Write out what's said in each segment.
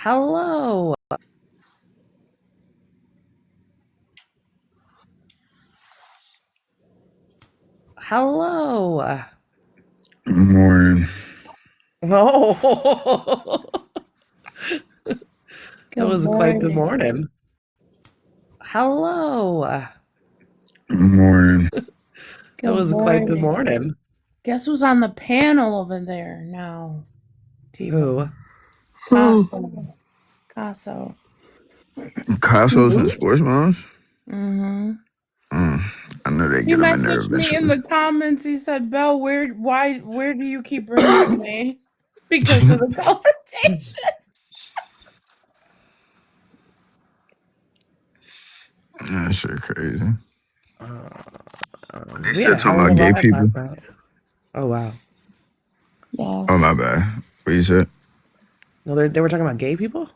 Hello. Hello. Morning. Oh, that Good was quite the morning. morning. Hello. Morning. That Good was quite the morning. morning. Guess who's on the panel over there now? Who? T-Bone. Who? Casso. Casso. Castles and Who? sports moms? Mm-hmm. Mm, I know they He get them in there messaged me in eventually. the comments. He said, Belle, where do you keep bringing me? Because of the conversation. That shit crazy. They We had still a talking hell of a about gay vibe people. last night. Oh wow. Oh, my Yes. bad. What you said? No, they were talking about gay people.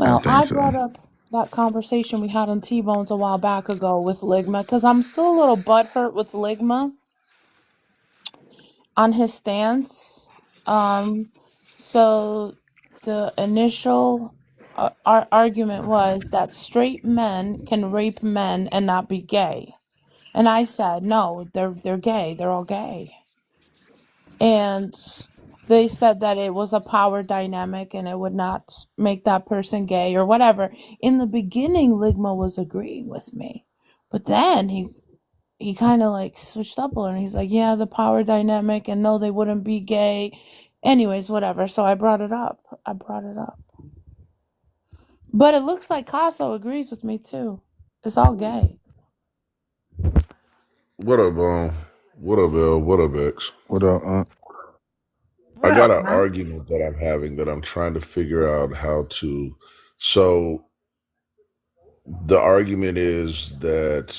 I Well, think I so. brought up that conversation we had on T-Bones a while back ago with Ligma because I'm still a little butthurt with Ligma on his stance. So the initial argument was that straight men can rape men and not be gay. And I said, no, they're gay. They're all gay. And they said that it was a power dynamic and it would not make that person gay or whatever. In the beginning, Ligma was agreeing with me. But then he kind of like switched up a little and he's like, yeah, the power dynamic and no, they wouldn't be gay. Anyways, whatever. So I brought it up. But it looks like Casso agrees with me too. It's all gay. What up, What up, L? What up, X? What up, I What got up, an huh? argument that I'm having that I'm trying to figure out how to. So, the argument is that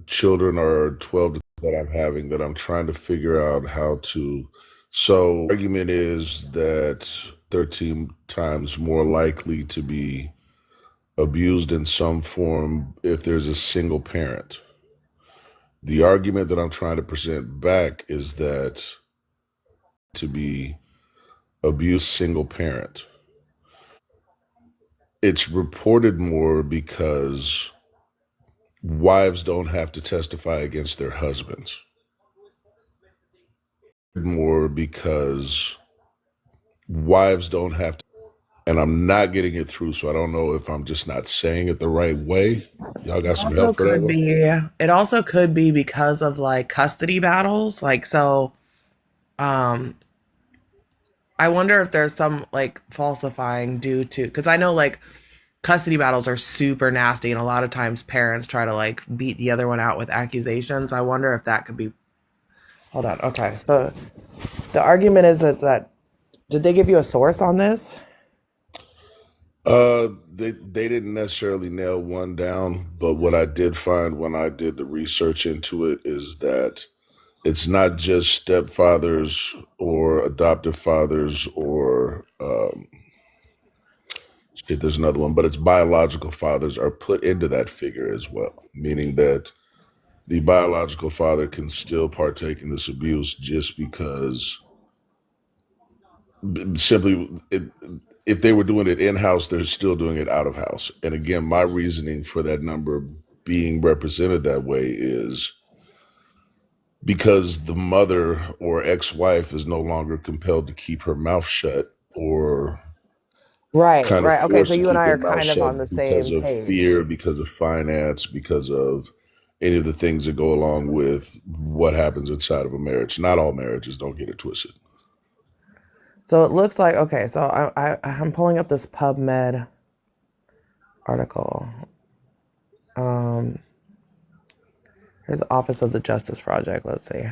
children are 12 that I'm having that I'm trying to figure out how to. So, argument is that 13 times more likely to be abused in some form if there's a single parent. The argument that I'm trying to present back is that to be abused single parent. It's reported more because wives don't have to testify against their husbands. More because wives don't have to, and I'm not getting it through, so I don't know if I'm just not saying it the right way. Y'all It got some also help for that could one? be. It also could be because of like custody battles. Like so. Um, I wonder if there's some like falsifying due to because I know like custody battles are super nasty and a lot of times parents try to like beat the other one out with accusations. I wonder if that could be. Hold on. Okay. So the argument is that did they give you a source on this? They didn't necessarily nail one down, but what I did find when I did the research into it is that it's not just stepfathers or adoptive fathers or shit, there's another one, but it's biological fathers are put into that figure as well, meaning that the biological father can still partake in this abuse just because simply if they were doing it in house, they're still doing it out of house. And again, my reasoning for that number being represented that way is because the mother or ex-wife is no longer compelled to keep her mouth shut or Right, kind of right. Okay, so forced to you and keep I their are mouth kind of on shut the because same of page. fear, because of finance, because of any of the things that go along with what happens inside of a marriage. Not all marriages, don't get it twisted. So it looks like okay. So I'm pulling up this PubMed article. Um, here's the Office of the Justice Project. Let's see.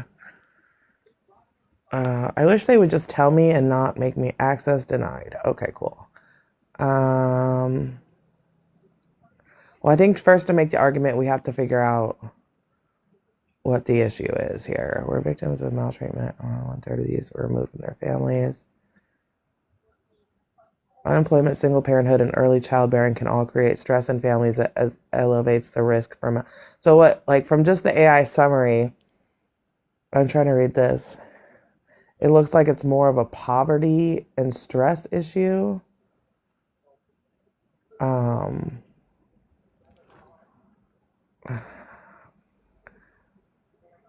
I wish they would just tell me and not make me access denied. Okay, cool. Um, well, I think first to make the argument, we have to figure out what the issue is here. We're victims of maltreatment. One third of these were removed from their families. Unemployment, single parenthood, and early childbearing can all create stress in families that elevates the risk from. So what, like from just the AI summary, I'm trying to read this. It looks like it's more of a poverty and stress issue. Um,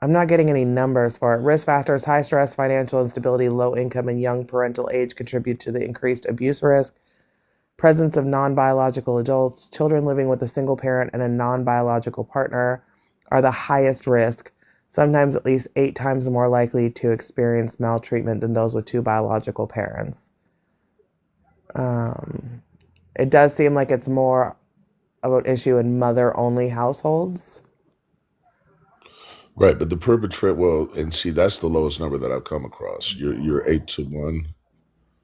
I'm not getting any numbers for it. Risk factors: high stress, financial instability, low income, and young parental age contribute to the increased abuse risk. Presence of non biological adults, children living with a single parent and a non biological partner are the highest risk, sometimes at least 8 times more likely to experience maltreatment than those with two biological parents. Um, it does seem like it's more of an issue in mother only households. Right, but the perpetrate well, and see, that's the lowest number that I've come across. You're 8 to 1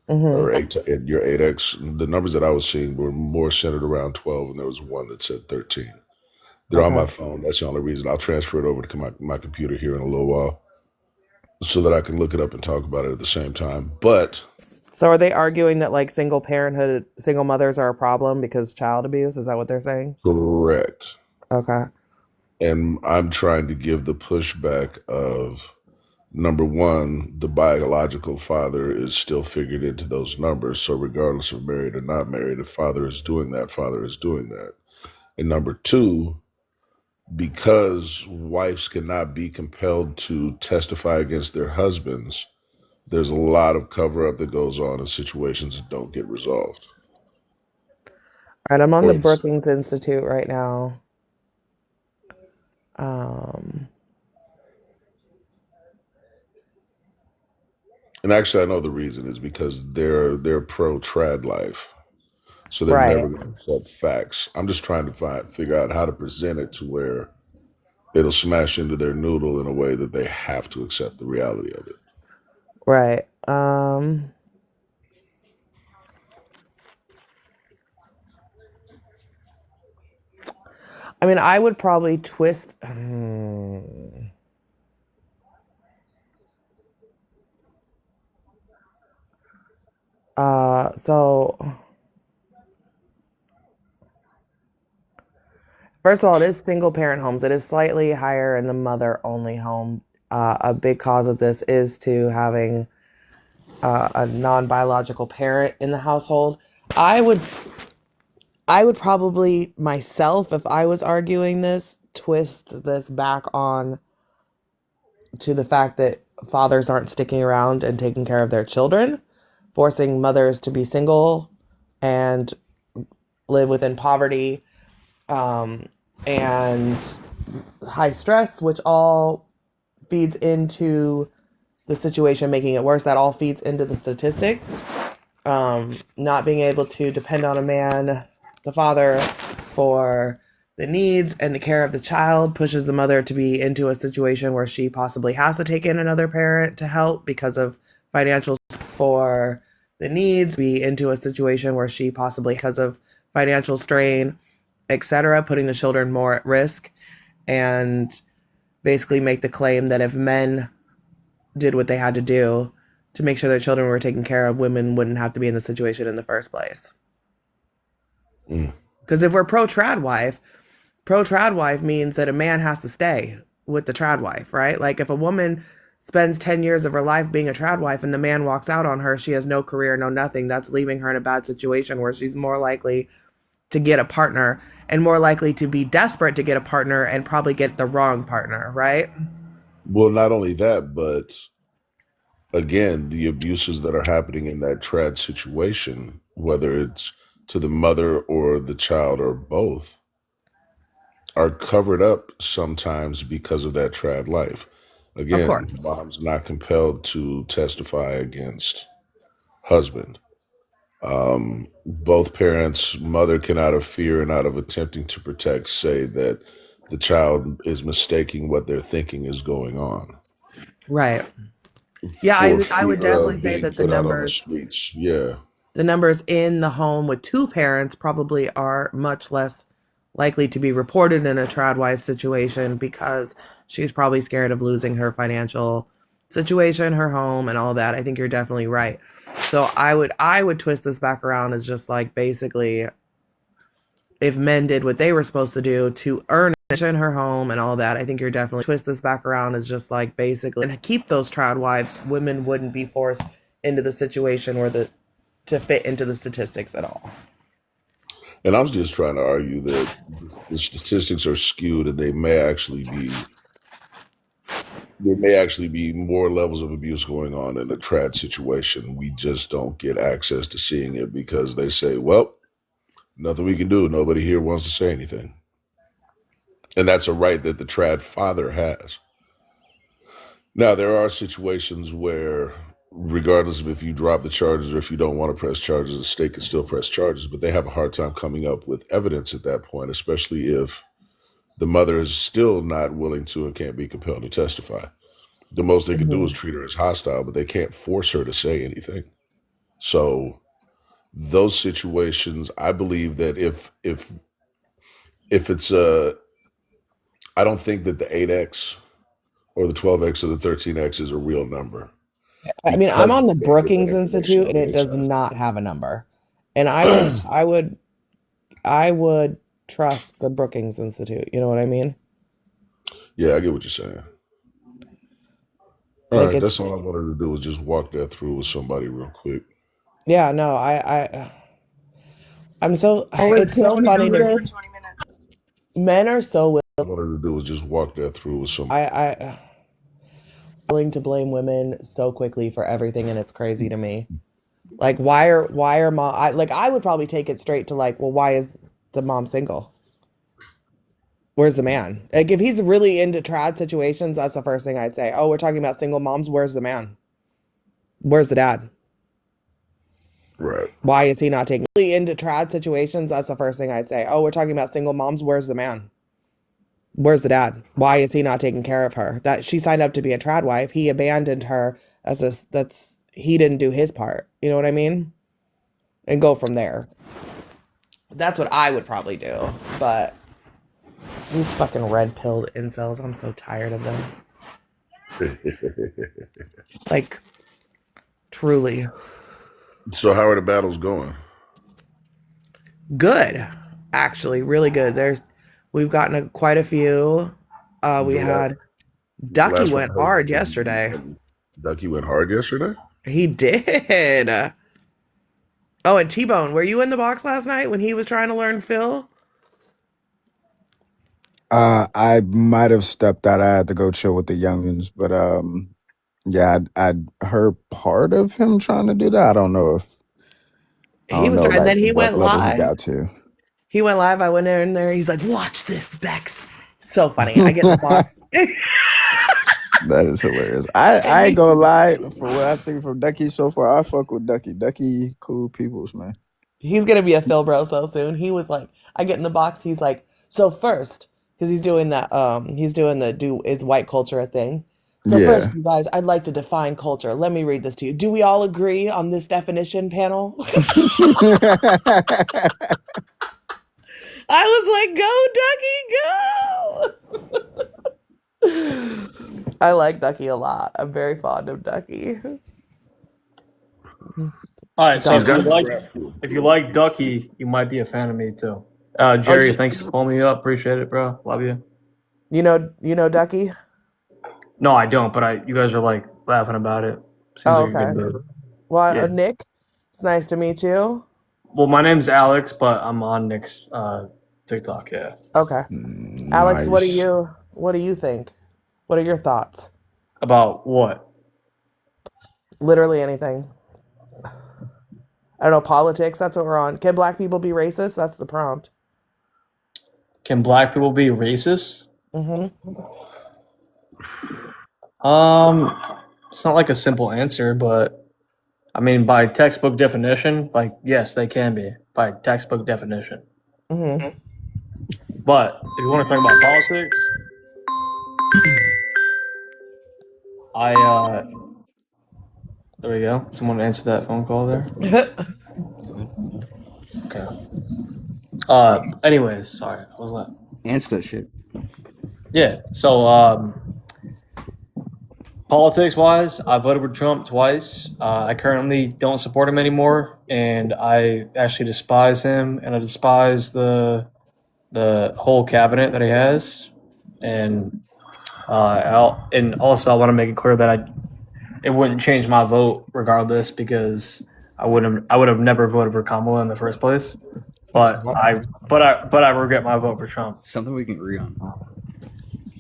Mm-hmm. or and you're 8x. The numbers that I was seeing were more centered around 12, and there was one that said 13. They're on Okay. my phone. That's the only reason. I'll transfer it over to my computer here in a little while so that I can look it up and talk about it at the same time. But So are they arguing that like single parenthood, single mothers are a problem because child abuse? Is that what they're saying? correct. Okay. And I'm trying to give the pushback of number one, the biological father is still figured into those numbers. So regardless of married or not married, if father is doing that, father is doing that. And number two, because wives cannot be compelled to testify against their husbands, there's a lot of cover up that goes on in situations that don't get resolved. All right, I'm on Or the it's Brookings Institute right now. Um, and actually I know the reason is because they're pro trad life. So they're right, never going to accept facts. I'm just trying to figure out how to present it to where it'll smash into their noodle in a way that they have to accept the reality of it. right. I mean, I would probably twist. So first of all, it is single parent homes. It is slightly higher in the mother only home. A big cause of this is to having a non biological parent in the household. I would I would probably myself, if I was arguing this, twist this back on to the fact that fathers aren't sticking around and taking care of their children, forcing mothers to be single and live within poverty, um, and high stress, which all feeds into the situation, making it worse. That all feeds into the statistics. Not being able to depend on a man, the father, for the needs and the care of the child pushes the mother to be into a situation where she possibly has to take in another parent to help because of financial for the needs, be into a situation where she possibly because of financial strain, etc., putting the children more at risk, and basically make the claim that if men did what they had to do to make sure their children were taken care of, women wouldn't have to be in the situation in the first place. Mm. Because if we're pro trad wife means that a man has to stay with the trad wife, right? Like if a woman spends 10 years of her life being a trad wife and the man walks out on her, she has no career, no nothing. That's leaving her in a bad situation where she's more likely to get a partner and more likely to be desperate to get a partner and probably get the wrong partner, right? Well, not only that, but again, the abuses that are happening in that trad situation, whether it's to the mother or the child or both, are covered up sometimes because of that trad life. Of Again, course. mom's not compelled to testify against husband. Both parents, mother can out of fear and out of attempting to protect, say that the child is mistaking what they're thinking is going on Right. Yeah, for I would fear definitely of say being that put out on the streets. Yeah. the numbers in the home with two parents probably are much less likely to be reported in a trad wife situation because she's probably scared of losing her financial situation, her home, and all that. I think you're definitely right. So I would twist this back around as just like basically if men did what they were supposed to do to earn in her home and all that, I think you're definitely twist this back around as just like basically and keep those trad wives, women wouldn't be forced into the situation where the to fit into the statistics at all. And I'm just trying to argue that the statistics are skewed, and there may actually be more levels of abuse going on in a trad situation. We just don't get access to seeing it because they say, well, nothing we can do. Nobody here wants to say anything. And that's a right that the trad father has. Now, there are situations where, regardless of if you drop the charges or if you don't want to press charges, the state can still press charges, but they have a hard time coming up with evidence at that point, especially if the mother is still not willing to and can't be compelled to testify. The most they can do is treat her as hostile, but they can't force her to say anything. So those situations, I believe that if it's I don't think that the 8X or the 12X or the 13X is a real number I mean, I'm because on we the can't get that Brookings information Institute on and the it does inside. not have a number. And I would trust the Brookings Institute. You know what I mean? Yeah, I get what you're saying. All Like right, it's that's all I wanted to do was just walk that through with somebody real quick. yeah, no, I'm so Oh wait, it's so can't we funny do to this? men are so All I wanted to do was just walk that through with some. I willing to blame women so quickly for everything, and it's crazy to me. Like why are mom I would probably take it straight to like, well, why is the mom single? Where's the man? Like if he's really into trad situations, that's the first thing I'd say. Oh, we're talking about single moms, where's the man? Where's the dad? Right. Why is he not taking really into trad situations? That's the first thing I'd say. Oh, we're talking about single moms, where's the man? Where's the dad? Why is he not taking care of her? That she signed up to be a trad wife. He abandoned her that's he didn't do his part. You know what I mean? And go from there. That's what I would probably do. But these fucking red pilled incels, I'm so tired of them. Like, truly. So how are the battles going? Good. Actually, really good. We've gotten quite a few. We The had Ducky last one went I heard, hard yesterday. Ducky went hard yesterday. He did. Oh, and T-Bone, were you in the box last night when he was trying to learn Phil? I might have stepped out. I had to go chill with the youngins, but yeah, I'd heard part of him trying to do that. I don't know He was trying, and like then he what went level he live. got to. He went live. I went in there. He's like, "Watch this, Bex." So funny. I get in the box. That is hilarious. And I ain't he, gonna lie. For what I see from Ducky so far, I fuck with Ducky. Ducky, cool peoples, man. he's gonna be a Phil bro so soon. He was like, I get in the box. He's like, so first, because he's doing that. He's doing the do is white culture a thing. So Yeah. first, you guys, I'd like to define culture. Let me read this to you. Do we all agree on this definition panel? I was like, go, Ducky, go. I like Ducky a lot. I'm very fond of Ducky. All right, so He's if got you the like strap to him. if you like Ducky, you might be a fan of me too. Oh, Jerry, thanks for pulling me up. Appreciate it, bro. Love you. you know Ducky? No, I don't, but you guys are like laughing about it. Seems Oh, like a okay. good dude. Well, Yeah. Nick, it's nice to meet you. Well, my name's Alex, but I'm on Nick's TikTok. Yeah. Okay. Alex, what do Nice. you think? What are your thoughts? About what? Literally anything. I don't know, politics, that's what we're on. Can black people be racist? That's the prompt. Can black people be racist? Mm-hmm. It's not like a simple answer, but I mean, by textbook definition, like yes, they can be by textbook definition. Mm-hmm. But if you want to talk about politics, there we go. Someone answered that phone call there. Okay. Anyways, sorry, what was that? Answer that shit. Yeah. So, politics-wise, I voted for Trump twice. I currently don't support him anymore, and I actually despise him, and I despise the whole cabinet that he has, and also I want to make it clear that it wouldn't change my vote regardless because I would have never voted for Kamala in the first place. but I regret my vote for Trump. Something we can agree on.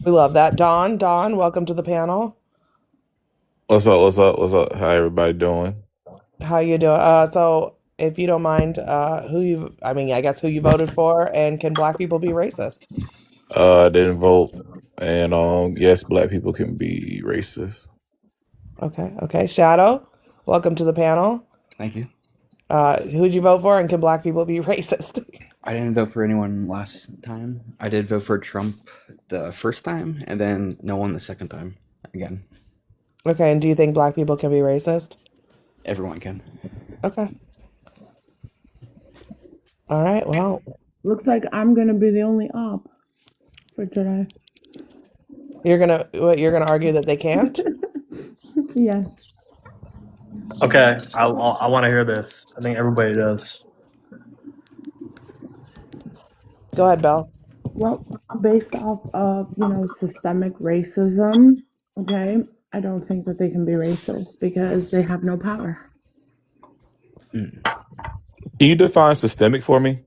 We love that. Don, welcome to the panel. What's up? What's up? What's up? How everybody doing? How you doing? So if you don't mind, I guess who you voted for, and can Black people be racist? I didn't vote, and yes, black people can be racist. Okay. Shadow, welcome to the panel. Thank you. Who'd you vote for, and can Black people be racist? I didn't vote for anyone last time. I did vote for Trump the first time, and then no one the second time again. Okay, and do you think Black people can be racist? Everyone can. Okay. All right. Well, Looks like I'm gonna be the only op for today. you're gonna argue that they can't? Yeah. Okay, I want to hear this. I think everybody does. Go ahead, Belle. Well, based off of, systemic racism, okay, I don't think that they can be racist because they have no power. Can you define systemic for me?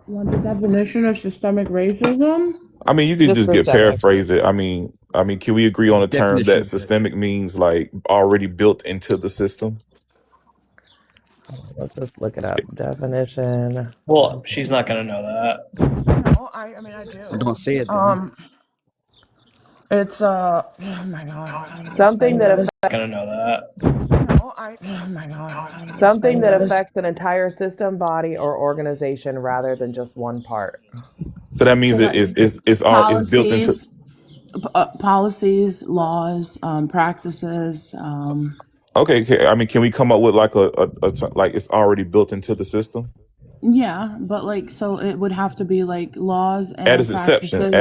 Want the definition of systemic racism? I mean, you could Just just get systemic. paraphrase it. I mean, can we agree on a term Definition. that systemic means like already built into the system? Let's just look it up. Definition. Well, she's not gonna know that. No, I mean I do. Don't say it. Then. It's oh my god. Something that affects Not gonna know that. Oh my god. something that affects an entire system, body, or organization rather than just one part. So that means it's built into. Policies, laws, practices. Okay. I mean, can we come up with like like it's already built into the system? Yeah, but so it would have to be like laws and At its inception, it's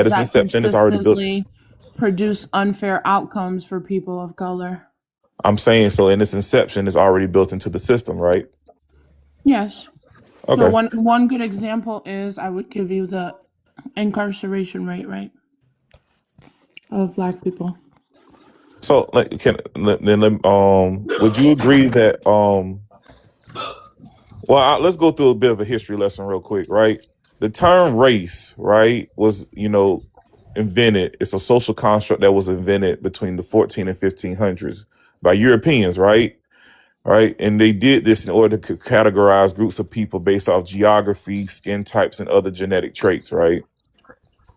already built. consistently produce unfair outcomes for people of color. I'm saying so. In its inception, it's already built into the system, right? Yes. Okay. So one good example is I would give you the incarceration rate, right, of Black people. So, like, would you agree that let's go through a bit of a history lesson real quick, right? The term race, right, was invented. It's a social construct that was invented between the 14 and 1500s by Europeans, right? Right, and they did this in order to categorize groups of people based off geography, skin types, and other genetic traits, right?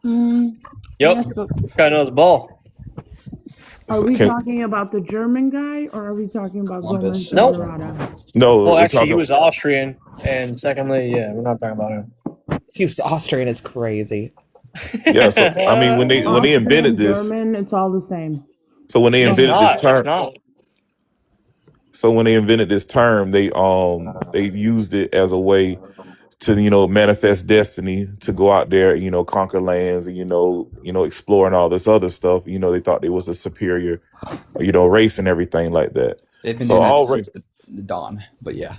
Yep, Yes, but this guy knows ball. are we talking about the German guy or are we talking about Columbus. Gomes Nope. Dorado? No, Well, we're actually, he talking. was Austrian, and secondly, yeah, we're not talking about him. He was Austrian is crazy. Yeah, so I mean, when they invented this, German, it's all the same. so when they It's invented this not. term, It's not. so when they invented this term, they used it as a way to manifest destiny, to go out there, conquer lands, and explore and all this other stuff. They thought they was a superior, race and everything like that. They've been So doing that all since the dawn. But yeah.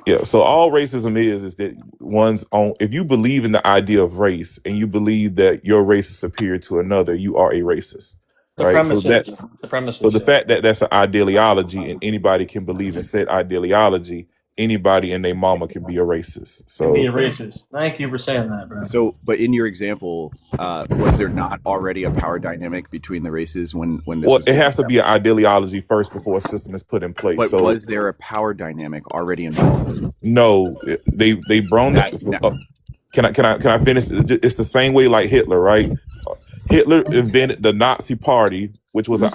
Yeah, so all racism is that one's own. If you believe in the idea of race and you believe that your race is superior to another, you are a racist, right? So the fact that that's an ideology and anybody can believe in said ideology, anybody and their mama can be a racist. So Be a racist. Thank you for saying that, bro. So, but in your example, was there not already a power dynamic between the races when this? well, was it has to be an ideology first before a system is put in place. But So was there a power dynamic already involved? no, they brought that. Can I finish? It's the same way like Hitler, right? Hitler invented the Nazi Party, which was an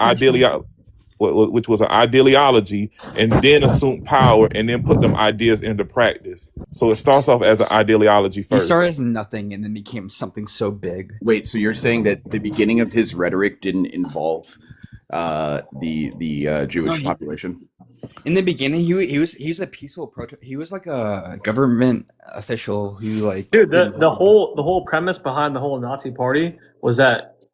ideology, and then assumed power, and then put them ideas into practice. So it starts off as an ideology He first. started as nothing and then became something so big. Wait, so you're saying that the beginning of his rhetoric didn't involve the Jewish population? In the beginning, he was a peaceful he was like a government official who like Dude, the whole premise behind the whole Nazi Party was that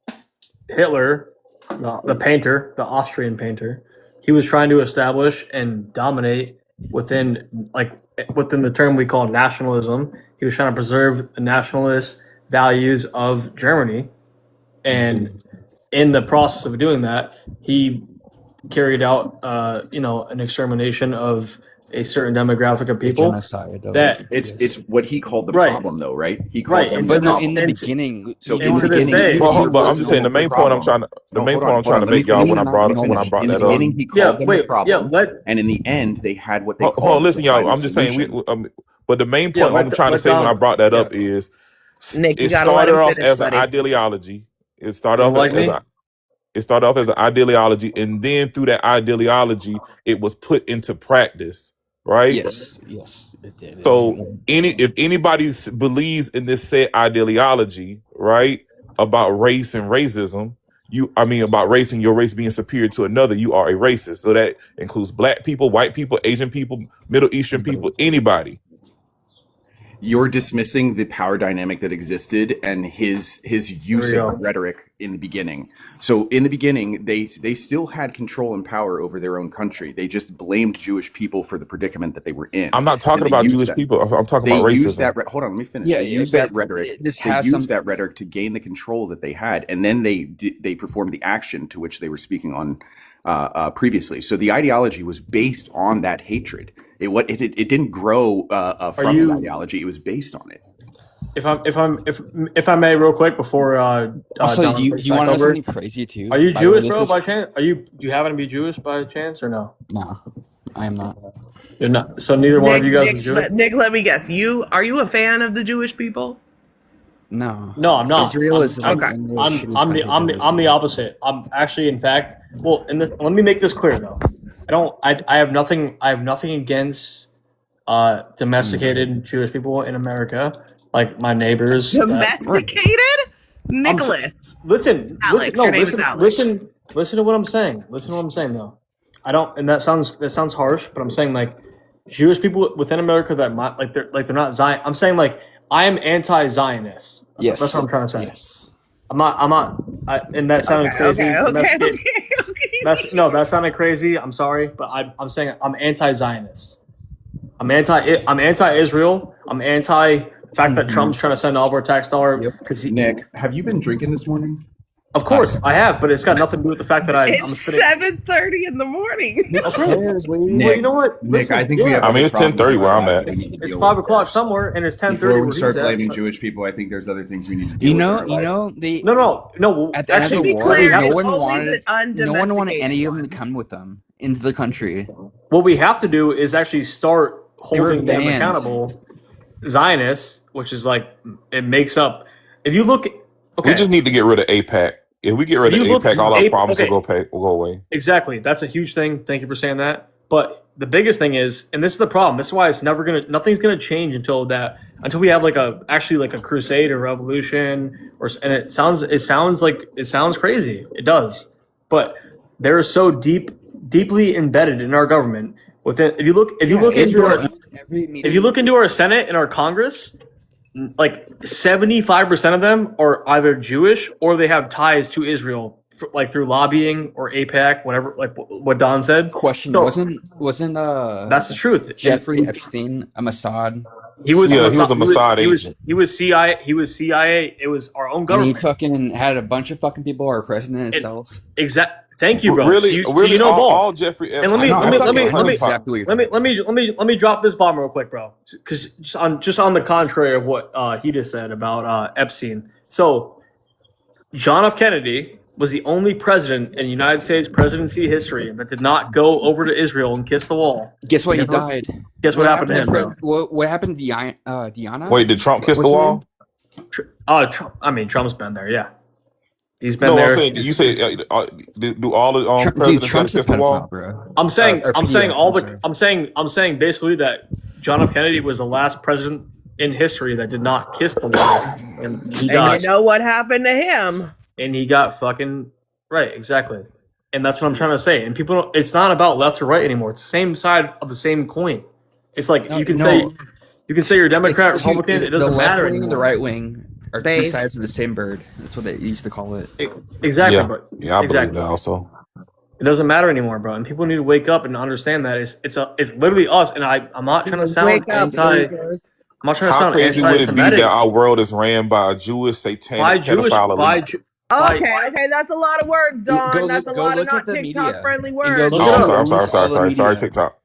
Hitler, the painter, the Austrian painter, he was trying to establish and dominate within the term we call nationalism. He was trying to preserve the nationalist values of Germany, and in the process of doing that, he carried out an extermination of a certain demographic of A people genocide of that It's what he called the Right. problem, though, right? He called Right, them and the but no, problem. in the and beginning, So you in and the to this beginning, day, But I'm he just saying called them the problem. the No, main hold point on, I'm hold trying on. to Let me make y'all finish. when I Let me when I finish. brought In the that up. beginning, he yeah, called them the wait, yeah, problem, and in the end, they had what they Hold called on, the listen, y'all. final I'm just saying solution. but the main yeah, point I'm trying to let say when I Dom, brought that yeah, up is Nick, you it gotta let started him off finish, as an buddy. ideology. It you started don't off like as me? a it started off as an ideology, and then through that ideology, it was put into practice, right? yes, it did. So if anybody believes in this set ideology, right, about race and racism, about race and your race being superior to another, you are a racist. So that includes black people, white people, Asian people, Middle Eastern people, anybody. You're dismissing the power dynamic that existed and his There we use of the go. rhetoric in the beginning. So in the beginning, they still had control and power over their own country. They just blamed Jewish people for the predicament that they were in, I'm not and talking they about used Jewish that. people. I'm talking They about used racism. that. Hold on, let me finish. Yeah, They yeah, used but that rhetoric. this They has used some. that rhetoric to gain the control that they had, and then they performed the action to which they were speaking on previously. So the ideology was based on that hatred. It didn't grow Are from the you, ideology. It was based on it. if I may, real quick before Also, Dom you takes you back want to know over, something crazy too? are you By the way, Jewish, this bro? is By chance? Do you happen to be Jewish by chance or no? no, I am not. You're not. So neither one of Nick, you guys is Jewish. Nick, let me guess. Are you a fan of the Jewish people? No, No, I'm not. Israel is like Okay. one of the shittiest countries I've ever I'm the seen. opposite. I'm actually, in fact, well, let me make this clear though. I have nothing. I have nothing against domesticated Jewish people in America, like my neighbors. Right. Domesticated? I'm Nicholas. listen. Alex. No, Your name is Alex. listen to what I'm saying. Listen to what I'm saying though. I don't, and that sounds harsh, but I'm saying like Jewish people within America that might they're not Zion. I'm saying like I am anti-Zionist. That's what I'm Yes. trying to say. Yes. And that sounded crazy. Okay. That sounded crazy. I'm sorry, but I'm saying I'm anti-Zionist. I'm anti-Israel. I'm anti the fact that Trump's trying to send all of our tax dollar Yep. because Nick, have you been drinking this morning? of course I have, but it's got nothing to do with the fact that I'm It's spitting. 7:30 in the morning. Okay. Well, you know what? Nick, Listen, I think we have yeah, other It's problems 10:30 in our where I'm lives at. that we need to it's deal 5 o'clock first. somewhere, and it's 10:30 Before where we he's start at. blaming Jewish people, I think there's other things we need to deal You with in know, our you life. know, they No. Well, at the end of the To be war, clear, no it's one only the wanted any undomesticated of them to ones. come with them into the country. what we have to do is actually start They were holding them banned. accountable. Zionists, which is like it makes up. If you look, We okay, just need to get rid of APAC. If we get if rid of you look, APAC, all our problems okay, will go away. exactly. That's a huge thing. Thank you for saying that. But the biggest thing is, and this is the problem. This is why nothing's gonna change until we have like a crusade or revolution, and it sounds crazy. It does, but they're so deeply embedded in our government. Within, if you look into Israel our, owns every if you meeting. look into our Senate and our Congress, like 75% of them are either Jewish or they have ties to Israel, like through lobbying or APAC, whatever, like what Don said. Question: So wasn't that's the truth. Jeffrey Epstein a Mossad He was Yeah, spy? he was a Mossad agent. he was CIA. He was CIA. It was our own And he government. fucking had a bunch of fucking people, our president itself. Thank you, bro. Really, So you know both. all Jeffrey And let Epstein. me I know exactly what you're talking about. let me drop this bomb real quick, bro. Because just on the contrary of what he just said about Epstein. So John F. Kennedy was the only president in United States presidency history that did not go over to Israel and kiss the wall. Guess what? He died. Guess what happened to him, bro? What happened to Diana? Wait, did Trump kiss the What's her wall? Trump. Trump's been there. Yeah, he's been No, I'm there. saying you say do all the Dude, presidents got to Trump's a kiss the wall? pedophile, bro. I'm saying Or I'm saying pedo, all I'm the sorry. I'm saying basically that John F. Kennedy was the last president in history that did not kiss the wall, and he And got you know what happened to him? fucking right, exactly. And that's what I'm trying to say. And people, it's not about left or right anymore. It's the same side of the same coin. It's like you can say you're Democrat, It's Republican. It the doesn't left matter wing anymore. and the right wing are two Based. sides of the same bird. That's what they used to call it. Exactly, Yeah, but yeah, I believe exactly. that also. It doesn't matter anymore, bro. And people need to wake up and understand that it's literally us. And I'm not trying to sound Wake up, anti. losers. I'm not trying to How sound crazy would it be that anti-Semitic. our world is ran by a Jewish satanic pedophile elite? Okay, that's a lot of words, Don. That's a lot of look not at the TikTok media friendly and words. go Look Oh, it I'm up. sorry, peruse all the sorry, media. TikTok.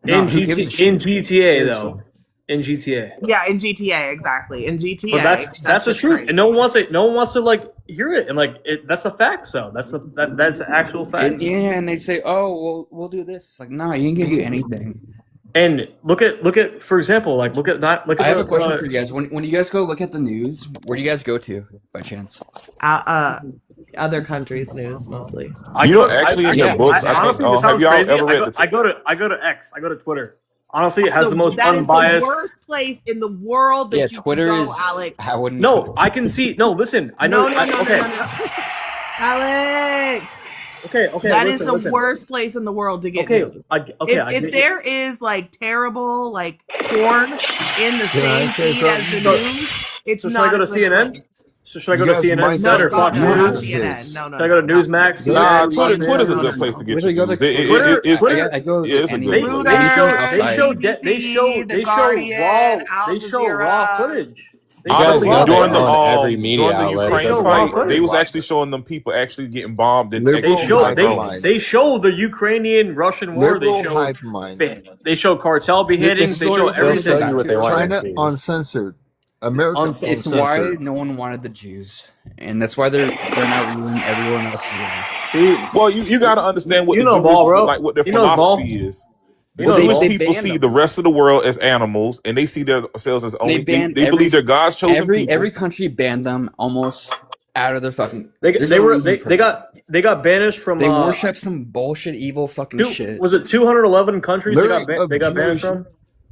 No, who gives a shit? in GTA Seriously. though. In GTA. Yeah, in GTA, exactly. In GTA, But that's the shit's truth, crazy. and no one wants to like hear it, and like that's a fact. So that's the actual fact. Yeah, and they say, "Oh, we'll do this." It's like, no, you ain't gonna do anything. And look at for example, like look at. I have a question for you guys. When you guys go look at the news, where do you guys go to by chance? Other countries' news mostly. You know, actually, in the books, I think. Honestly, this Have sounds y'all crazy. ever read I go to X. I go to Twitter. Honestly, it has the most that unbiased. Is the worst place in the world that Yeah, you Twitter can go, is. Alex. I wouldn't. No, I can see. No, listen. I know. No. Alex. Okay. That is the worst place in the world to get news. If there is like terrible like porn in the same feed as the news, it's not. Should I go to CNN? So should I go to CNN instead or Fox News? CNN. No. Should I go to Newsmax? Nah, Twitter's a good place to get your news. Twitter, I go. It's a good Reuters, place. They show raw footage. Honestly, guys during every media the outlet. Ukraine fight, they was actually showing them people actually getting bombed. And Liberal They show the Ukrainian-Russian war. Liberal hype mind. They show cartel beheadings. They show They'll everything. show you what they want China to see. uncensored. America Uncensored. It's why no one wanted the Jews, and that's why they're now ruling everyone else's lives. See, well, you got to understand what You the know Jews, ball, bro. like what their You know philosophy ball. is. You know, Jewish they people banned see them. the rest of the world as animals, and they see themselves as only. They banned believe they're God's chosen people. Every country banned them almost out of their fucking. They got banished from. They worship some bullshit, evil fucking shit. Was it 211 countries they got Lyric banished of from?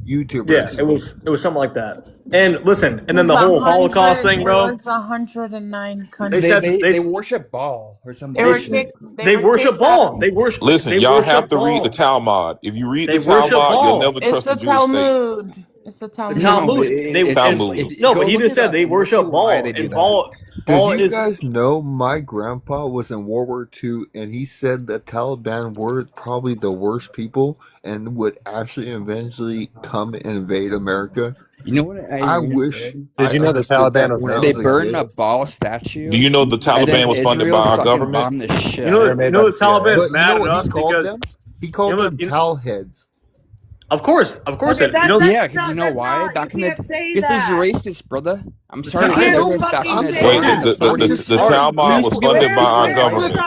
YouTubers. Yeah, it was something like that. And listen, and then the whole Holocaust thing, bro. It was 109 They countries. said They worship Baal or something. They worship Baal. They worship. Listen, they y'all worship have to Baal. read the Talmud. If you read They the Talmud, worship you'll Baal. never It's trust the the Jewish state. Talmud. It's the The Talmud. Talmud. No, but he just said they worship Baal, and Baal Did you is. guys know my grandpa was in World War II and he said the Taliban were probably the worst people and would actually eventually come and invade America? You know what? I wish. Did you know the understood Taliban that was when I They was a burned kid. a Baal statue. Do you know the and then Taliban was funded Israel by our fucking government? bombed the shit You know, out of you know the Taliban But is you mad know at what us he called because them? He called You know- them you- towel heads. of course, Okay, it. You know, Yeah, you know why? Back in the can't say because that. there's racist, brother. I'm sorry to Taliban say don't this. Back fucking in the say Wait, that. the 40s. the Talmud was funded by our Where government. the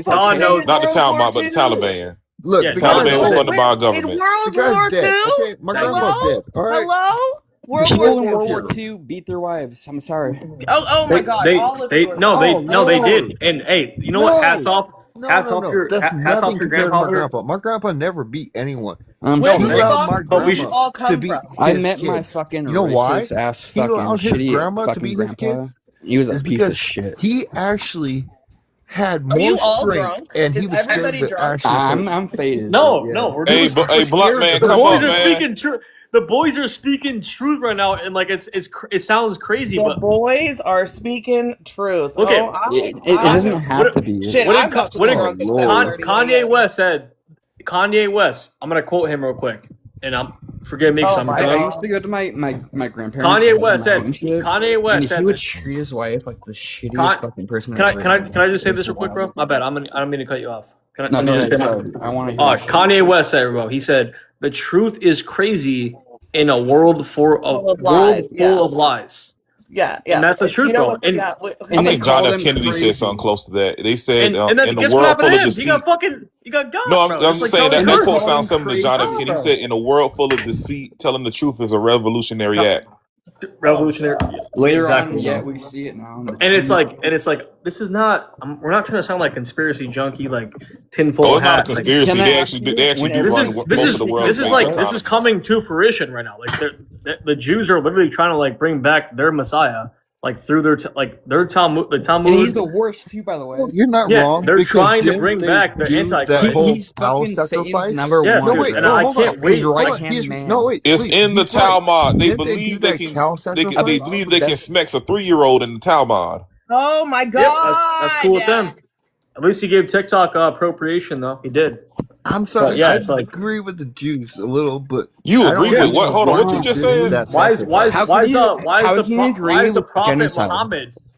fuck God did knows. Not the World Talmud, War but the II? Taliban. Look, Yeah, the Taliban guy's was old. funded by our In government. World The guy's War dead. II? Okay, my grandpa's dead. All right. Hello? World People War in II. World War II beat their wives. I'm sorry. Oh my God! all of they you are no, they Oh, no, they no. did. And hey, you know what? Hats off. Hats off your That's hats off nothing your compared to my grandfather. grandpa. My grandpa never beat anyone. I'm Where He the sorry. allowed fuck my did But we you should- all to come beat from? I his met my kids. fucking You know why? racist ass He fucking allowed his shitty grandma to fucking beat his grandpa. kids. He was a Is piece because of shit. he actually had Are you more all strength, drunk? and he Is was scared everybody to drunk? actually. I'm faded. No, but yeah. no, we're Hey, doing. but hey, blunt man, The come boys up, are man. speaking truth. The boys are speaking truth right now, and like it sounds crazy, The but boys are speaking truth. Look at- It doesn't have to be. Shit, What I'm did- about to what be did- drunk at Lord. 7:30 Kanye a.m. West said. Kanye West. I'm gonna quote him real quick, and forgive me because Oh I'm my I done. God. used to go to my grandparents. Kanye to West hang out said. and shit, Kanye and West he said. would This. treat his wife like the shittiest Con- fucking person. Can I I've can I ever can I just say met. this real quick, bro? My bad. I don't mean to cut you off. Can I? No, go ahead. can I- Sorry, I want to hear. Kanye West said, bro. He said the truth is crazy in a world full of lies, yeah. lies. Yeah. And that's the truth, You know bro. what? And- Yeah. And I they think John call F. them Kennedy said crazy. something close to that. They said And then in a guess what world happened full to of him? deceit. He got got. No, bro. I'm Just just saying Charlie that Kirk. quote Call sounds him similar to John F. crazy, Kennedy. He bro. said, "In a world full of deceit, telling the truth is a revolutionary act." Revolutionary. Later Exactly, on, yeah, bro. we see it now. And it's like, this is not. We're not trying to sound like conspiracy junkie, like tinfoil Oh, it's not a hat. Like, conspiracy. Can I They ask actually you, they actually do whenever run this most this is of the world's this is major like this is economies. coming to fruition right now. Like the Jews are literally trying to like bring back their Messiah, like through their Talmud, the Talmud. And he's the worst too, by the way. Well, you're not Yeah, wrong. they're because trying to didn't bring they back the do Antichrist. that whole He's cow fucking sacrifice. Satan's number Yes, one. No, wait, and no, I hold can't on. wait. His Hold right on. hand He's, man. no, wait. It's wait, in the he's right. Talmud. They Didn't they do believe they that can. cow They sacrifice? believe they can smack a 3-year-old in the Talmud. Oh my God. Yeah, that's cool with them. At least he gave TikTok appropriation, though. He did. I'm sorry. But yeah, I it's like- agree with the Jews a little, but You I don't agree with think what? Hold on, what you wrong just to do said? that Why is sacrifice. How why can is you- why how is can you agree the with Prophet genocide? Muhammad?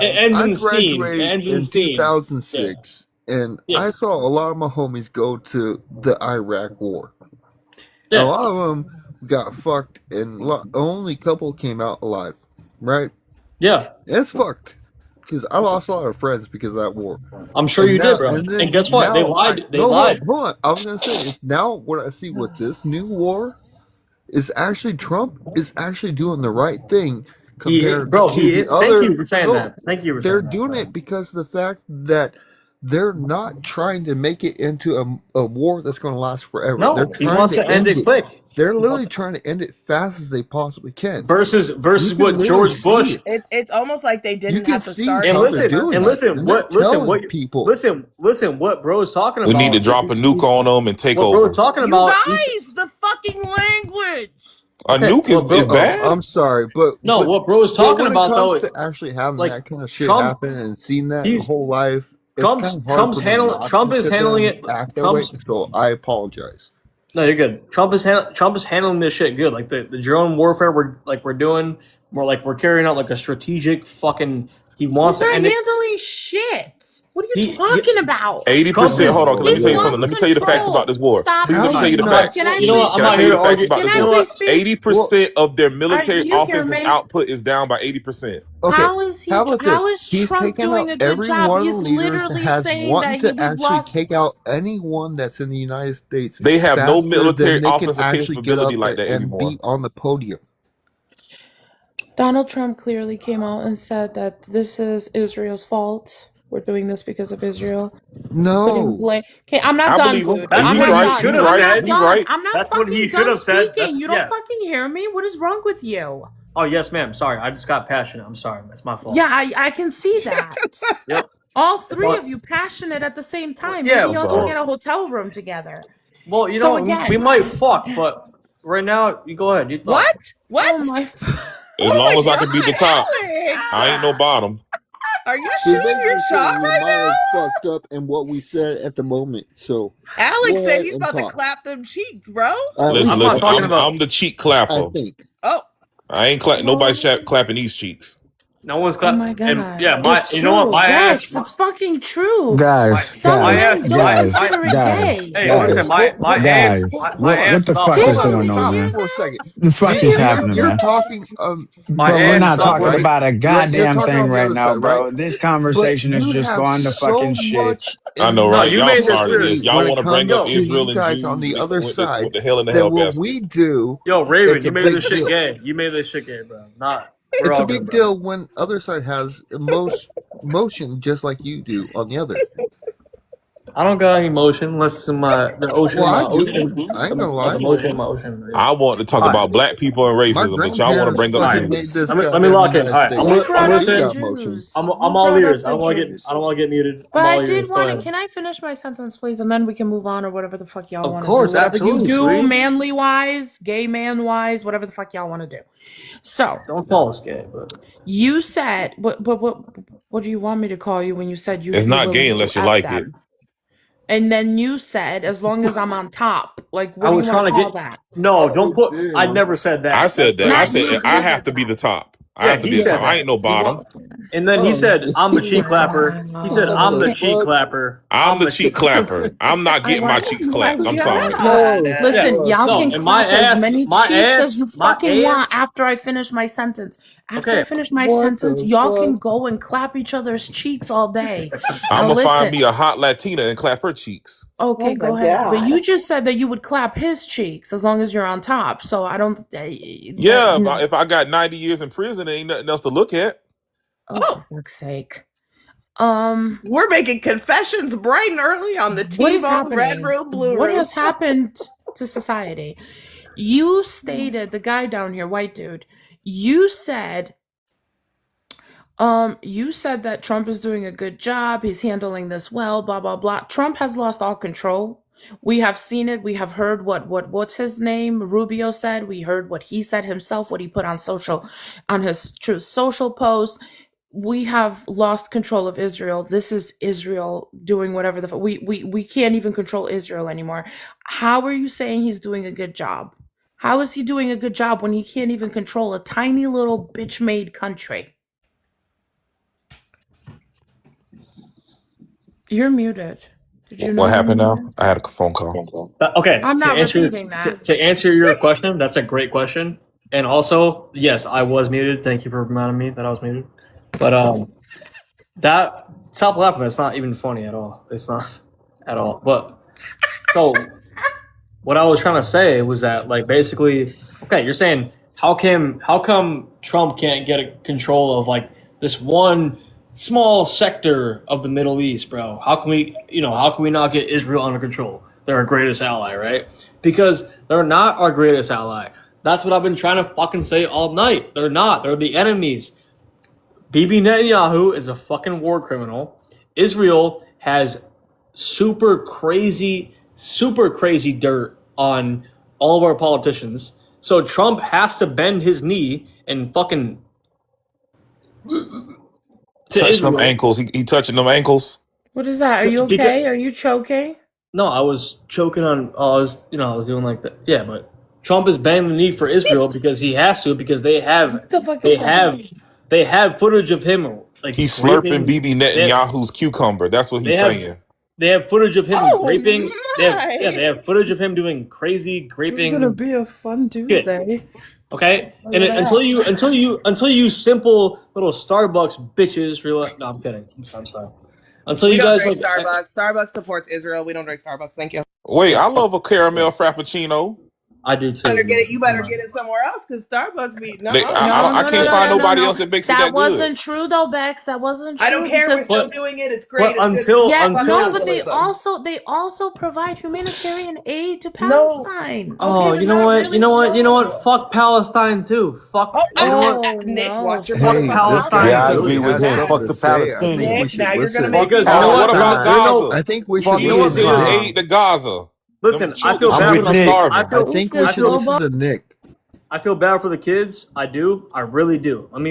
it ends I in steam. It graduated ends in in steam. Yeah. 2006, and Yeah. I saw a lot of my homies go to the Iraq War. And a Yeah. lot of them got fucked, and only couple came out alive, right? Yeah, It's fucked because I lost a lot of friends because of that war. I'm sure And you did, now, bro. and And then guess what? They now, lied. They no, lied. hold on. I was gonna say it's now what I see with this new war is actually Trump is actually doing the right thing compared Bro, to the thank you other. for saying No, that. Thank you for they're saying that, doing bro. it because of the fact that they're not trying to make it into a war that's going to last forever. They're No, he trying wants to to end end it it. quick. They're He literally wants trying to end it fast as they possibly can. You versus can what literally George see Bush. it. It's almost like they You didn't can have to see start And how they're anything listen, early. doing and it, listen, and they're telling people. listen, what bro is talking We need to about. drop a nuke on them and take What bro is over. talking You about. guys, the fucking language. A Okay, nuke well, is bro. Oh, bad. I'm sorry, No, what bro is but talking when it about comes though, to actually having like that kind of shit Trump, happen and seeing that he's whole life, it's kind of hard for me not Trump to is sit there handling and it. act that way. So I apologize. No, you're good. Trump is handling this shit good. Like the drone warfare we're doing, more like we're carrying out like a strategic fucking. He wants He's to not end it. handling shit. What are you He talking about? Trump 80%. is. Hold on. Let me He's tell you Whoa. something. lost Let me tell you the facts about control. this war. Stop Let How me do tell you you the saying not that. facts. Can I You know see? please what? I'm Can I not tell here you speak? the to facts argue. about Can this I You know war? please what? speak? 80% of their Are military you hear offensive me? output is down by 80%. Okay, How is how he? about How this? is He's Trump taken doing out a good every job? one of the He's leaders that literally has saying wanting that to we've actually lost. take out anyone that's in the United States They have no faster military than they can offensive actually get capability up like there that and anymore. be on the podium. Donald Trump clearly came out and said that this is Israel's fault. We're doing this because of Israel. Putting No. blame. Okay, I'm not I done, believe him. dude. That's I'm He's what not he right. done. should He's have I'm right. not said. He's done. right. I'm not That's what he fucking should done have said. speaking. You don't Yeah. fucking hear me? What is wrong with you? Oh yes, ma'am. Sorry, I just got passionate. I'm sorry. That's my fault. Yeah, I can see that. Yep. All three But of you passionate at the same time. yeah, Maybe I'm y'all should sorry. get a hotel room together. well, you So know, we again, might fuck, but right now, you go ahead. You talk. What? What? oh my. As Oh long my as I can be the top, God, Alex! I ain't no bottom. Are you They're shooting your basically shot saying we right might have fucked up in what we said at the moment. So now? go Alex said ahead he's and about to talk. clap them cheeks, bro. At Listen, I'm least not I listen. talking think. about. I'm the cheek I clapper. think. Oh, I ain't nobody's clapping these cheeks. No one's Oh my and god. yeah, It's you know what, true. Yes, it's fucking true. Guys, Some men don't guys, consider it guys, gay. hey, listen, guys, my ass, guys. my What ass the stopped fuck is Hold working. on, going on, stop Hear man? for a that? second. The fuck is happening, You're man? talking My Bro, we're ass not stopped talking working. right? about a You're goddamn talking thing on the right other now, side, right? bro. This But conversation is you just have going to so fucking shit. much I know, No, right? you Y'all made this started animosity this. serious. Y'all when it want to bring up comes Yo, to Israel you and guys on Jews the other with side the hell in the that hell what basket. we do, yo, Raven, it's you a made this big shit deal. gay. You made this shit gay, bro. Not, we're It's a all good, big bro. deal when other side has emotion just like you do on the other. I don't got any emotion unless it's in the ocean Well, in my I do. ocean, I ain't gonna the lie. motion in my ocean. Yeah. I want to talk All right, about black people and My racism, but y'all want to grandparents bring up all right. fucking made Jews. this Let me goddamn lock in. All United right, Who States. brought I I'm up do the got listening. emotion. Jews? I'm Who all brought up ears. the Jews? I don't want to get muted. But I'm I all did ears. Go want to. ahead. Can I finish my sentence, please? And then we can move on or whatever the fuck y'all Of want to do. course, Whatever you absolutely, do, sweetie. manly wise, gay man wise, whatever the fuck y'all want to do. So, Don't call us gay, but you said, what do you want me to call you when you said It's you're not gay willing to unless you F like it. them? And then you said, as long as I'm on top, like, I what do you was want trying to to call get. that? No, don't Oh put. I damn. never said I that. That's said that. I Not crazy. you. said I You have said to be that. the top. I Yeah, have to he be the said top. I that. ain't no bottom. And then he Oh, said, "I'm the cheek clapper." He said, what "I'm the the Okay. cheek fuck? clapper. I'm I'm the the cheek." cheek clapper. I'm not I getting my want. cheeks oh my clapped. I'm sorry. God. Oh Yeah, Listen, fuck. y'all no, can and my clap as ass, many my cheeks as ass, you my fucking want ass. after I finish my sentence. After I Okay, finish my What sentence, the y'all can fuck? go and clap each other's cheeks all day. I'm Now gonna find listen. me a hot Latina and clap her cheeks. Okay, Oh my go ahead. But God. you just said that you would clap his cheeks as long as you're on top. So I don't. That Yeah, no. if I got 90 years in prison, there ain't nothing else to look at. Oh, Oh, for fuck's sake. we're making confessions bright and early on the What is T-Bone Red happening? Room, Blue What Room. has happened to society? You stated, the guy down here, white dude, you said that Trump is doing a good job, he's handling this well, blah blah blah. Trump has lost all control. We have seen it, we have heard what's his name? Rubio said, we heard what he said himself, what he put on his Truth Social post. We have lost control of Israel. This is Israel doing whatever we can't even control Israel anymore. How are you saying he's doing a good job? How is he doing a good job when he can't even control a tiny little bitch made country? You're muted. Did you What know happened now? that? I had a phone call. Okay, I'm to not answer repeating that. to answer your question, that's a great question. And also, yes, I was muted. Thank you for reminding me that I was muted. But that stop laughing. It's not even funny at all. It's not at all. But so what I was trying to say was that like basically, okay, you're saying how come Trump can't get a control of like this one small sector of the Middle East, bro? How can we not get Israel under control? They're our greatest ally, right? Because they're not our greatest ally. That's what I've been trying to fucking say all night. They're not. They're the enemies. Bibi Netanyahu is a fucking war criminal. Israel has super crazy dirt on all of our politicians. So Trump has to bend his knee and fucking to Touch them Israel. ankles. He touching them ankles. What is that? Are you Because okay? Are you choking? no, I was choking on. I was doing like that. Yeah, but Trump is bending the knee for Israel because he has to because What the fuck they is that? have they have footage of him like He's slurping raping. Bibi They Netanyahu's cucumber. That's what they he's have saying. they have footage of him Oh raping. my! They have footage of him doing crazy This is gonna raping be a fun shit. Tuesday. Okay, Look and at that. until you simple little Starbucks bitches realize. No, I'm kidding. I'm sorry. Until We you don't guys drink like. Starbucks. Starbucks supports Israel. We don't drink Starbucks. Thank you. Wait, I love a caramel frappuccino. I do too. You better get it somewhere else because Starbucks be They, no. I No, don't. I no, no, can't no, find no, no, nobody no. else that makes it That that good. wasn't true though, Bex. That wasn't I don't true care. We're because still But doing it. It's but great. It's good. until yeah, Fuck no, but capitalism. they also provide humanitarian aid to No. Palestine. oh, Okay, but you know not what? really. You know what? No. Fuck Palestine too. Fuck. Oh, You know what? Oh Nick, no, watch your Fuck Hey, stop. motherfucking this mouth. guy You're Yeah, gonna I make really agree me with has him. mad. Fuck something the to say. I think we Palestinians. should Nick, now you're gonna listen. make me Because you know What what? mad. about Palestine. No. Gaza? I think we Fuck. should You know He what? listen sent to Islam. aid to Gaza. Them Listen, children, I'm with children are Nick. starving. I Who's think we this, should listen Lobo? to Nick. I feel bad for the kids. I do. I really do. Let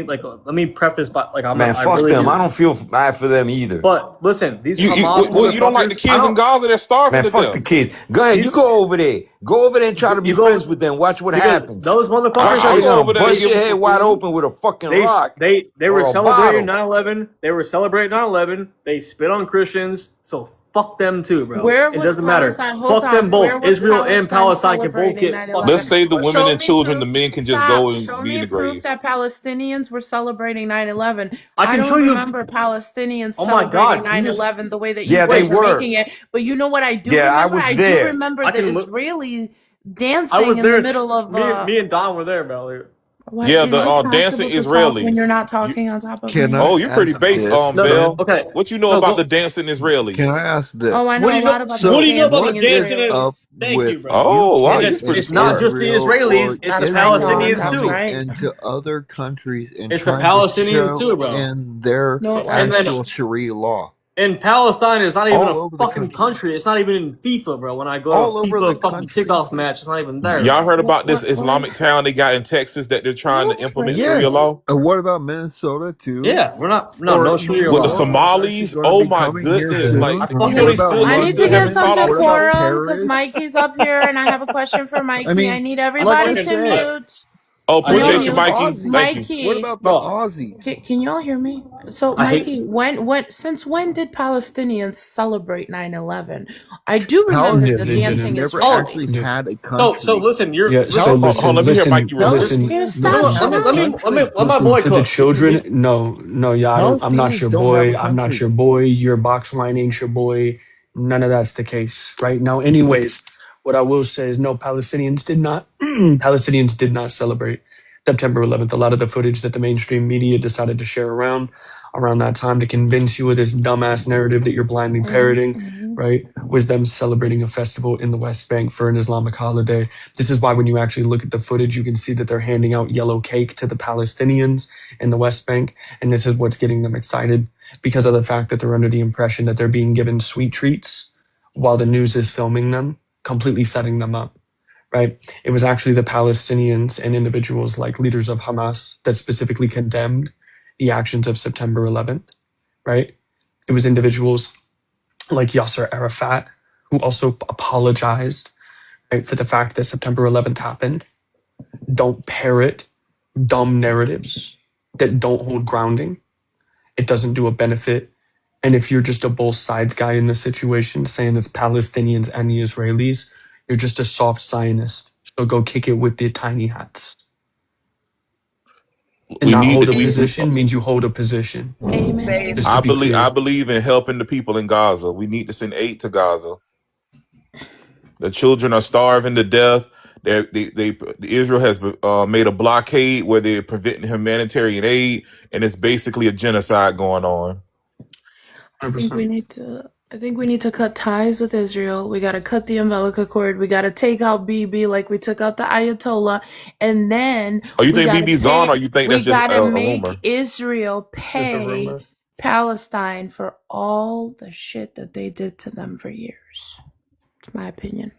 me preface by like Man, I fuck really them. I do. don't feel bad for them either. But listen, these You Hamas well, you don't like the motherfuckers. I kids in don't. Gaza? They're starving Man, to fuck the death. kids. Go ahead. You These go over there. Go over there and try to be you friends go with them. Watch what because happens. those Watch motherfuckers how I'll they're go gonna over there and bust give your them head some wide food. open with a fucking rock they were or a celebrating bottle. 9/11. They were celebrating 9/11. They spit on Christians. So fuck them too, bro. Where It was doesn't matter. Palestine? Hold Fuck them on. Where both. was Israel and Palestine Palestine can both celebrating get 9/11? Let's fucking say the destroyed. women Show and me children, the proof. men can just Stop. go Show and be in me the proof grave. that Palestinians were celebrating 9/11. I I can show don't you. remember Palestinians Oh my celebrating god, can you nine just eleven the way that you Yeah, they guys wait? are were. making it. But you know what I do Yeah, I remember? was I do there. remember I the can look. Israelis I dancing was in the there. middle of Me and Don were there, Valerie. what Yeah, is the it dancing possible to talk when you're Israelis. not You, talking on top of Can me? I oh, you're pretty ask base, this No, no. then? Bell. Okay. What you know No, about the go. dancing Can Israelis? I ask Oh, I this? What know do a you lot know? about the What do So, you know about dancing the what is dancing? up Israelis. Thank with you, bro. Oh, wow, And UK you it's and pretty it's not smart. just the Israel Israelis; or it's the That's right, Israel Don. Palestinians That's too. going right. into other countries and It's the trying to Palestinians too, show bro. in their No, it And then wasn't. actual Sharia law and Palestine is not even a all over the fucking country? country. It's not even in FIFA, bro. When I go to All a over the FIFA fucking kickoff countries. match, it's not even there, Y'all bro. heard about this What? Islamic town they got in Texas that they're trying to No implement Sharia prayers. Yes. law? And what about Minnesota too? Yeah, we're not. No, Or no New Sharia With the law. York that's actually Somalis? going to Oh be my coming here goodness. Like, I soon? do And fucking. what they about still I y'all need still to London? get haven't some caught up What with that? about decorum because Paris? Mikey's up here and I have a question for I Mikey. I mean, need like everybody I Fucking. to said, mute. Oh, I what Mute, hate appreciate about you, the mute. Mikey. Aussies? Thank you. What Mikey, about the bro. Aussies? can y'all hear me? So, I hate. Mikey, since when did Palestinians celebrate 9/11? I do remember Palestinians the They didn't. dancing never Oh, actually Israelis. had a so country. listen. You're Yeah. So listen. Hold on, listen, let me hear Mikey listen, real quick. listen, Here, Palestinians don't stop, listen, have shut a up. country. Let my listen boy to the cook. children. No, no, yeah, I'm not Palestinians your don't have a boy. I'm not country. your boy. Your box line ain't your boy. None of that's the case, right? Now, anyways, what I will say is no, Palestinians did not. Palestinians did not celebrate September 11th. A lot of the footage that the mainstream media decided to share around that time to convince you of this dumbass narrative that you're blindly parroting, Mhm. right? Was them celebrating a festival in the West Bank for an Islamic holiday. This is why when you actually look at the footage, you can see that they're handing out yellow cake to the Palestinians in the West Bank. And this is what's getting them excited because of the fact that they're under the impression that they're being given sweet treats while the news is filming them, completely setting them up, right? It was actually the Palestinians and individuals like leaders of Hamas that specifically condemned the actions of September 11th, right? It was individuals like Yasser Arafat who also apologized, right, for the fact that September 11th happened. Don't parrot dumb narratives that don't hold grounding. It doesn't do a benefit And if you're just a both sides guy in this situation, saying it's Palestinians and the Israelis, you're just a soft Zionist. So go kick it with the tiny hats. And We not need hold to, a we position means you hold a position. Amen. Just to be I clear. believe in helping the people in Gaza. We need to send aid to Gaza. The children are starving to death. Israel has made a blockade where they're preventing humanitarian aid, and it's basically a genocide going on. I think 100%. we need to cut ties with Israel. We got to cut the umbilical cord. We got to take out Bibi like we took out the Ayatollah, and then Oh, you we think got to BB's gone, pay. or you think We that's just got to a rumor? make Israel Just a pay rumor. Palestine for all the shit that they did to them for years. It's my opinion.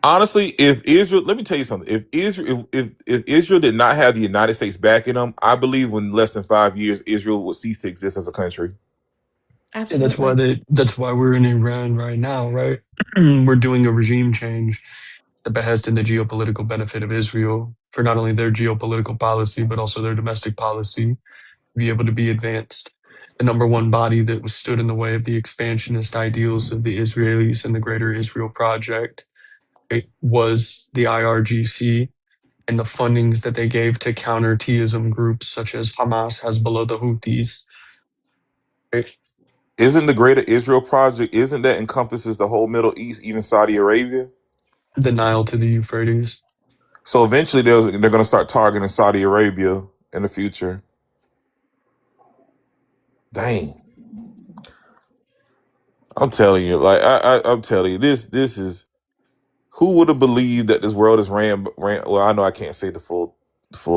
Honestly, if Israel, let me tell you something. If Israel did not have the United States backing them, I believe in less than 5 years, Israel would cease to exist as a country. And Absolutely. that's why we're in Iran right now, right? We're doing a regime change, the behest and the geopolitical benefit of Israel for not only their geopolitical policy, but also their domestic policy to be able to be advanced. The number one body that was stood in the way of the expansionist ideals of the Israelis and the Greater Israel Project, it was the IRGC and the fundings that they gave to counter theism groups such as Hamas, Hezbollah, the Houthis. Right? Isn't the Greater Israel Project, isn't that encompasses the whole Middle East, even Saudi Arabia? The Nile to the Euphrates. So eventually they're going to start targeting Saudi Arabia in the future. Dang. I'm telling you, like I'm telling you, this is, who would have believed that this world is ran. Well, I know I can't say the full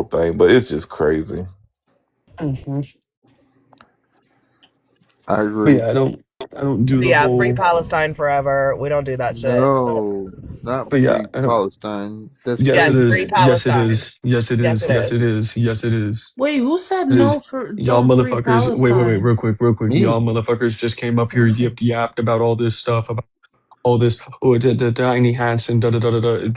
thing, but it's just crazy. Mhm. I But agree. yeah, I don't do the Yeah, free whole. Palestine forever. We don't do that shit. No, not But yeah, free I don't. Palestine. That's Yes, it Yes, free is. crazy. Yes, it Palestine. is. Yes, it Yes, is. it Yes, is. it is. Yes, it is. Wait, who said It no is. for Y'all the free motherfuckers. Wait, Palestine? real quick. Y'all Me. motherfuckers just came up here, yapped about all this stuff, about all this. Oh, the tiny hats and da da da da da.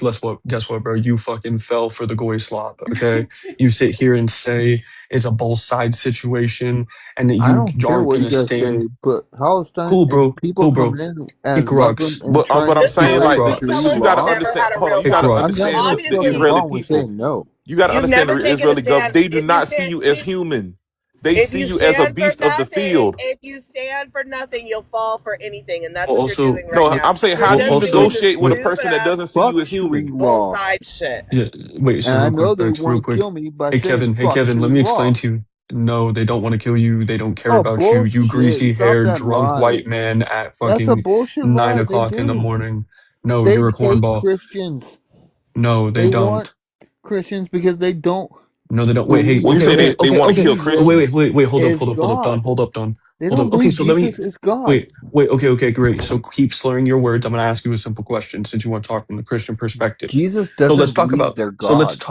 Guess what, bro? You fucking fell for the goy slop. Okay, you sit here and say it's a both side situation, and that I you don't care aren't what you gonna guys stand. say, but Palestine Cool, and bro. people Cool, bro. coming in Kick as Muslim rocks. and trying But to I'm Kick saying, spread like, You tell us you you've got to Islam. never had understand. a Hold on, real you Kick got to I'm conversation. having rocks. no understand the Obviously, fucking Israeli problem with people. saying no. You got to you've understand never the taken a Israeli stand. government. They do If you not see stand, you as human. They if see you you as a stand for beast of the nothing, field. if you stand for nothing, you'll fall for anything, and that's Well, what you're also, doing right No, well, now. I'm saying, You're how do you just doing also, this negotiate with a no, stupid person that ass doesn't see you Fuck as Sri human? both Law. side shit. yeah. Wait, so And I real quick, know they Bex, real want to quick. kill me by Hey, saying Kevin. Hey, fuck Kevin. Let Sri me Law. explain to you. No, they don't want to kill you. They don't care Oh, about you. You bullshit. greasy Stop haired, that drunk lie. white man at That's a fucking bullshit nine lie. They o'clock in the do. morning. No, They you're a hate cornball. Christians. No, they They want don't. Christians because they don't No, they don't. Wait, hey, Well, you believe okay, say that okay, they okay, want to okay. kill Oh, Jesus Christians. hold up, is Don. God. They Hold don't up. Okay, believe so let Jesus me is God. okay, great. So keep slurring your words. I'm gonna ask you a simple question since you want to talk from the Christian perspective. Jesus So let's doesn't talk believe about they're God.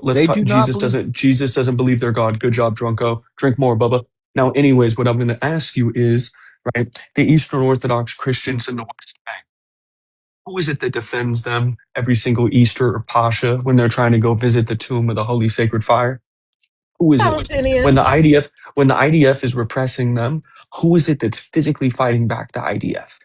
let's They talk do not believe. Jesus doesn't believe they're God. Good job, Drunko. Drink more, Bubba. Now, anyways, what I'm gonna ask you is, right, the Eastern Orthodox Christians in the West Bank, who is it that defends them every single Easter or Pascha when they're trying to go visit the tomb of the Holy Sacred Fire? Who is it? When the Palestinians. IDF is repressing them, who is it that's physically fighting back the IDF?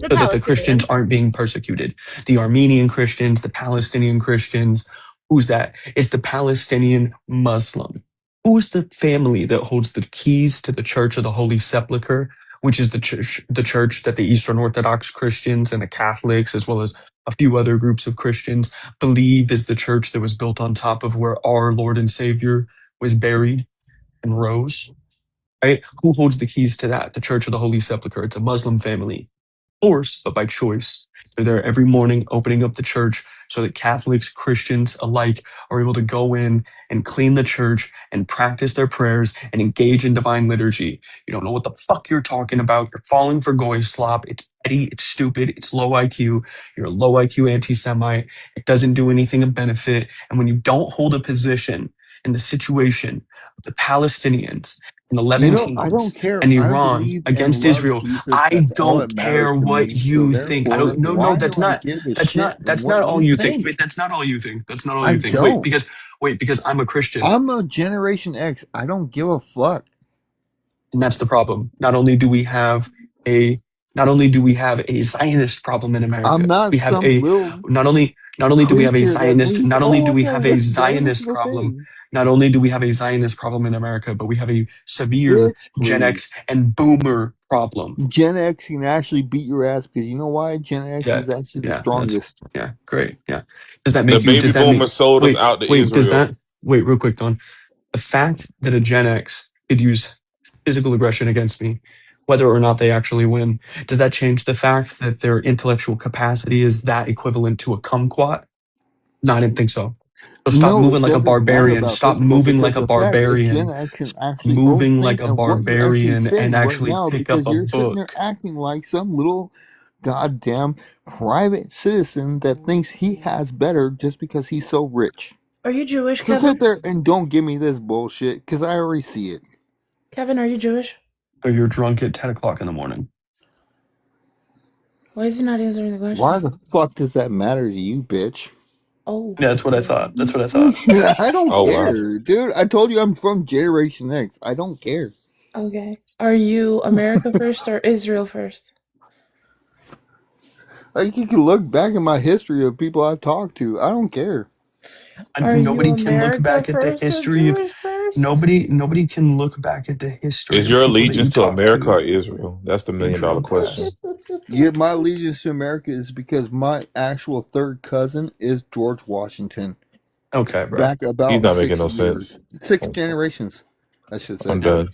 The So that the Christians Palestinians. aren't being persecuted. The Armenian Christians, the Palestinian Christians. Who's that? It's the Palestinian Muslim. Who's the family that holds the keys to the Church of the Holy Sepulchre, which is the church that the Eastern Orthodox Christians and the Catholics, as well as a few other groups of Christians, believe is the church that was built on top of where our Lord and Savior was buried and rose? Right? Who holds the keys to that? The Church of the Holy Sepulchre. It's a Muslim family, force, but by choice. They're there every morning opening up the church so that Catholics, Christians alike are able to go in and clean the church and practice their prayers and engage in divine liturgy. You don't know what the fuck you're talking about. You're falling for goy slop. It's petty. It's stupid. It's low IQ. You're a low IQ anti Semite. It doesn't do anything of benefit. And when you don't hold a position in the situation of the Palestinians and the You know, I don't Levantines care. and I Iran believe and against love Israel, Jesus. I That's all that don't care matters to what me. So you think. I therefore, don't. No, no, why do I give a shit that's what not all you you think. think? Wait, that's not all you think. That's not all I you think. don't. Wait, because I'm a Christian, I'm a Generation X. I don't give a fuck. and that's the problem. Not only do we have a not only do we have a Zionist problem in I'm America, not we have some a little not only do we have a creature that Zionist, thinks, not only oh, do I'm we gonna have a listen to every Zionist single problem, thing. not only do we have a Zionist problem in America, but we have a severe Bitch, Gen please. X and Boomer problem. Gen X can actually beat your ass because you know why? Gen X Yeah, is actually the yeah, that's strongest. yeah, great, yeah. Does that The make you? baby Does that boomers make? sold us Wait, out to wait. Does Israel. that wait real quick, Don? The fact that a Gen X could use physical aggression against me, whether or not they actually win, does that change the fact that their intellectual capacity is that equivalent to a kumquat? No, I didn't think so. So stop No, moving it like a doesn't matter barbarian. about Stop physical moving because like a the fact that Gen barbarian. X can actually Moving like overthink a and what you're actually barbarian and saying right actually now pick because up a you're sitting there book. acting like some little goddamn private citizen that thinks he has better just because he's so rich. Are you Jewish, So sit Kevin? there and don't give me this bullshit because I already see it. Kevin, are you Jewish? Or you're drunk at 10 o'clock in the morning. Why is he not answering the Why question? the fuck does that matter to you, bitch? Oh, Yeah, that's what I thought. That's what I thought. I don't Oh wow. care, dude. I told you I'm from Generation X. I don't care. okay. Are you America first or Israel first? Like you can look back in my history of people I've talked to. I don't care. Are you Nobody can look America back at the first or history of Jewish first? nobody can look back at the history Is of your people that you allegiance to talk America or to Israel? That's the and million dollar drunk question. us. Yeah, my allegiance to America is because my actual third cousin is George Washington. Okay, bro. Back He's about not making 6 no years. sense. 6 generations, I should say. I'm done.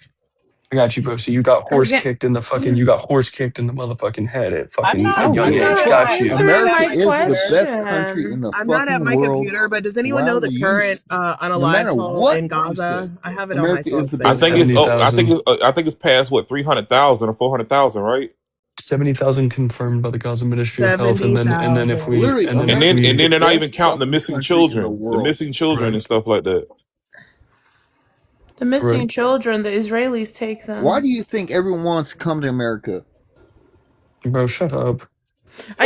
I got you, bro. So you got horse Okay. kicked in the fucking you got horse kicked in the motherfucking head at I'm fucking I a not. don't young give I'm a not age. at fuck. Got my you. Answer America my is the best country in question. the I'm not at fucking my world. computer, but does anyone know Rather the you, current no unalived matter toll what in you say, Gaza? I have it on my America is phone the so you best guys country. can see. 70,000. I think it's past what 300,000 or 400,000, right? 70,000 confirmed by the Gaza Ministry of Health, and then if we Literally, and then And if then America and is we then the they're not even best counting the fucking missing country in the children, world. and correct, stuff like that. The missing correct, children, the Israelis take Why them. do you think everyone wants to come to America? bro, shut up.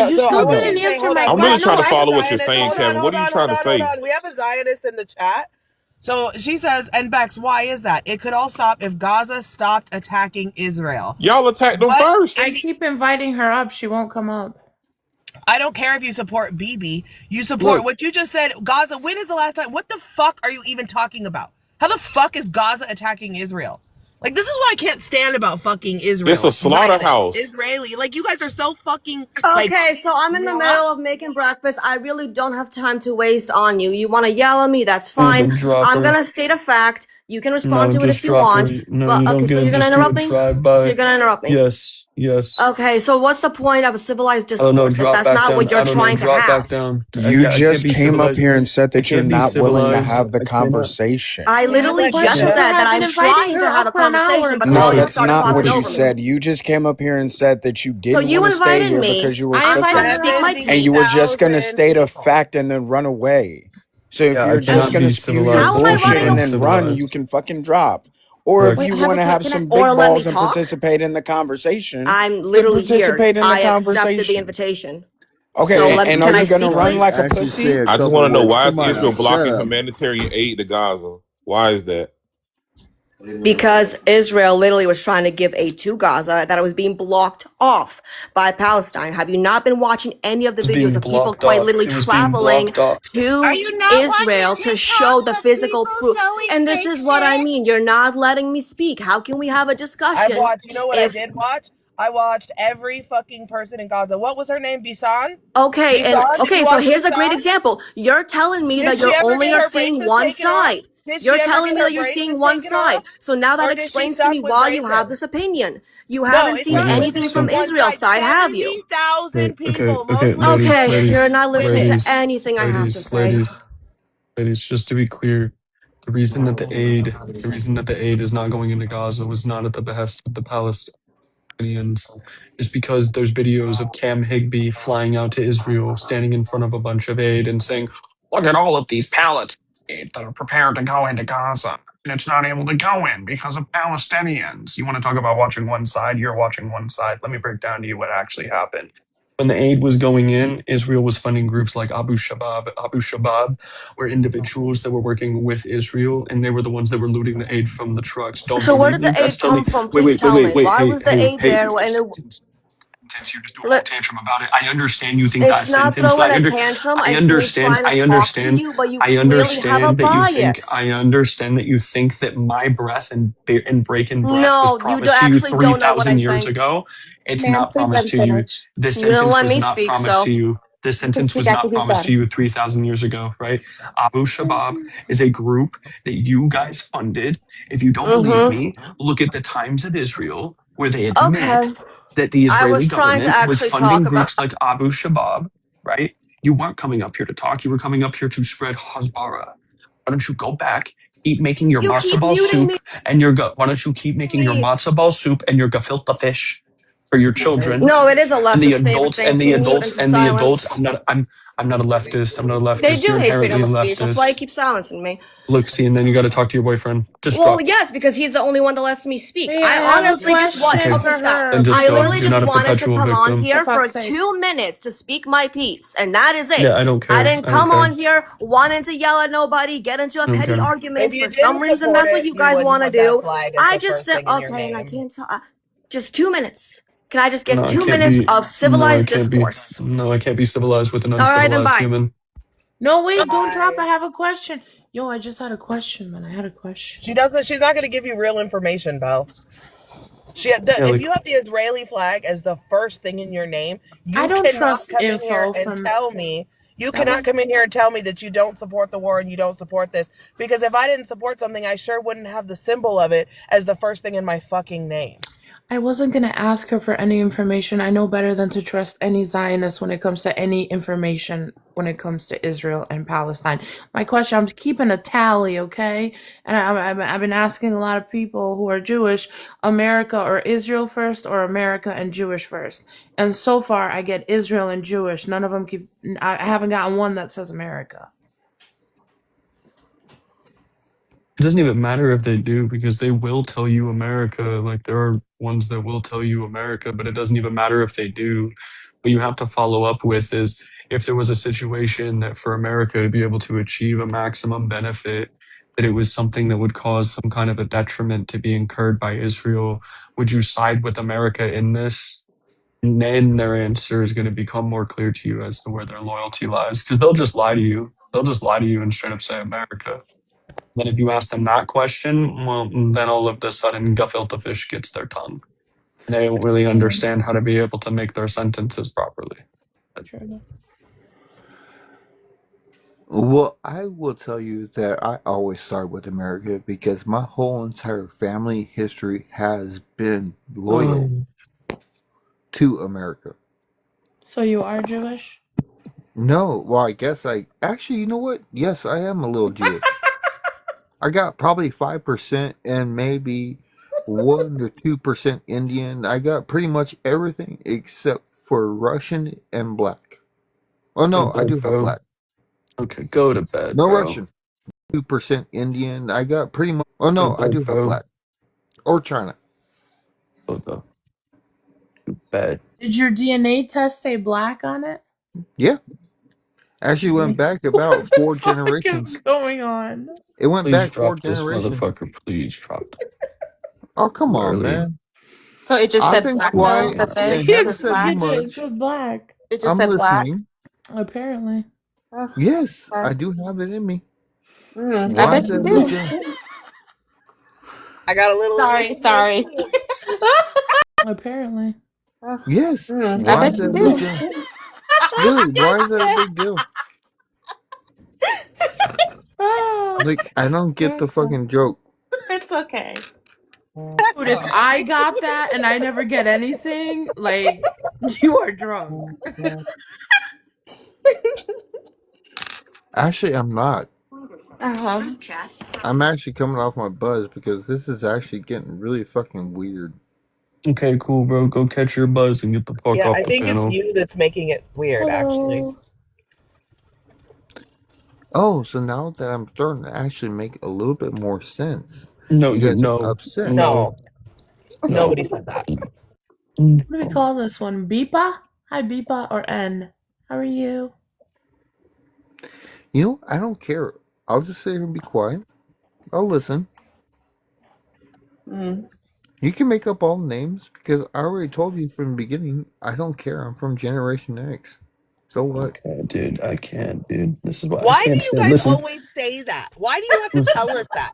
You So I still wanted didn't to say, answer hold my on. I'm We really have trying no. to I question. have a follow what you're Zionist. saying, Hold on, Kevin. What hold are you on, trying hold to on, hold say? on. We have a Zionist in the chat. So she says, and Bex, why is that? It could all stop if Gaza stopped attacking Israel. Y'all attacked them What first. in I the keep inviting her up. She won't come up. I don't care if you support Bibi. You support Look, what you just said. Gaza, when is the last time? What the fuck are you even talking about? How the fuck is Gaza attacking Israel? Like, this is what I can't stand about fucking It's a Israel. Zionists, slaughterhouse. Israeli. Like, you guys are so fucking, like, Okay, so I'm in the what? middle of making breakfast. I really don't have time to waste on you. You want to yell at me? That's No, fine. then drop I'm her. gonna state a fact. You can respond No, to it just if you drop her. want. No, But you okay, don't so get to you're gonna just do a interrupt me? drive So you're by. gonna interrupt me? Yes, yes. Okay, so what's the point of a civilized I don't know. discourse if Drop that's back not down. what you're I don't know. trying to Drop back have? down. You I can't just be came up civilized. here and said I that you're can't be not willing to civilized. have the I cannot. conversation. I Yeah, literally but Like, just questions shut for said up. her. that I've been I'm inviting trying her to have up a for an hour conversation, and but No, all you calling her have that's started not talking what you over me. said. You just came up here and said that you So didn't you want to stay invited here me. because you were I I'm invited trying to her speak up. my and you piece. were just going to 70,000 state a people. fact and then run away. So if Yeah, I you're I just cannot going to be spew your How civilized. am I I bullshit running become and away? then run, you civilized. can fucking drop. Or if Correct. wait. I you have want a to have question. some Or big let me balls and talk? participate in the conversation, I'm then literally here. participate in the I accepted the conversation. invitation. So Okay, and are can I you going to speak, run somebody like please? a actually say pussy? a I just couple want to know, words. why is Come on Israel now, shut blocking up. humanitarian aid to Gaza? Why is that? Because Israel literally was trying to give aid to Gaza, that it was being blocked off by Palestine. Have you not been watching any of the It was videos being of people blocked quite off. literally It was being traveling blocked off. Are to you not watching Israel to show the TikToks of physical people proof? showing And this fake is what I shit? mean. You're not letting me speak. How can we have a I've discussion watched, you know what I if did watch? I watched every fucking person in Gaza. What was her name? Bisan? okay, and Bisan? Did you okay, so watch here's a great Bisan? example. You're telling me Did that she you're ever only get are her seeing braces one taken off? side. Did You're she ever telling get me her that you're seeing braces one taken side. off? So now that Or did she explains to me stuck with why you have braces? this opinion. You No, haven't it's seen not Okay, anything limited to from so one Israel's side. side, have you? 70,000 okay, people, okay, mostly ladies, Okay, women, you're ladies, not listening to women. ladies, anything I have to ladies, say. ladies, ladies. Just to be clear, the reason that the aid is not going into Gaza was not at the behest of the Palestinians. Is because there's videos of Cam Higby flying out to Israel, standing in front of a bunch of aid and saying, "Look at all of these pallets that are prepared to go into Gaza." And it's not able to go in because of Palestinians. You want to talk about watching one side? You're watching one side. Let me break down to you what actually happened. when the aid was going in, Israel was funding groups like Abu Shabab. Abu Shabab were individuals that were working with Israel, and they were the ones that were looting the aid from the trucks. Don't So where believe did me? the That's aid totally. come from? Wait, Please wait, wait, tell wait, me. wait. Why Hey, was the hey, aid hey. there? And Since you're just doing a whole it, tantrum about it, I understand you think that it's not sentence. throwing a tantrum. I It's me understand. trying to I talk to understand. you, but you I clearly have a understand that you think. bias. I understand that you think that my breath and breaking breath was No, you promised to you actually three don't know what I thousand years think. ago. It's Ma'am, not please let promised him to you. finish. This You don't sentence let was me not speak, promised to so you. This You can sentence speak was after not he's promised to done. you 3,000 years ago, right? Abu Shabab is a group that you guys funded. If you don't believe mm-hmm. me, look at the Times of Israel, where they Okay. admit that the I Israeli was trying to government was actually funding talk about. groups like Abu Shabab, right? You weren't coming up here to talk. You were coming up here to spread Hasbara. Why don't you go back, keep making your You matzo keep ball muting soup me. and your why don't you keep making your matzo ball soup and your gefilte fish for your children No, it is a and the leftist favorite adults thing and to the mute adults into and the adults. silence. I'm not a leftist. I'm not a They leftist. do You're hate inherently freedom a of speech. That's why you leftist. keep silencing me. Look, see, and then you got to talk to your boyfriend. Just Well, drop. yes, because he's the only one that lets me speak. Hey, I I have a honestly just want. question Okay, Okay, for stop. her. then just I go. Before literally You're just not a she, wanted to perpetual come on victim. for here for fuck's sake. 2 minutes to speak my piece, and that is it. Yeah, I don't I care. didn't I don't come care. on here wanting to yell at nobody, get into a I don't petty care. If arguments. you For some didn't reason, support that's what it, you you guys wouldn't want to have that do. flag as I the just first said, thing in your okay, and I name. can't talk. Just 2 minutes. Can I just No, get I two can't minutes be. of No, I civilized can't be. discourse? No, I can't be civilized with an All right, then uncivilized bye. human. No, wait, don't drop. I Bye. have a question. Yo, I just had a question, man. I had a question. She doesn't. She's not going to give you real information, Belle. Yeah, If like you have the Israeli flag as the first thing in your name, I you don't cannot trust come in here info and from tell me. You that cannot was. come in here and tell me that you don't support the war and you don't support this. Because if I didn't support something, I sure wouldn't have the symbol of it as the first thing in my fucking name. I wasn't gonna ask her for any information. I know better than to trust any Zionist when it comes to any information when it comes to Israel and Palestine. My question, I'm keeping a tally, okay? And I've been asking a lot of people who are Jewish, America or Israel first, or America and Jewish first. And so far, I get Israel and Jewish. None of them keep. I haven't gotten one that says America. it doesn't even matter if they do because they will tell you America. Like there are ones that will tell you America, but it doesn't even matter if they do. What you have to follow up with is if there was a situation that for America to be able to achieve a maximum benefit, that it was something that would cause some kind of a detriment to be incurred by Israel, would you side with America in this? And then their answer is going to become more clear to you as to where their loyalty lies because they'll just lie to you. They'll just lie to you and straight up say America. Then if you ask them that question, well, then all of a sudden gefilte fish gets their tongue. They don't really understand how to be able to make their sentences properly. Sure. Well, I will tell you that I always side with America because my whole entire family history has been loyal to America. So you are Jewish? No, well, I guess I actually, you know what? Yes, I am a little Jewish. I got probably 5% and maybe 1 or 2% Indian. I got pretty much everything except for Russian and black. Oh Go to no, I bed, do have bro. black. Okay, go to bed, No bro. Russian. 2% Indian. I got pretty much. Oh Go to no, I bed, do have bro. black. Or China. Go to bed. Did your DNA test say black on it? Yeah. Actually went back What about the 4 generations. is going on? It went Please back four drop this generations. motherfucker. Please drop Oh, come too on, early. man. So it just I've said been black though, quiet that I day? and It can't haven't says said see black? it. It's much. with black. It just I'm said black? listening. Apparently. Oh, Yes, okay. I do have it in me. I Why bet you the big do. deal? I got a little in me. Sorry. Apparently. Oh, Yes. I Why bet you the big do. deal? Really, why is that a big deal? Like, I don't get the fucking joke. It's okay. Dude, if I got that and I never get anything, like, you are drunk. Actually, I'm not. Uh-huh. I'm actually coming off my buzz because this is actually getting really fucking weird. Okay, cool, bro. Go catch your buzz and get the fuck Yeah, off I the think it's panel. you that's making it weird, actually. Oh, so now that I'm starting to actually make a little bit more sense, No, you you guys are no, upset. no, No, no. nobody said that. What do we call this one? Beepa? Hi, Beepa or N. How are you? You know, I don't care. I'll just sit here and be quiet. I'll listen. Mm. You can make up all the names because I already told you from the beginning. I don't care. I'm from Generation X. So what? Okay, dude, I can't, dude. This is why I Why do can't you stand. guys Listen, always say that? Why do you have to tell us that?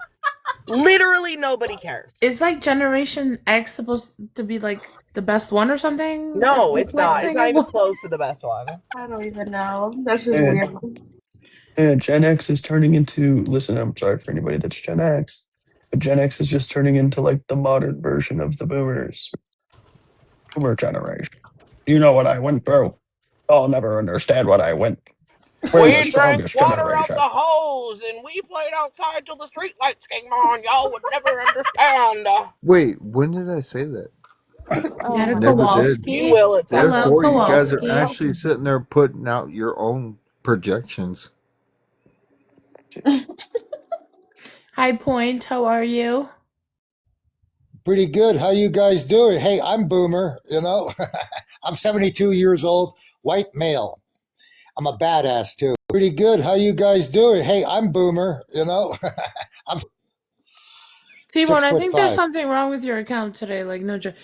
Literally nobody cares. Is like Generation X supposed to be like the best one or something? No, Like it's not. It's flexing not it? even close to the best one. I don't even know. That's just and weird. Gen X is turning into. Listen, I'm sorry for anybody that's Gen X, but Gen X is just turning into like the modern version of the Boomers. Boomer generation. You know what I went through. I'll never understand what I went. We're the We drank strongest water out generation. the hose and we played outside till the street lights came on. Y'all would never understand. Wait, when did I say that? Oh Netta my Never god. did. You Kowalski. will at some Hello, point. Therefore, you guys are Kowalski. actually sitting there putting out your own projections. Hi, Point. How are you? Pretty good. How you guys doing? Hey, I'm Boomer, you know. I'm 72 years old, white male. I'm a badass too. Pretty good. How you guys doing? Hey, I'm Boomer, you know. I'm T-Bone, six I foot think there's five. something wrong with your account today. Like, no joke.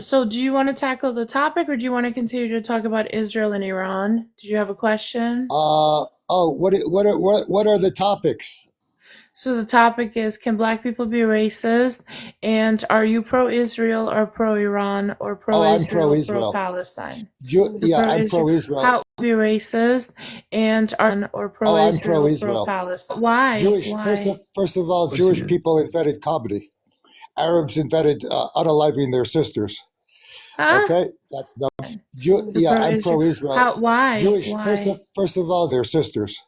So do you want to tackle the topic or do you want to continue to talk about Israel and Iran? Did you have a question? What are the topics? So the topic is, can black people be racist? And are you pro-Israel or pro-Iran or Oh, I'm pro pro-Israel, Israel. pro-Palestine? Yeah, I'm Pro-Israel. pro Israel. How be racist? And are or Oh, I'm pro pro-Israel, Israel. pro-Palestine? Why? Jewish. Why? First of all, Jewish Listen, people invented comedy. Arabs invented unaliving their sisters. Huh? Okay, that's no. You're Yeah, I'm pro-Israel. pro-Israel. How? Why? Jewish. Why? First of all, their sisters.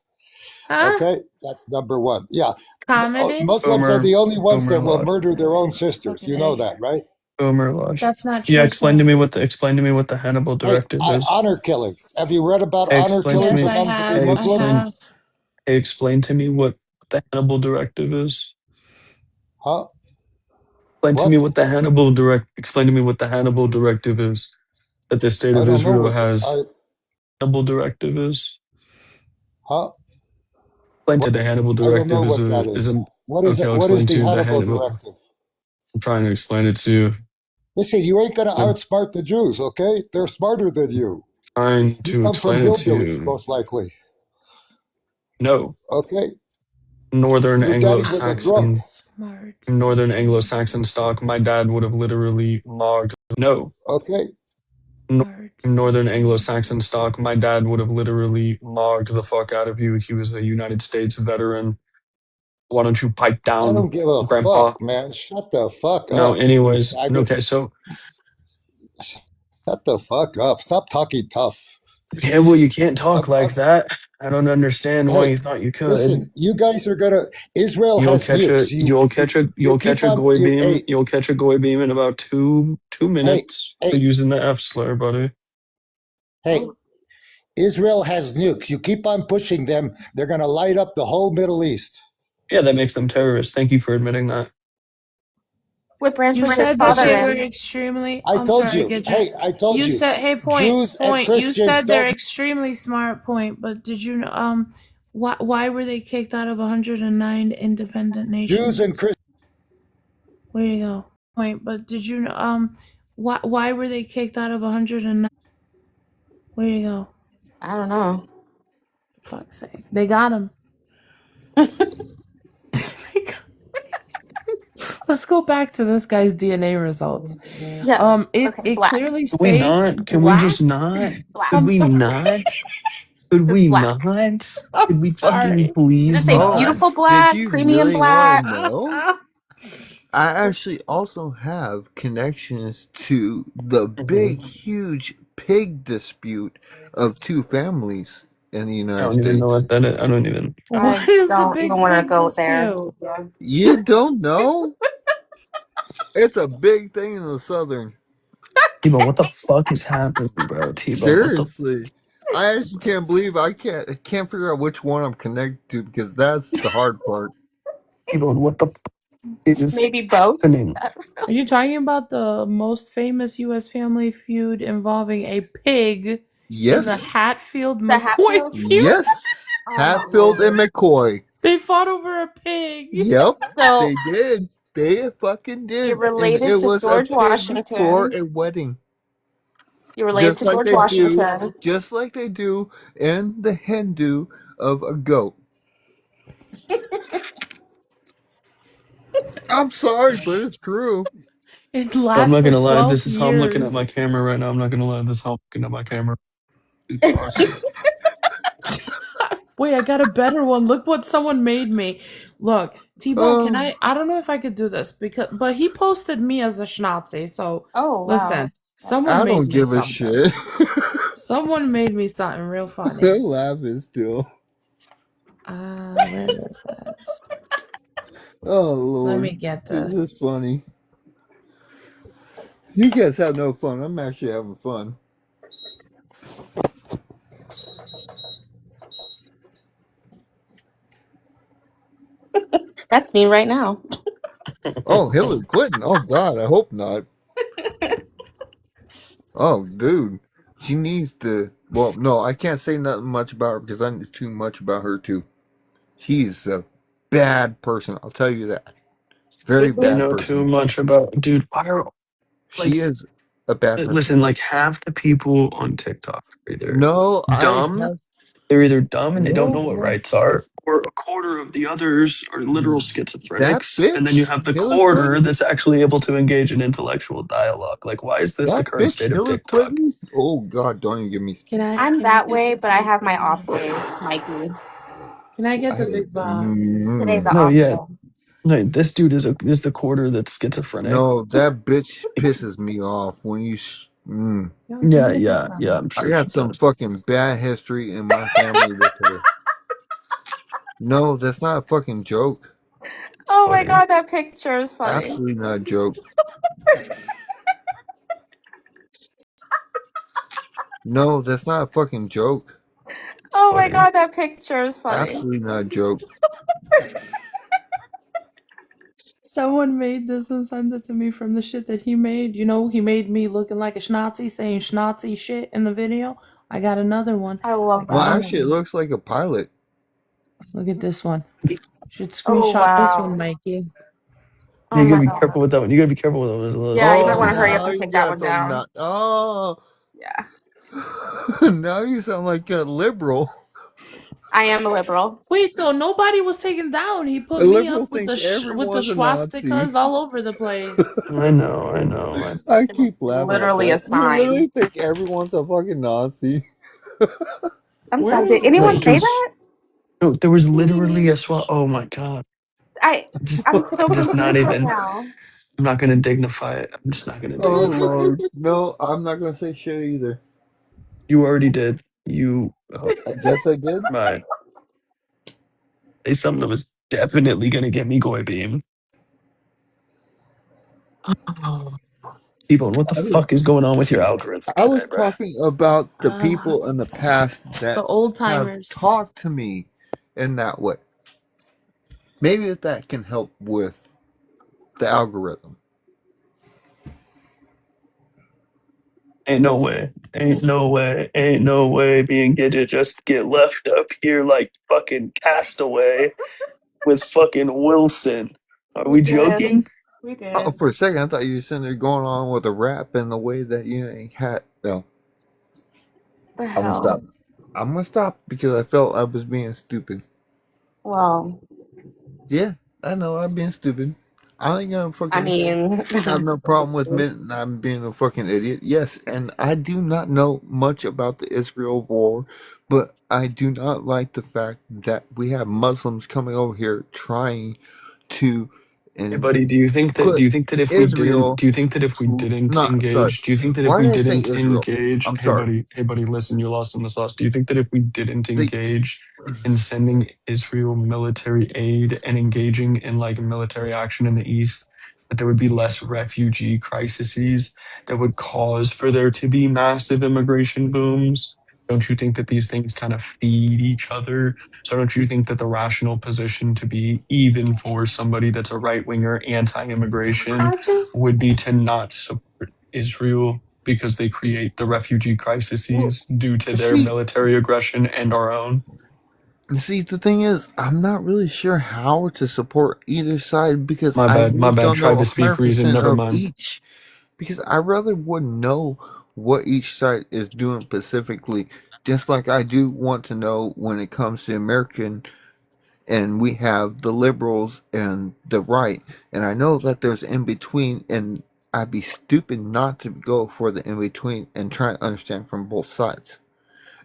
Huh? Okay, that's number one. Yeah, Comedy? Muslims are the only ones Boomer that will logic. murder their own sisters. You know Okay. that, right? Boomer logic. That's not Yeah, true, sir. explain to me what the Hannibal Hey, directive is. honor killings. Have you read about Hey, honor explain to killings Yes, me. I among have. I Muslims? have. Hey, explain to me what the Hannibal directive is. Huh? Explain to me What? what the Hannibal direct. Explain to me what the Hannibal directive is that the state I of don't know Israel what. has. Hannibal directive is. Huh? Explain What? to the Hannibal I don't directive know is what that a is is. an. What is Okay, it? I'll What explain is to the you the Hannibal Hannibal. directive? I'm trying to explain it to you. Listen, you ain't gonna I'm outsmart the Jews, okay? They're smarter than you. trying You to come from explain it to hillbillies, you. most likely. No, Okay? Northern Your daddy was a drunk. Anglo-Saxon, Outsmart the Northern Jews. Anglo-Saxon stock. My dad would have literally logged. No, Okay? Outsmart the Northern Anglo-Saxon Jews. stock. My dad would have literally logged the fuck out of you. He was a United States veteran. Why don't you pipe I down, don't give a Grandpa? fuck, man. Shut the fuck No, up, you anyways, faggot. okay, so Shut the fuck up. Stop talking tough. yeah, well, you can't talk I'm, like that. I don't understand why hey, you thought you could. listen, you guys are gonna. Israel has nukes. You keep on. Hey, You'll catch a goy beam in about two hey, minutes for hey, using the F slur, buddy. hey. Israel has nukes. You keep on pushing them, they're gonna light up the whole Middle East. Yeah, that makes them terrorists. Thank you for admitting that. What branch You was his said that father they were Listen, in? extremely. I I'm told sorry, you. Gidget. Hey, I told You you. said, hey, Jews and point. You Christians said they're don't. extremely smart, point. But did you know, why were they kicked out of 109 independent Jews and nations? Christians. Where you go, point. But did you know, why were they kicked out of 109? Where you go? I don't know. For fuck's sake, they got him. Let's go back to this guy's DNA results. Yes. Okay. It Black. clearly Could we states not? Can we black. just not? Black. Could I'm we sorry. not? Could Just we black. not? Could I'm we fucking sorry. Did it please say Oh, not? beautiful did black, you premium really want to black? know? I actually also have connections to the Mhm. big, huge pig dispute of two families in the I United don't even know States. what that is. I don't even. What I is the don't even big want to pig go there. dispute? Yeah. You don't know? It's a big thing in the Southern. T-Bone, what the fuck is happening, bro? T-Bone, what the Seriously. I actually can't believe I can't figure out which one I'm connected to because that's the hard part. T-Bone, what the It is Maybe both. happening. Are you talking about the most famous U.S. family feud involving a pig in the Yes. Hatfield The McCoy Hatfields? feud? Yes. Oh my Hatfield and lord. McCoy. They fought over a pig. Yep. So They did. They fucking you're did. And related it to was a George pig for Washington. a wedding. You're related Just to like George they do, Washington. just like they do in the Hindu of a goat. I'm sorry, but it's true. It I'm not gonna lasted lie. 12 This is how I'm looking at my years. camera right now. I'm not gonna lie. This is how I'm looking at my camera. Fuck. Wait, I got a better one. Look what someone made me. Look, T-Bone, can Oh, I don't know if I could do this but he posted me as a schnazi. So Oh wow. listen, someone I made don't me give a something. shit. Someone made me something real funny. They're laughing still. Where is this? Oh Let Lord, me get this this. is funny. You guys have no fun. I'm actually having fun. That's me right now. Oh, Hillary Clinton. Oh God, I hope not. Oh, dude, she needs to. Well, no, I can't say nothing much about her because I know too much about her too. She's a bad person. I'll tell you that. Very I bad know too person. much about, dude. Why are She like is a bad person. listen, like half the people on TikTok are either No, I dumb, have they're either dumb and they don't know what no. rights are, or a quarter of the others are literal That schizophrenics, and then you bitch, have the Hillary quarter Clinton. that's actually able to engage in intellectual dialogue. Like, why is this the That current bitch, state of Hillary TikTok? Clinton. Oh God, don't even give me. I'm Can I that get way, the but I big have my off day, Mikey. can I get I, the big box? Today's mm, an No, off yeah, day. no, this dude is the quarter that's schizophrenic. no, that bitch Like, pisses me off when you. Yo, give yeah, me the big yeah, box. yeah. I'm I sure she got some does. fucking bad history in my family with her. No, that's not a fucking joke. It's Oh my funny. god, that picture is funny. Absolutely not a joke. No, that's not a fucking joke. It's Oh my funny. god, that picture is funny. Absolutely not a joke. Someone made this and sent it to me from the shit that he made. You know, he made me looking like a schnazi saying schnazi shit in the video. I got another one. I I love Well, got that. another actually, it one. looks like a pilot. Look at this one. Should Oh screenshot this one, wow. Mikey. Oh Yeah, you my gotta be god. careful with that one. You gotta be careful with those Yeah, you Oh, might want to voices. hurry up now and you take that got one them down. not. Oh, Yeah. now you sound like a liberal. I am a liberal. Wait though, nobody was taken down. He A put me up liberal with thinks with the everyone's a Nazi. swastikas all over the place. I know, I know. I keep laughing at Literally a that. You sign. literally think everyone's a fucking Nazi? I'm Where sorry. is Did anyone say Because that? no, there was literally a swat. Image. Oh my god! I I'm just, I'm so I'm just not confused right even. now. I'm not gonna dignify it. I'm just not gonna Oh dignify it. Lord, no, I'm not gonna say shit either. You already did. You. Oh, I guess I did. my. Say something that was definitely gonna get me goy beam. T-Bone, what the I was, fuck is going on with your algorithm I today, was bruh? talking about the Uh people in the past the that old have timers. talked to me in that way. Maybe if that can help with the algorithm. Ain't no way. Ain't no way. Ain't no way. Me and Gidget just get left up here like fucking castaway with fucking Wilson. Are We we did. joking? We Oh, did. for a second, I thought you were sitting there going on with a rap in the way that you ain't had. No, The I'm gonna stop. hell. I'm gonna stop because I felt I was being stupid. Well, Yeah, I know I'm being stupid. I ain't gonna I fucking mean, have no problem with admitting I'm being a fucking idiot. Yes, and I do not know much about the Israel war, but I do not like the fact that we have Muslims coming over here trying to Hey, and buddy, do put you think that if we didn't Israel. do you think that if we didn't Not sorry. engage, do you think that if Why we did I say didn't Israel? engage, I'm sorry. hey buddy, listen, you're lost in the sauce. Do you think that if we didn't The engage in sending Israel military aid and engaging in like military action in the east, that there would be less refugee crises that would cause for there to be massive immigration booms? Don't you think that these things kind of feed each other? So don't you think that the rational position to be, even for somebody that's a right winger, anti-immigration, I just would be to not support Israel because they create the refugee Well, crises due to their see, military aggression and our own? the thing is, I'm not really sure how to support either side because My I bad, my really bad. don't know Tried to speak reason. 100% Never of mind. each. Because I rather would know what each side is doing specifically, just like I do want to know when it comes to American, and we have the liberals and the right, and I know that there's in between, and I'd be stupid not to go for the in between and try to understand from both sides.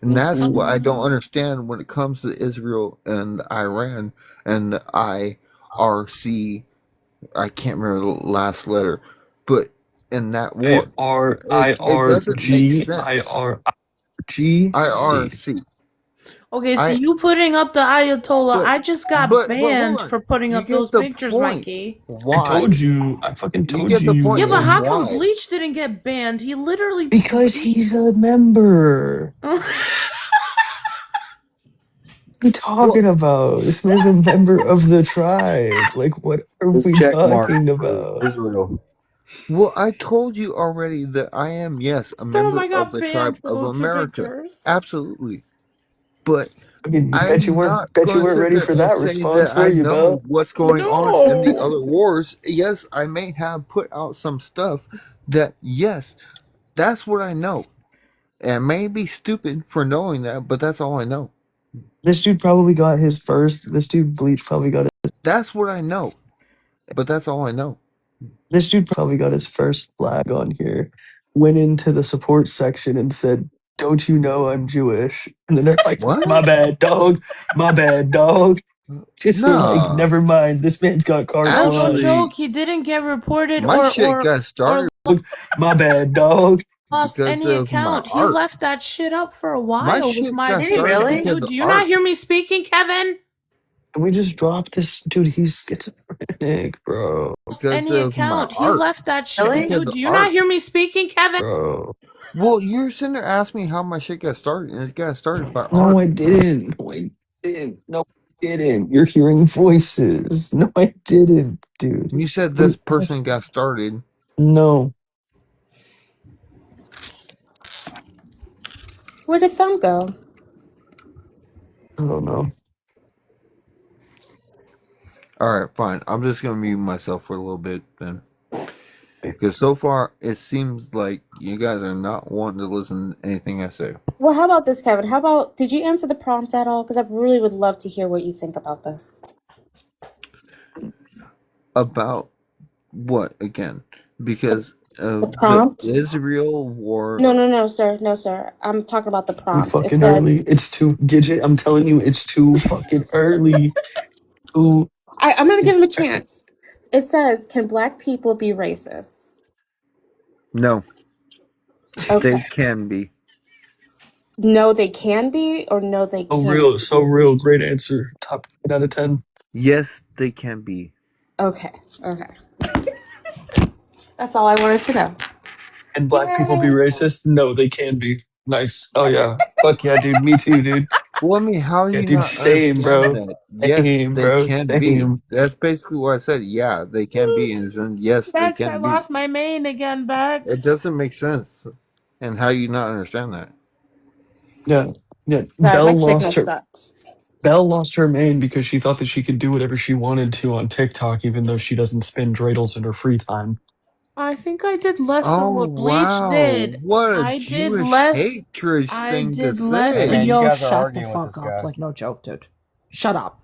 And that's what I don't understand when it comes to Israel and Iran and the IRC. I can't remember the last letter, but in that I war, R I it R doesn't make G I sense. R G C. IRC. okay. So I you putting up the Ayatollah? but I just got but hold banned on. for putting You up those get the pictures, point. Mikey. I told Why? you. I fucking You told get the you you Yeah, point but of how would. come why. Bleach didn't get banned? He literally. Because he's a member. What are we Well, talking about? This man's a member of the tribe. Like, what are The we check mark talking for about? Israel. well, I told you already that I am, yes, a Damn, member I of got the banned tribe for of those two America. pictures. Absolutely. But I mean, I'm not bet you going to weren't sit ready there for and that say that response, were I you, know Bell? what's going on in the No. other wars. Yes, I may have put out some stuff that, yes, that's what I know. And I may be stupid for knowing that, but that's all I know. This dude probably got his first. This dude Bleach probably got it. That's what I know, but that's all I know. This dude probably got his first flag on here. Went into the support section and said, "Don't you know I'm Jewish?" And then they're like, "My What? bad, dog. My bad, dog." Just were like, No. "Never mind. This man's got carte No, no blanche." joke. Actually, He didn't get reported my shit got or started My bad, dog. lost because any of my account. He art. left that shit up for a My while with shit my got Did he started picture. really? because Dude, of do you not art. hear me speaking, Kevin? Can we just drop this dude? He's schizophrenic, bro. Lost Because any of my account. He art. left that shit. Really? Because Dude, of do you not art. hear me speaking, Kevin? Bro. Well, you're sitting there asking me how my shit got started, and it got started by No, art. I didn't. No, I didn't. No, I didn't. You're hearing voices. No, I didn't, dude. You said What are this you person got started. No, Where'd the thumb go? I don't know. All right, fine. I'm just gonna mute myself for a little bit then, because so far it seems like you guys are not wanting to listen to anything I say. Well, how about this, Kevin? How about, did you answer the prompt at all? Because I really would love to hear what you think about this. About what again? Because The of the prompt? Israel war. No, no, no, sir. No, sir. I'm talking about the Too prompt. It fucking said, early. It's too Gidget. I'm telling you, it's too fucking early. Too I'm going to give him a early. chance. It says, can black people be racist? No, they Okay. can be. No, they can be, or no, they So can't. real, so real. Great answer. Top 10 out of 10. Yes, they can be. Okay. Okay. That's all I wanted to know. Can black people be Yay. racist? No, they can be. Nice. Oh yeah. Fuck yeah, dude. Me too, dude. Well, I mean, how do Yeah, you dude. not Same, understand bro. that? Yes, Same, they bro. can be. Same. That's basically what I said. Yeah, they can be, and then yes, they Bex, I can be. lost my main again, It Bex. doesn't make sense. And how you not understand that? Yeah. Yeah. Sorry, my signal sucks. Belle lost her main because she thought that she could do whatever she wanted to on TikTok, even though she doesn't spin dreidels in her free time. I think I did less Oh than what Bleach wow, did. what a I did Jewish less. hatred I thing to did less. Hey say. man, you Yo, guys are shut the arguing with fuck this up. guy. Like, no joke, dude. Shut up.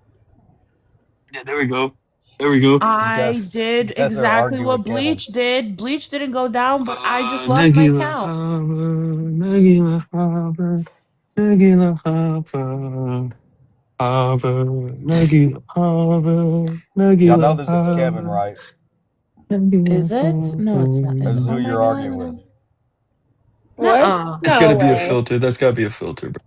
Yeah, there we go. There we go. You I guys, did you guys are exactly arguing what with Kevin. Bleach did. Bleach didn't go down, but I just lost my Nagila count. Harbor, Nagila Harbor, Nagila Harbor, Harbor, Nagila Harbor, Y'all know Nagila this is Kevin, Harbor, right? Is Nagila it? No, it's not. This Harbor. is Oh who my you're arguing with. god. What? Nuh-uh. It's got No to be a way. filter. That's got to be a filter, bro.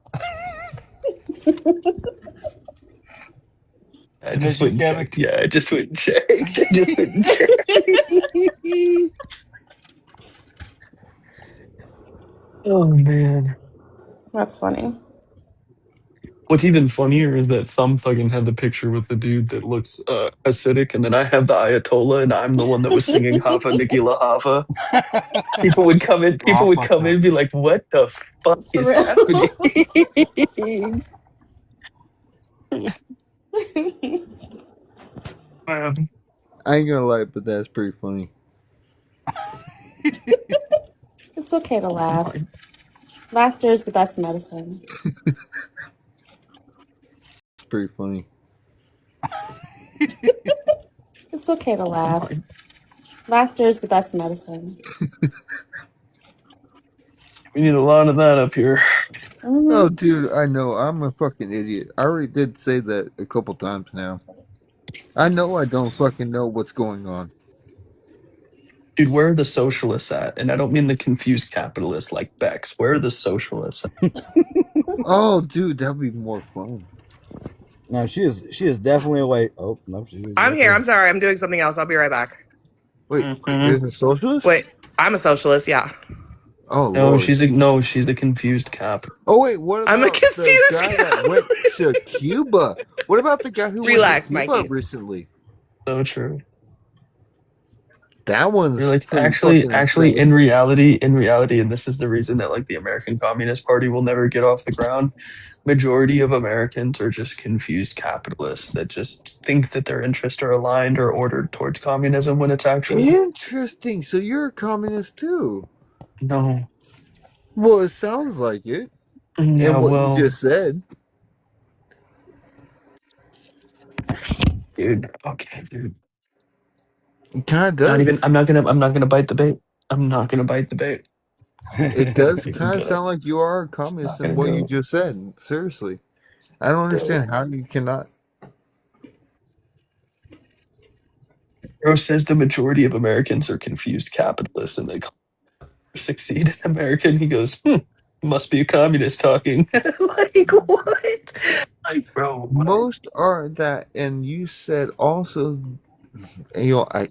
I Isn't just this you, went and Kevin? checked. Yeah, I just went and checked. I just went and checked. Oh man. That's funny. What's even funnier is that some fucking had the picture with the dude that looks Hasidic, and then I have the Ayatollah, and I'm the one that was singing Hava Nagila Hava. People would come in and be like, "What the fuck For is real. happening?" Um, I ain't gonna lie, but that's pretty funny. It's okay to come laugh. on. Laughter is the best medicine. It's pretty funny. It's okay to Come laugh. on. Laughter is the best medicine. We need a lot of that up here. Oh, Mm-hmm. dude, I know. I'm a fucking idiot. I already did say that a couple times now. I know I don't fucking know what's going on. Dude, where are the socialists at? And I don't mean the confused capitalists like Bex. Where are the socialists at? Oh, dude, that'd be more fun. No, she is definitely away. Oh no, she was I'm right here. there. I'm sorry. I'm doing something else. I'll be right back. Wait, Mhm. there's a socialist? Wait, I'm a socialist. Yeah. Oh, No, Lord. she's the confused capitalist. Oh, wait, what I'm a about the confused guy that went to Cuba? What about the guy who went to Relax, Cuba Mikey. recently? So true. That You're one's like pretty fucking actually insane. in reality, and this is the reason that like the American Communist Party will never get off the ground. Majority of Americans are just confused capitalists that just think that their interests are aligned or ordered towards communism when it's actually Interesting. So you're a communist too? no. Well, it sounds like it. Yeah, And what you well, just said, dude. Okay, dude. it kind of Not even. does. I'm not gonna bite the bait. I'm not gonna bite the bait. It It's not does even kind of gonna. sound like you are a It's communist not in gonna what you go, just said. Seriously. I don't bro. understand how you cannot. Bro says the majority of Americans are confused capitalists and they succeed in America. And he goes, must be a communist talking. Like, what? Like, bro, what? Most are that, and you said also, I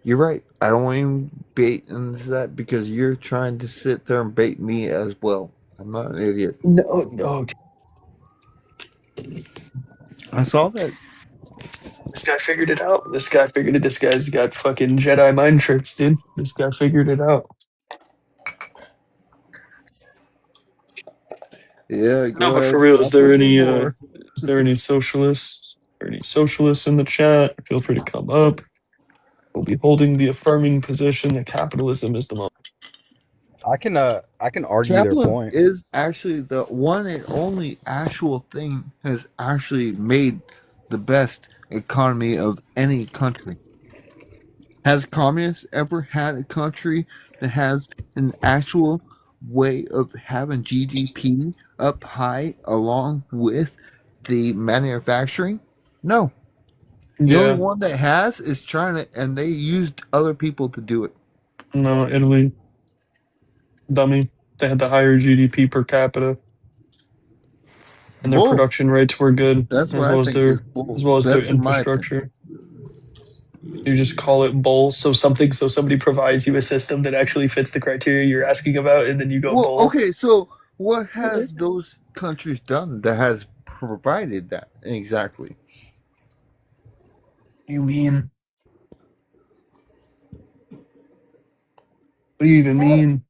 you're right. I don't even bait into that because you're trying to sit there and bait me as well. I'm not an idiot. No, no. I saw that. This guy figured it out. This guy figured it. This guy's got fucking Jedi mind tricks, dude. This guy figured it out. Yeah, No, go but for ahead. real, Talk with me more. is there any socialists or any socialists in the chat? Feel free to come up. We'll be holding the affirming position that capitalism is the most. I can argue their Kaplan point. is actually the one and only actual thing has actually made the best economy of any country. Has communists ever had a country that has an actual way of having GDP up high along with the manufacturing? No. The only Yeah, one that has is China, and they used other people to do it. no, Italy, dummy. They had the higher GDP per capita, and their Bull. production rates were good, That's what I think is as bull. well as their That's in my opinion. infrastructure. You just call it bull. So somebody provides you a system that actually fits the criteria you're asking about, and then you go Well, bull. okay, so what What has those countries done that has provided that exactly? do you mean? What do you even mean?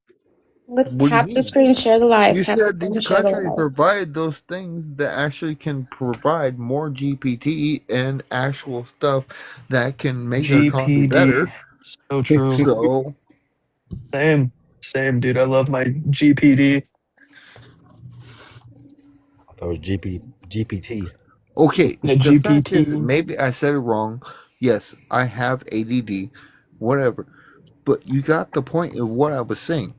Let's What do you tap the mean? screen, share the live. You Tap the said screen, these share the countries live. provide those things that actually can provide more GPT and actual stuff that can make our economy GPD. better. So true. So, Same, same, dude. I love my GPD. That was GPT. okay, The the fact is, GPT. maybe I said it wrong. Yes, I have ADD, whatever. But you got the point of what I was saying.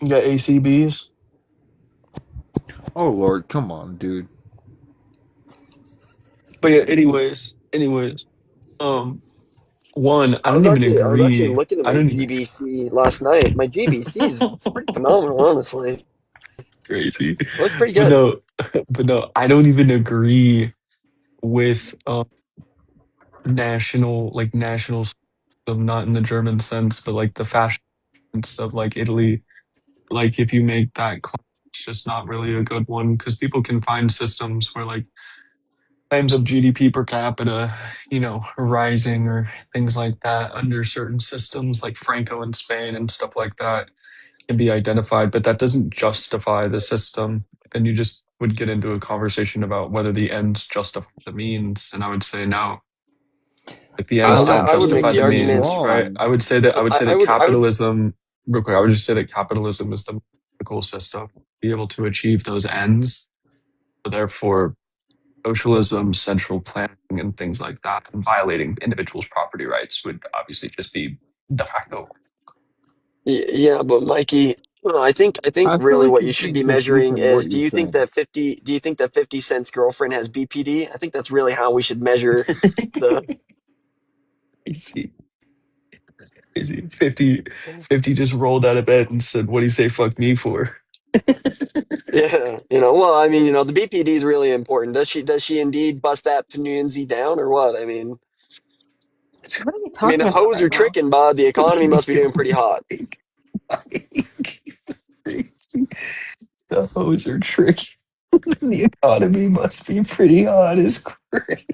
You got ACBs. Oh, Lord, come on, dude. But yeah, anyways. Um, one, I don't even I was actually agree. looking at I my don't even GBC last night. My GBC is pretty phenomenal, honestly. crazy. It looks pretty But good. no, but no, I don't even agree with national, not in the German sense, but like the fashion sense of like Italy. like if you make that claim, it's just not really a good one because people can find systems where like claims of GDP per capita, rising or things like that under certain systems like Franco in Spain and stuff like that can be identified, but that doesn't justify the system. Then you just would get into a conversation about whether the ends justify the means, and I would say no. Like the ends I, don't I I would make justify the the argument. means, right? wrong. I would say I that would I would capitalism, real quick, I would just say that capitalism is the ethical system be able to achieve those ends. So therefore, socialism, central planning, and things like that, and violating individuals' property rights would obviously just be de facto. Yeah, but Mikey, I think I feel really like what you're you should be getting confused measuring on what is you're saying. do you think that 50 Cent's girlfriend has BPD? I think that's really how we should measure the Easy, easy. 50 just rolled out of bed and said, "What do you say? Fuck me for?" yeah, well, I mean, the BPD is really important. Does she indeed bust that Panunzi down or what? What are you I mean, talking the about hoes right are now? tricking, Bob. The economy must be doing pretty hot. The hoes are tricky. The economy must be pretty hot. Is crazy.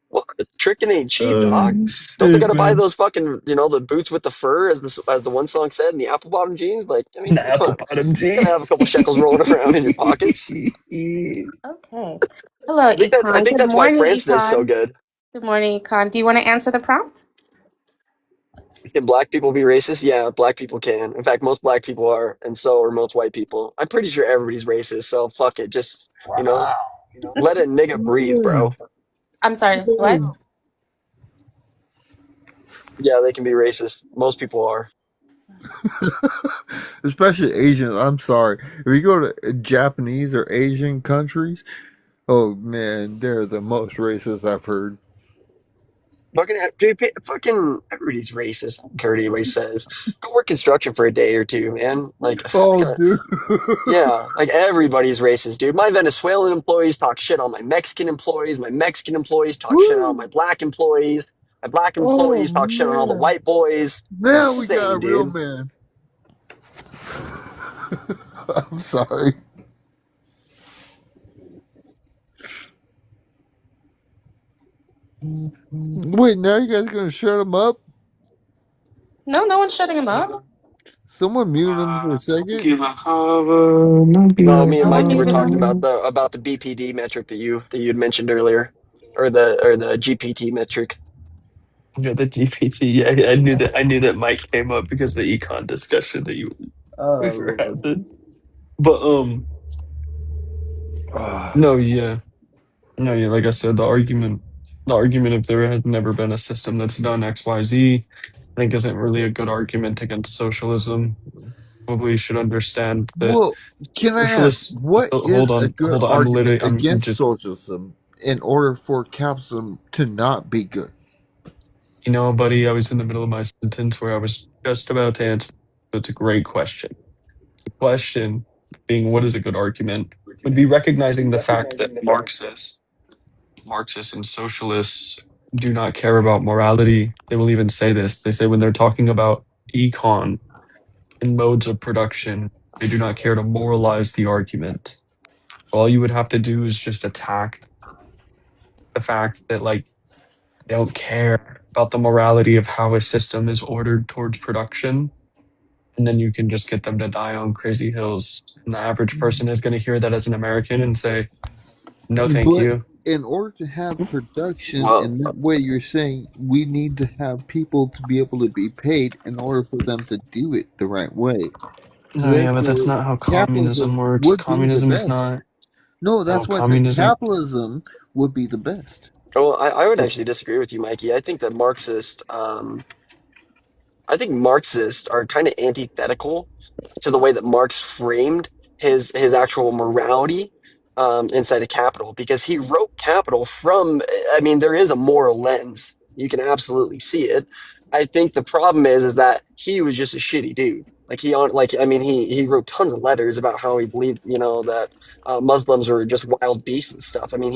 Well, tricking ain't cheap, dog. Oh Don't they shit, gotta buy man! those fucking, the boots with the fur, as the one song said, and the apple bottom jeans? Like, I mean, The come apple on, bottom you gotta have a couple shekels rolling around in your pockets. Okay. Hello, I Econ. think Good that's why morning, France does so Econ. good. Good morning, Econ. Do you want to answer the prompt? Can black people be racist? Yeah, black people can. In fact, most black people are, and so are most white people. I'm pretty sure everybody's racist, so fuck it. Just, let a nigga breathe, bro. I'm sorry, what? Yeah, they can be racist. Most people are. Especially Asians. I'm sorry. If you go to Japanese or Asian countries, oh man, they're the most racist I've heard. Fucking everybody's racist. I don't care what anybody says. Go work construction for a day or two, man. Like, Oh, dude. yeah, like everybody's racist, dude. My Venezuelan employees talk shit on my Mexican employees. My Mexican employees talk shit on my Woo! black employees. My black Oh employees talk shit on all the man. white boys. Now we got a Insane, real dude. man. I'm sorry. Wait, now you guys gonna shut him up? No, no one's shutting him up. Someone mute him for a second. No, me and No one Mikey were muted talking him. about the BPD metric that you'd mentioned earlier, or the GPT metric. Yeah, the GPT. Yeah, I knew that. I knew that Mike came up because the econ discussion that we were Oh, having. But Lord. no, yeah, no, yeah. Like I said, the argument if there had never been a system that's done X, Y, Z, I think isn't really a good argument against socialism. Probably should understand that Well, can I ask, socialists. what So, is a good hold on. argument I'm against just. socialism in order for capitalism to not be good? Buddy, I was in the middle of my sentence where I was just about to answer. That's a great question. The question being, what is a good argument? Would be recognizing the fact that Marxists and socialists do not care about morality. They will even say this. They say when they're talking about econ and modes of production, they do not care to moralize the argument. All you would have to do is just attack the fact that like they don't care about the morality of how a system is ordered towards production. And then you can just get them to die on crazy hills. And the average person is going to hear that as an American and say, no, thank But you. in order to have production Well, in that way, you're saying we need to have people to be able to be paid in order for them to do it the right way. So No, yeah, but that's therefore, not how communism capitalism works. would be the Communism is best. not No, how that's why I said communism. capitalism would be the best. well, I would So, actually disagree with you, Mikey. I think Marxists are kind of antithetical to the way that Marx framed his actual morality inside of Capital, because he wrote Capital from. I mean, there is a moral lens. You can absolutely see it. I think the problem is that he was just a shitty dude. I mean, he wrote tons of letters about how he believed, that Muslims were just wild beasts and stuff. I mean,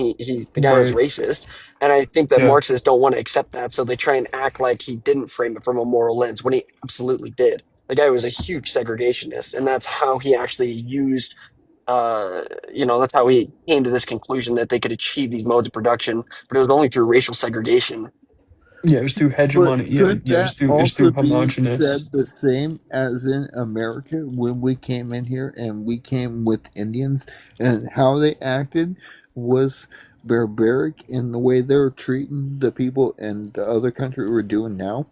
the guy was Right. racist, and I think that Yeah. Marxists don't want to accept that, so they try and act like he didn't frame it from a moral lens when he absolutely did. The guy was a huge segregationist, and that's how he actually used. That's how he came to this conclusion that they could achieve these modes of production, but it was only through racial segregation. Yeah, it was through But hegemony. Yeah, could yeah, that it's also through be homogenous. said the same as in America when we came in here and we came with Indians and how they acted was barbaric in the way they were treating the people in the other country we're doing now?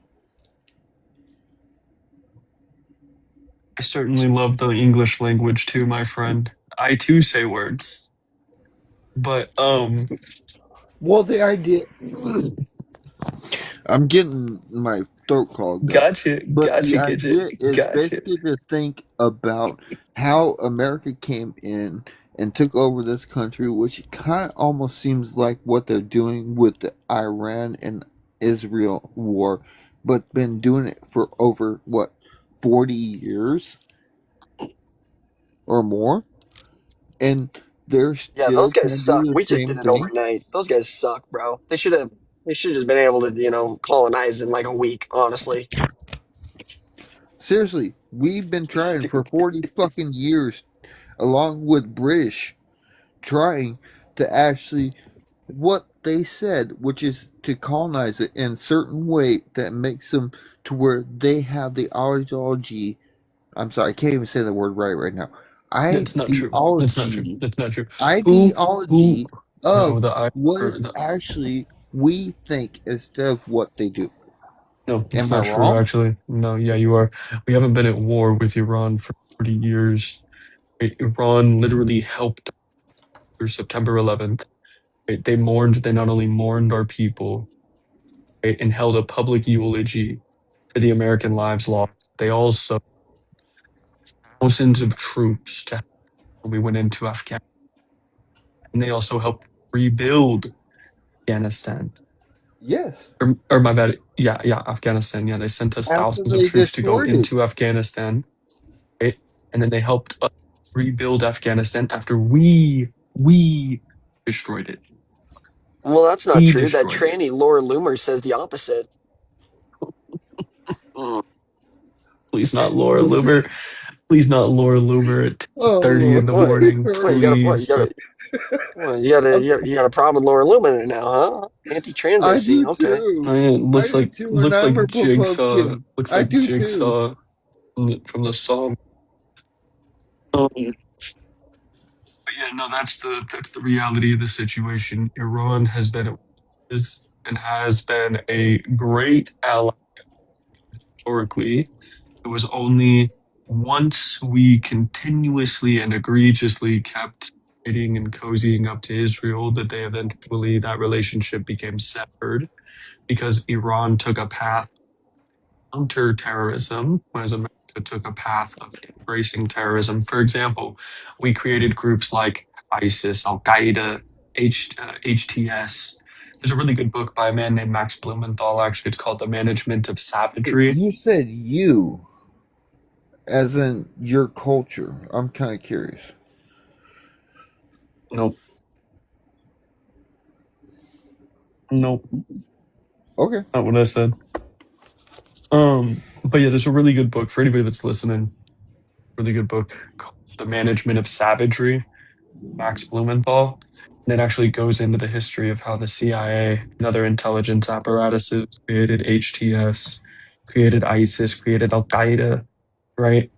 I certainly love the English language too, my friend. I too say words. But Well, the idea. I'm getting my throat clogged up. gotcha, But the gotcha, Gidget, idea is gotcha. basically to think about how America came in and took over this country, which kind of almost seems like what they're doing with the Iran and Israel war, but been doing it for over, what, 40 years or more? And they're Yeah, still those guys trying to suck. do the We just did same it thing. overnight. Those guys suck, bro. They should have just been able to, colonize in like a week, honestly. Seriously, we've been trying for Stupid. 40 fucking years, along with British, trying to actually what they said, which is to colonize it in a certain way that makes them to where they have the ideology. I'm sorry, I can't even say the word right now. That's not true. That's not true. Ideology, That's not true. Who? ideology No, of the I. what Or is the, actually we think instead of what they do. no, it's Am I not true. wrong? Actually, no. Yeah, you are. We haven't been at war with Iran for 40 years. Right? Iran literally helped through September 11th. Right? They mourned. They not only mourned our people, right, and held a public eulogy for the American lives lost. They also thousands of troops to when we went into Afghanistan, and they also helped rebuild Afghanistan. Yes. Or my bad. Yeah, yeah, Afghanistan. Yeah, they sent us After thousands of they troops to go destroyed it. into Afghanistan, right? And then they helped us rebuild Afghanistan after we destroyed it. Well, that's not We true. That destroyed it. tranny Laura Loomer says the opposite. Mm. Please not Laura Luber. Please not Laura Luber at Oh 30 in Lord, the What? it morning. What? hurts. Please, bro. I'm, You got a problem with Laura Loomer now, huh? Anti-trans, I I see. do Okay. Oh, too. yeah, it I do too, and looks I'm a like Jigsaw. Republican. Looks I like do too. Jigsaw from the song. But yeah, no, that's the reality of the situation. Iran has been is and has been a great ally historically. It was only once we continuously and egregiously kept fighting and cozying up to Israel that they eventually that relationship became severed because Iran took a path counter-terrorism, whereas America took a path of embracing terrorism. For example, we created groups like ISIS, Al Qaeda, HTS. There's a really good book by a man named Max Blumenthal. Actually, it's called The Management of Savagery. You said you, as in your culture. I'm kind of curious. Nope, nope, Okay. not what I said. But yeah, there's a really good book for anybody that's listening. Really good book called The Management of Savagery, Max Blumenthal. And it actually goes into the history of how the CIA and other intelligence apparatuses created HTS, created ISIS, created Al Qaeda, right?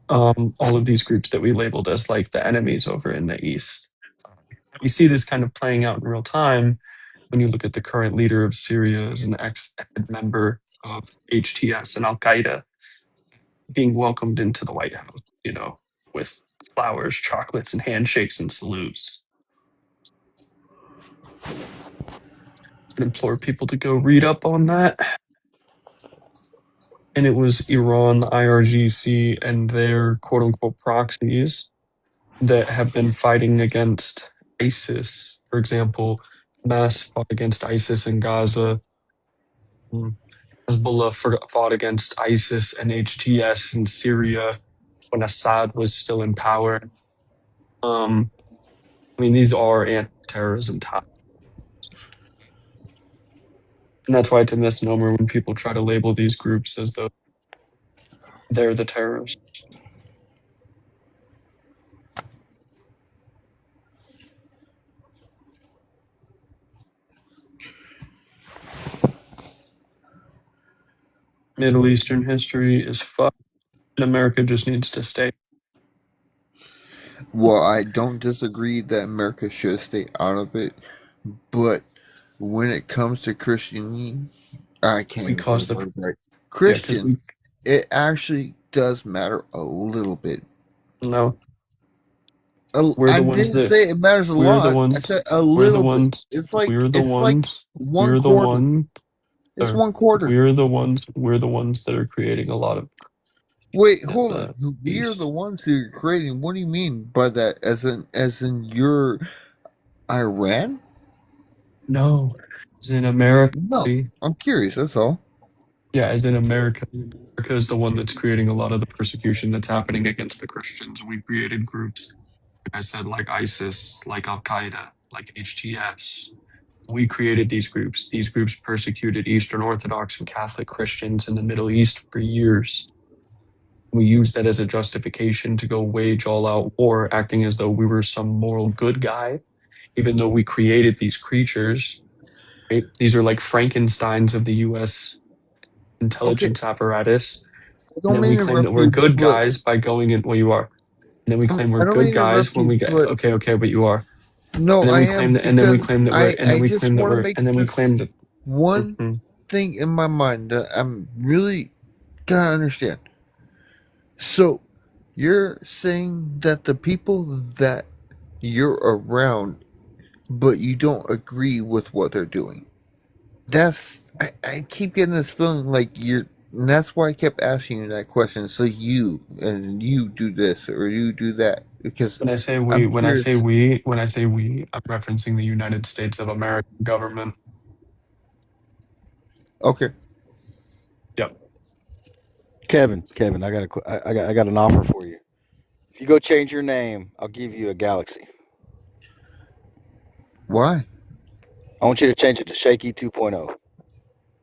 All of these groups that we labeled as like the enemies over in the East. We see this kind of playing out in real time when you look at the current leader of Syria as an ex member of HTS and Al Qaeda being welcomed into the White House, with flowers, chocolates, and handshakes and salutes. I implore people to go read up on that. And it was Iran, the IRGC, and their quote unquote proxies that have been fighting against ISIS. For example, Hamas fought against ISIS in Gaza. Mm, Hezbollah fought against ISIS and HTS in Syria when Assad was still in power. Um, I mean, these are anti-terrorism topics, and that's why it's a misnomer when people try to label these groups as though They're the terrorists. Middle Eastern history is fucked, and America just needs to stay. Well, I don't disagree that America should stay out of it, but when it comes to Christianity, I can't We even say caused the the word right. yeah, because Christian, we it actually does matter a little bit. no, we're I the ones didn't that say it matters a we're the lot. I ones said a we're the little bit. ones It's like one we're the quarter. one It's one quarter. we're the ones that are creating a lot of Wait, in hold the on. We are east. the ones who are creating. What do you mean by that? As in you're Iran? No, as in America. No, I'm curious. That's all. Yeah, as in America. America is the one that's creating a lot of the persecution that's happening against the Christians. We created groups, like I said, like ISIS, like Al Qaeda, like HTS. We created these groups. These groups persecuted Eastern Orthodox and Catholic Christians in the Middle East for years. We used that as a justification to go wage all out war, acting as though we were some moral good guy, even though we created these creatures. Right? These are like Frankensteins of the US Okay, intelligence apparatus. I And don't then mean we to claim that interrupt we're you, good but guys by going in. Well, you are. And then we claim we're I don't good mean to guys interrupt when you, we get but okay, okay, but you are. no, And then I we am claim that, and then we because claim that we're, and then I we just claim that want to we're, make and then we this claim that. one Mhm. thing in my mind that I'm really gonna understand. So, you're saying that the people that you're around, but you don't agree with what they're doing. I keep getting this feeling like you're, and that's why I kept asking you that question. So you do this or you do that because When I say we, I'm curious. I'm referencing the United States of America government. Okay, Yep. Kevin, I got an offer for you. If you go change your name, I'll give you a galaxy. why? I want you to change it to Shaky 2.0.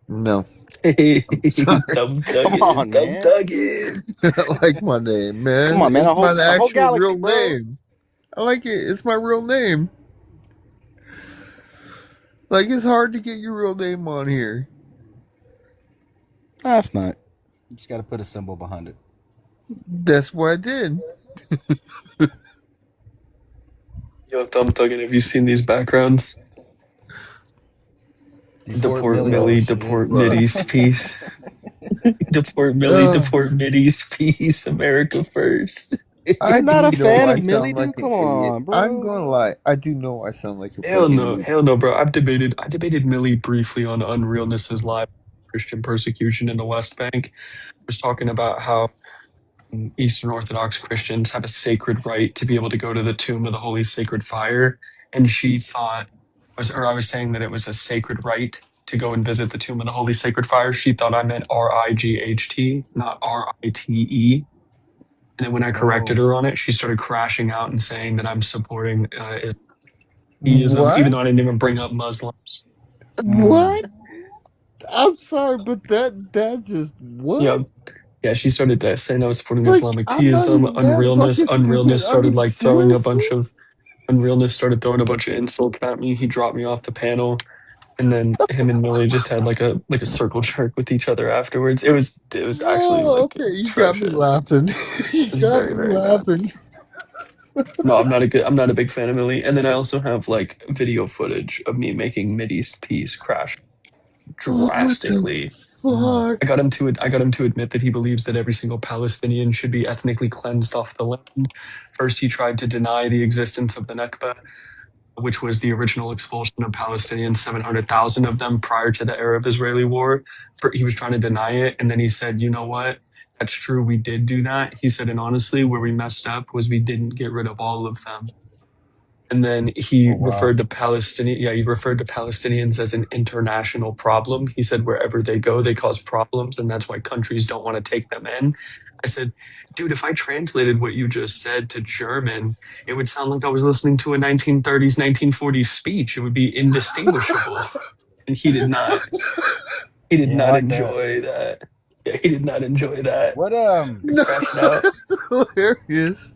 No, Hey, I'm sorry. dumb Come tugging, on, dumb man. tugging. I like my name, Come man. on, man. It's my A whole actual galaxy, real bro. name. I like it. It's my real name. Like it's hard to get your real name on here. That's not. You just got to put a symbol behind it. That's what I did. Yo, dumb tugging. Have you seen these backgrounds? Deport Deport Millie. Oh Millie, shit! deport Look. Mideast peace. Deport Millie, Ugh. deport Mideast peace. America first. I You're not a do know fan I of Millie, sound like dude? an Come idiot. on, I'm bro. gonna lie. I do know I sound like a fucking idiot. Hell no, bro. I debated Millie briefly on Unrealness is Live, Christian persecution in the West Bank. I was talking about how Eastern Orthodox Christians have a sacred right to be able to go to the tomb of the Holy Sacred Fire, and she thought I was saying that it was a sacred right to go and visit the tomb of the Holy Sacred Fire. She thought I meant RIGHT, not RITE. And then when I corrected Oh, her on it, she started crashing out and saying that I'm supporting theism, even what? though I didn't even bring up Muslims. What? I'm sorry, but that just Yeah, what? yeah. She started saying I was supporting Like Islamic I'm not theism, even that fucking stupid. unrealness I started mean, like throwing a seriously? bunch of Unrealness started throwing a bunch of insults at me. He dropped me off the panel, and then him and Millie just had like a circle jerk with each other afterwards. It was actually Oh, like okay. You got me atrocious. laughing. You It was got very me very bad. laughing. No, I'm not a big fan of Millie. And then I also have like video footage of me making Mideast peace crash What the drastically. fuck? I got him to admit that he believes that every single Palestinian should be ethnically cleansed off the land. First, he tried to deny the existence of the Nakba, which was the original expulsion of Palestinians, 700,000 of them prior to the Arab-Israeli war. He was trying to deny it, and then he said, "You know what? That's true. We did do that." He said, "And honestly, where we messed up was we didn't get rid of all of them." And then Oh, wow. he referred to Palestinians as an international problem. He said wherever they go, they cause problems, and that's why countries don't want to take them in. I said, dude, if I translated what you just said to German, it would sound like I was listening to a 1930s, 1940s speech. It would be indistinguishable. And he did not He ain't like that. enjoy that. Yeah, he did not enjoy that. What He's No, crashing out. that's hilarious.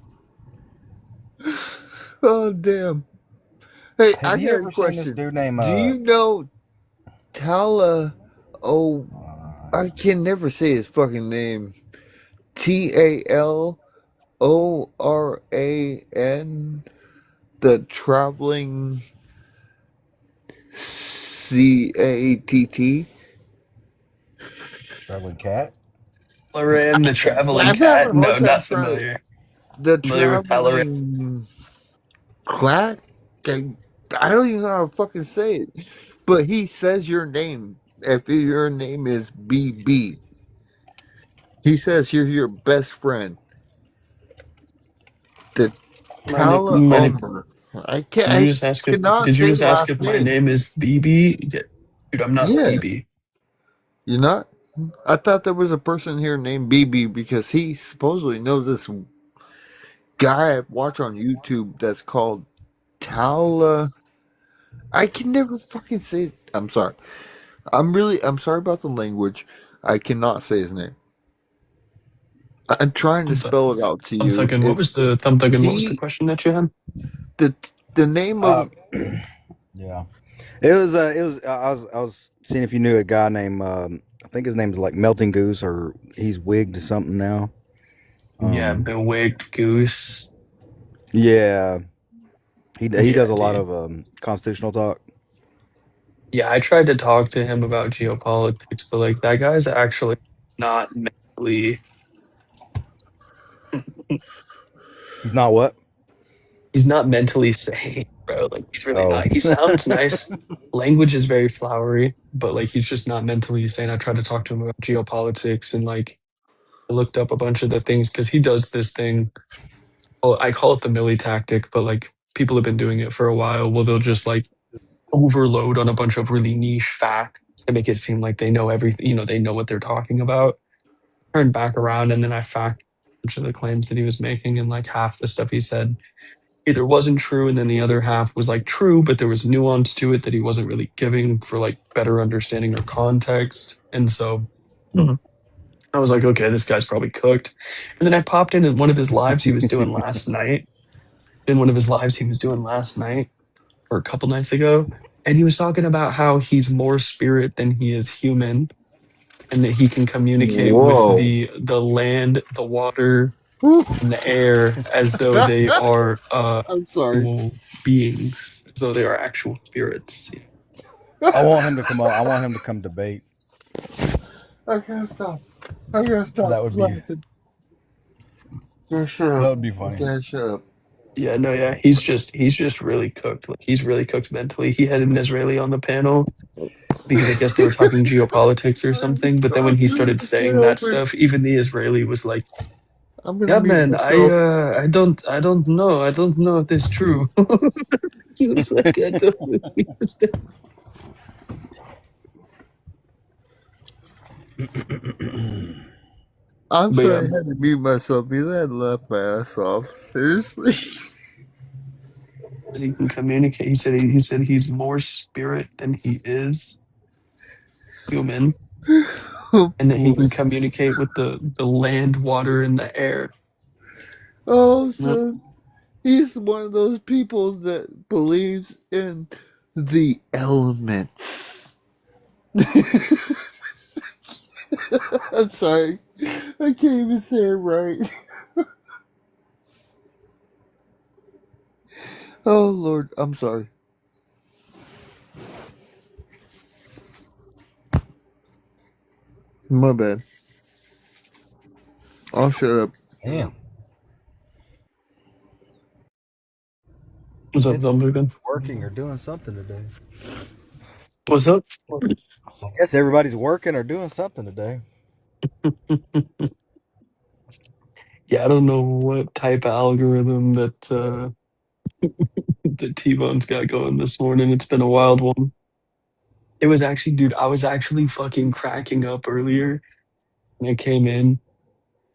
Oh damn. Hey, have I you got a ever seen this question. dude named Do you know Tala? Oh, I can never say his fucking name. Taloran, the traveling CATT. Traveling Cat? Loran, the traveling I'm having cat. a No, hard time not trying it. familiar. The Familiar with Talaran. traveling clack. I don't even know how to fucking say it. But he says your name. If your name is BB, he says you're your best friend. The My name, Tala my name. Omer. I can't. Did you I just ask if? cannot Did you say just ask last if my name. name is BB? Yeah, dude, I'm not Yeah, BB. you're not. I thought there was a person here named BB because he supposedly knows this guy I watch on YouTube that's called Tala. I can never fucking say it. I'm sorry. I'm sorry about the language. I cannot say his name. I'm trying to I'm, th- spell it out to I'm you. thinking. What was It's the thumb thuggin'? What was the T question that you had? the name Uh, of yeah. It was. I was seeing if you knew a guy named. I think his name's like Melting Goose, or he's wigged to something now. Yeah, Um, bewaked goose. yeah, he Yeah, does a lot dude. of constitutional talk. Yeah, I tried to talk to him about geopolitics, but like that guy's actually not mentally. He's not what? He's not mentally sane, bro. Like he's really Oh, not. He sounds nice. Language is very flowery, but like he's just not mentally sane. I tried to talk to him about geopolitics and like I looked up a bunch of the things because he does this thing. Well, I call it the Millie tactic, but like people have been doing it for a while. Well, they'll just like overload on a bunch of really niche facts to make it seem like they know everything. They know what they're talking about. Turned back around, and then I fact a bunch of the claims that he was making, and like half the stuff he said either wasn't true, and then the other half was like true, but there was nuance to it that he wasn't really giving for like better understanding or context. And so I was like, okay, this guy's probably cooked. And then I popped in one of his lives he was doing last night. In one of his lives he was doing last night or a couple nights ago, and he was talking about how he's more spirit than he is human, and that he can communicate with whoa. the land, the water, and the air as though they are I'm sorry. actual beings, as though they are actual spirits. I want him to come on. I want him to come debate. I can't stop. I can't That stop would be laughing. Yeah, shut that up. would be funny. Okay, shut up. Yeah, no, yeah, he's just really cooked. Like he's really cooked mentally. He had an Israeli on the panel because I guess they were talking geopolitics or something. But then when he started I can't saying that help it. stuff, even the Israeli was like, I'm gonna "Yeah, mute man, myself. I don't know if this is true." He was like, "I don't understand." I'm But yeah, sorry I had to mute myself because I had laughed my ass off. Seriously. that he can communicate. He said he's more spirit than he is human, Oh and that he boy. can communicate with the land, water, and the air. Oh, Yep. so he's one of those people that believes in the elements. I'm sorry. I can't even say it right. Oh Lord, I'm sorry. My bad. I'll shut up. Damn. What's Guess up, Zumbugan? everybody's working or doing something today. What's up? So I guess everybody's working or doing something today. Yeah, I don't know what type of algorithm that that T-Bone's got going this morning. It's been a wild one. It was actually, dude, I was actually fucking cracking up earlier when I came in.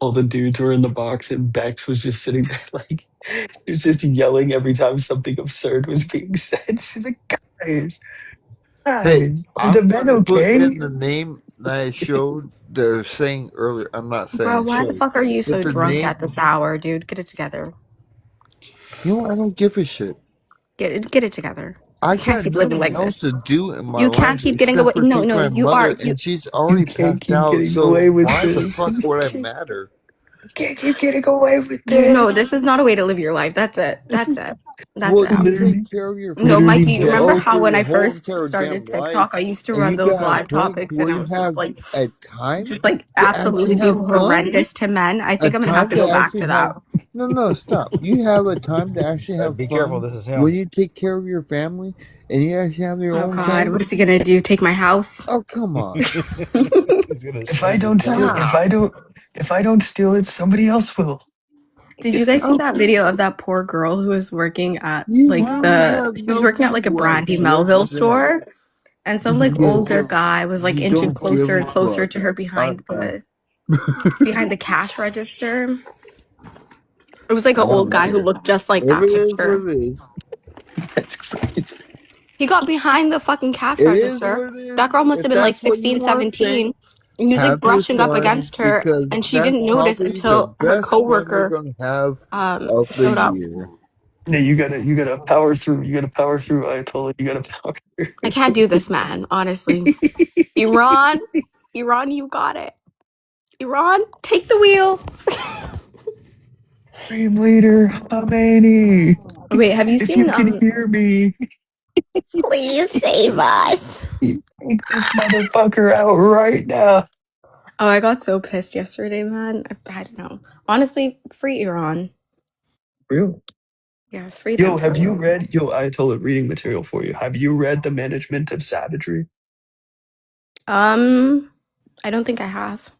All the dudes were in the box, and Bex was just sitting there like she was just yelling every time something absurd was being said. She's like, guys, Hey, guys, are the I'm men gonna put okay? in the name that I showed they're saying earlier. I'm not Bro, saying why the shit, fuck are you but so the drunk name. at this hour, dude? Get it together. You know, I don't give a shit. Get it together. I You can't got keep living nothing like else this. to do in my You can't life keep getting except away. for No, take no, my you are mother, you. and she's You already can't passed keep out. getting So away with why the this. fuck You would I can't, matter? you can't keep getting away with You this. know, this is not a way to live your life. That's it. This That's is it. That's Well, it. you take literally, care of your No, family literally Mikey, and you you remember just. go how through when your I whole first entire started damn life, TikTok, I used to and run you those got a live point topics where and it you was just have like, a time just like to actually absolutely being have fun, horrendous to men. I a think I'm gonna have time to to go back actually to have. that. No, no, stop. You have a time to actually have Be careful. fun This is when him. you take care of your family and you actually have your Oh own God, what time. is he gonna do? Take my house? Oh, come on. He's gonna If I smash his don't steal, glass. Stop. if I don't steal it, somebody else will. Did You you guys see know? that video of that poor girl who was working at like You have she was no working at clue like a what Brandy Melville just said. store, and some like older Because guy was like you inching don't give closer a and closer fuck. to her Uh-uh. behind the cash register. It was like I an old don't guy who care. looked just like If that it is picture. what it is, That's crazy. He got behind the fucking cash it is register. what it That is. girl must If have been like that's what you 16, want to think, 17. And he was like have your brushing up fun against her, because and she that's didn't notice probably the until her best fun you're coworker going to have of the showed up. year. Yeah, you gotta power through. You gotta power through, Ayatollah. You gotta power I through. can't do this, man. Honestly, Iran, Iran, you got it. Iran, take the wheel. Supreme Leader Khomeini, Wait, have you if you seen can hear me, Please save us. take this motherfucker out right now. Oh, I got so pissed yesterday, man. I don't know. Honestly, free Iran. Real. Yeah, free them Yo, for have you real. read? Yo, Ayatollah, reading material for you. Have you read The Management of Savagery? I don't think I have.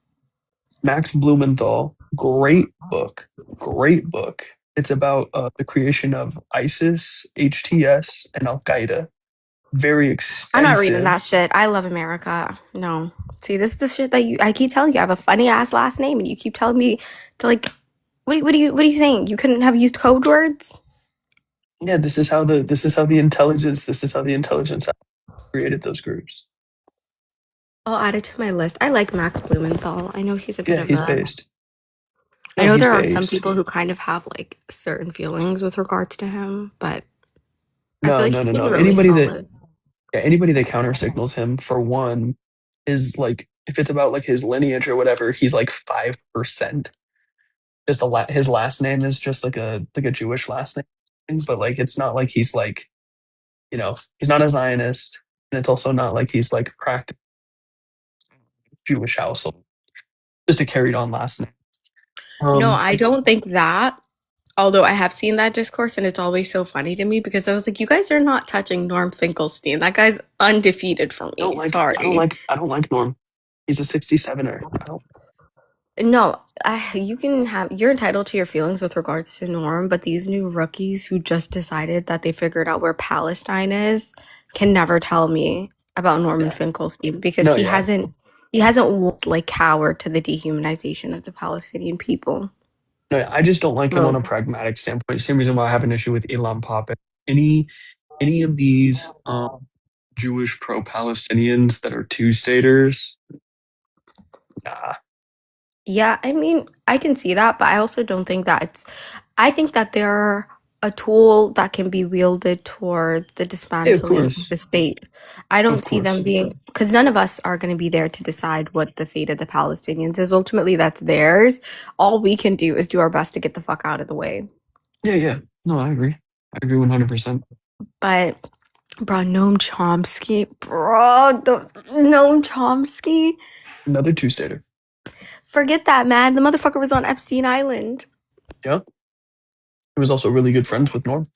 Max Blumenthal. Great book. Great book. It's about the creation of ISIS, HTS, and Al Qaeda. Very I'm not reading extensive. that shit. I love America. No. See, this is the shit that I keep telling you. I have a funny ass last name, and you keep telling me to like. What are you saying? You couldn't have used code words? Yeah, this is how the intelligence created those groups. I'll add it to my list. I like Max Blumenthal. I know he's a bit Yeah, of he's a. based. I No, know he's there are some based. people who kind of have like certain feelings with regards to him, but I feel No, like no, he's no, being no. really solid. Anybody that counter signals him for one is like if it's about like his lineage or whatever, he's like 5%. Just his last name is just like a Jewish last name, but like it's not like he's like he's not a Zionist, and it's also not like he's like practicing Jewish household. Just a carried on last name. No, Um, I don't think that. Although I have seen that discourse, and it's always so funny to me because I was like, you guys are not touching Norm Finkelstein. That guy's undefeated for I don't me. like I don't Sorry. like I don't like Norm. He's a 67er. I don't. No, you can have, you're entitled to your feelings with regards to Norm, but these new rookies who just decided that they figured out where Palestine is can never tell me about Norman Yeah. Finkelstein because No, yeah. he hasn't like cowered to the dehumanization of the Palestinian people. No, yeah. I just don't like him on So a pragmatic standpoint. Same reason why I have an issue with Elon Poppin. Any of these Jewish pro-Palestinians that are two-staters, nah. yeah, I mean, I can see that, but I also don't think that I think that they're a tool that can be wielded toward the Yeah, of dismantling of course. the state. I Of don't see them course. being, because none of us are going to be there to decide what the fate of the Palestinians is. Ultimately, that's theirs. All we can do is do our best to get the fuck out of the way. Yeah, yeah. No, I agree. I agree 100%. But, bro, Noam Chomsky, Noam Chomsky, Another two-stater. forget that, man. The motherfucker was on Epstein Island. Yeah. He was also really good friends with Norm.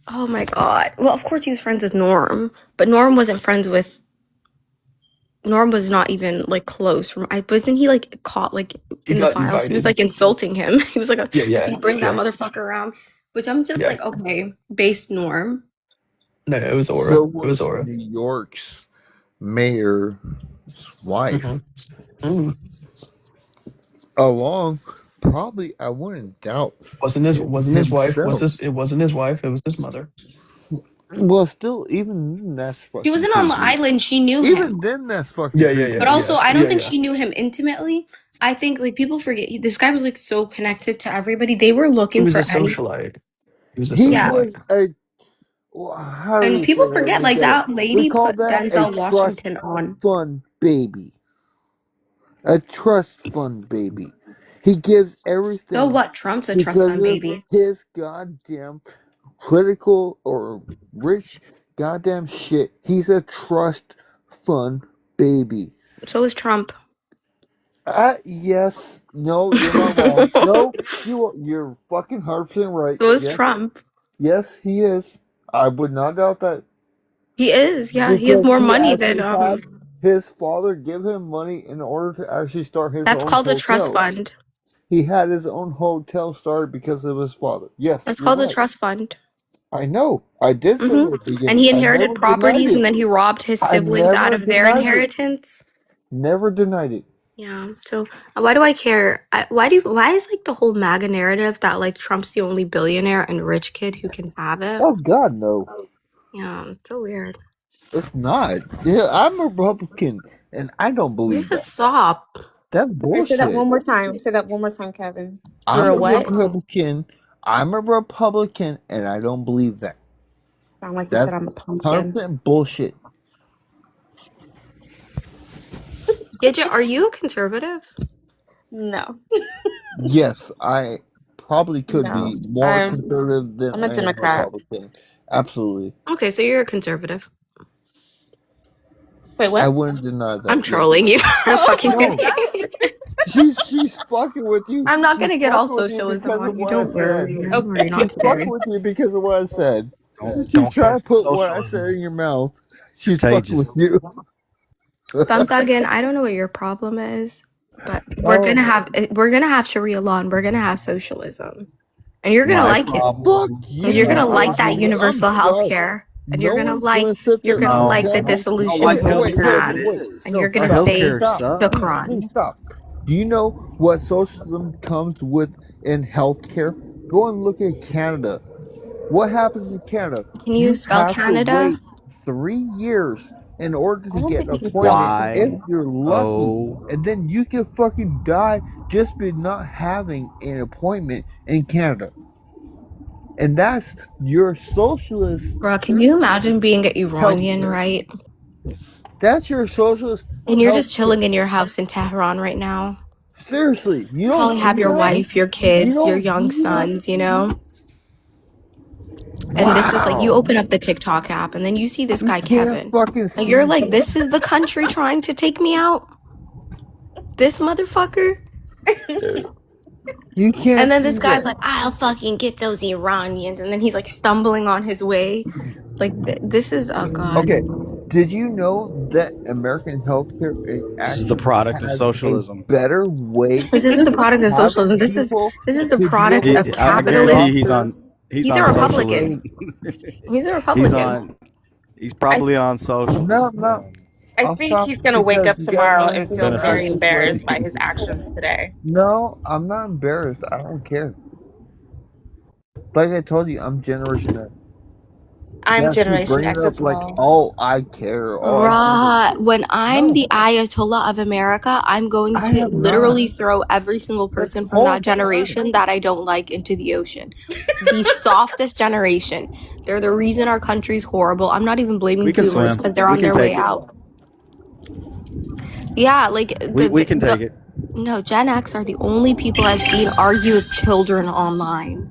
Oh my God. Well, of course he was friends with Norm, but Norm wasn't friends with Norm was not even like close from wasn't he like caught like He in the got files? He was indicted. like insulting him. He was like, Yeah, if yeah, you bring that yeah, motherfucker around, which I'm just yeah. like, okay, base Norm. No, it was So Aura. It was was Aura. New York's mayor's wife. Mm-hmm. Mm. Along, probably, I wouldn't doubt Wasn't his him wasn't his wife? Was himself. this? It wasn't his wife. It was his mother. Well, still, even then, that's She fucking wasn't on the creepy. island. She knew him. Even then, that's fucking Yeah, yeah, creepy. yeah, But also, yeah, I don't yeah, think yeah. she knew him intimately. I think like people forget this guy was like so connected to everybody. They were He looking was a for any socialite. He was a He yeah. was socialite. a, well, how do And we say people that? forget We like get it. that We lady call put that a Denzel trust Washington on. fund baby. A trust fund baby. He gives So everything what? Trump's a trust because fund of baby. his goddamn political or rich goddamn shit. He's a trust fund baby. So is Trump. Yes. No, you're not wrong. No, you're fucking 100% right. So is Yes. Trump. Yes, he is. I would not doubt that. He is, yeah. He has Because more he money than actually had his father give him money in order to actually start his that's own called a trust hotels. fund. He had his own hotel started because of his father. Yes, That's you're called a right. trust fund. I know. I did say that at the And beginning. he I inherited never denied properties and it. then he robbed his I siblings out never of their denied it. inheritance. Never denied it. Yeah. So why do I care? Why is like the whole MAGA narrative that like Trump's the only billionaire and rich kid who can have it? Oh God, no. Yeah, it's so weird. It's not. Yeah, I'm a Republican, and I don't You believe should that. stop. That's Wait, say that bullshit. one more time. Say that one more time, Kevin. You're I'm a a One more what? time. Republican. I'm a Republican, and I don't believe that. Sound like you said That's I'm a pumpkin. 100% bullshit. Gidget, are you a conservative? No. Yes, I probably could No. be more I'm conservative than I'm a I am Democrat. Republican. Absolutely. Okay, so you're a conservative. Wait, I what? wouldn't deny I'm that. Yes. trolling you. I'm fucking with No, you. she's fucking with you. I'm not She's gonna get all fucking with you socialism because of on you. what I Don't said. worry. I'm Okay. already on She's fucking today. with you because of what I said. She's Don't trying care to for put what I said socialism. in your mouth. She's fucking with Contagious. you. Thumb Thuggin, I don't know what your problem is, but Oh, we're gonna have Sharia law and we're gonna have socialism. And you're gonna My like it. fuck problem And is you're you. gonna not I like do. that socialism. I'm universal health sorry. care. And No one's gonna sit you're there gonna and No, like the tell me. I don't dissolution like of Okay, wait, wait, healthcare. wait, wait. OnlyFans. And No, you're Our gonna stop, say healthcare stop. the sucks. Please Quran. stop. Do you know what socialism comes with in healthcare? Go and look at Canada. What happens in Canada? Can you You spell have to Canada? wait 3 years in order I to don't get think an you can spell appointment if Y Canada. you're lucky. O. And then you can fucking die just by not having an appointment in Canada. And that's your socialist Bruh, can you imagine being an Iranian, healthcare. right? That's your socialist And you're just chilling healthcare. in your house in Tehran right now. Seriously, you don't Probably have see your that? wife, your You kids, your don't young see that? sons, you know? And this is like you Wow. open up the TikTok app and then you see this You guy can't Kevin. fucking And you're see. like, this is the country trying to take me out? This motherfucker? You can't And then see this guy's that. like, I'll fucking get those Iranians. And then he's like stumbling on his way. Like, this is, oh God. Okay. Did you know that American healthcare This is the actually product of has a socialism. better way This isn't the of product of having socialism. people This is the to be product able to of I find a capitalism. guarantee doctor he's He's a on in Republican. socialist. a He's a He's Republican. on. He's I probably on no, socialist no. I I'll think stop he's gonna wake because up you gotta tomorrow and feel understand I'm very benefits. getting ready. embarrassed by his actions today. No, I'm not embarrassed. I don't care. Like I told you, I'm Generation X. I'm Yeah, keep Generation bringing it X up as like, well. oh, I care. Oh, I give a Bruh, shit. when I'm No, the Ayatollah of America, I'm going I to have not. literally throw every single This person from whole that time. generation that I don't like into the ocean. The softest generation. They're the reason our country's horrible. I'm not even blaming We can boomers swim. because they're We on can their way take it. out. Yeah, like We can take it. no, Gen X are the only people I've seen argue with children online.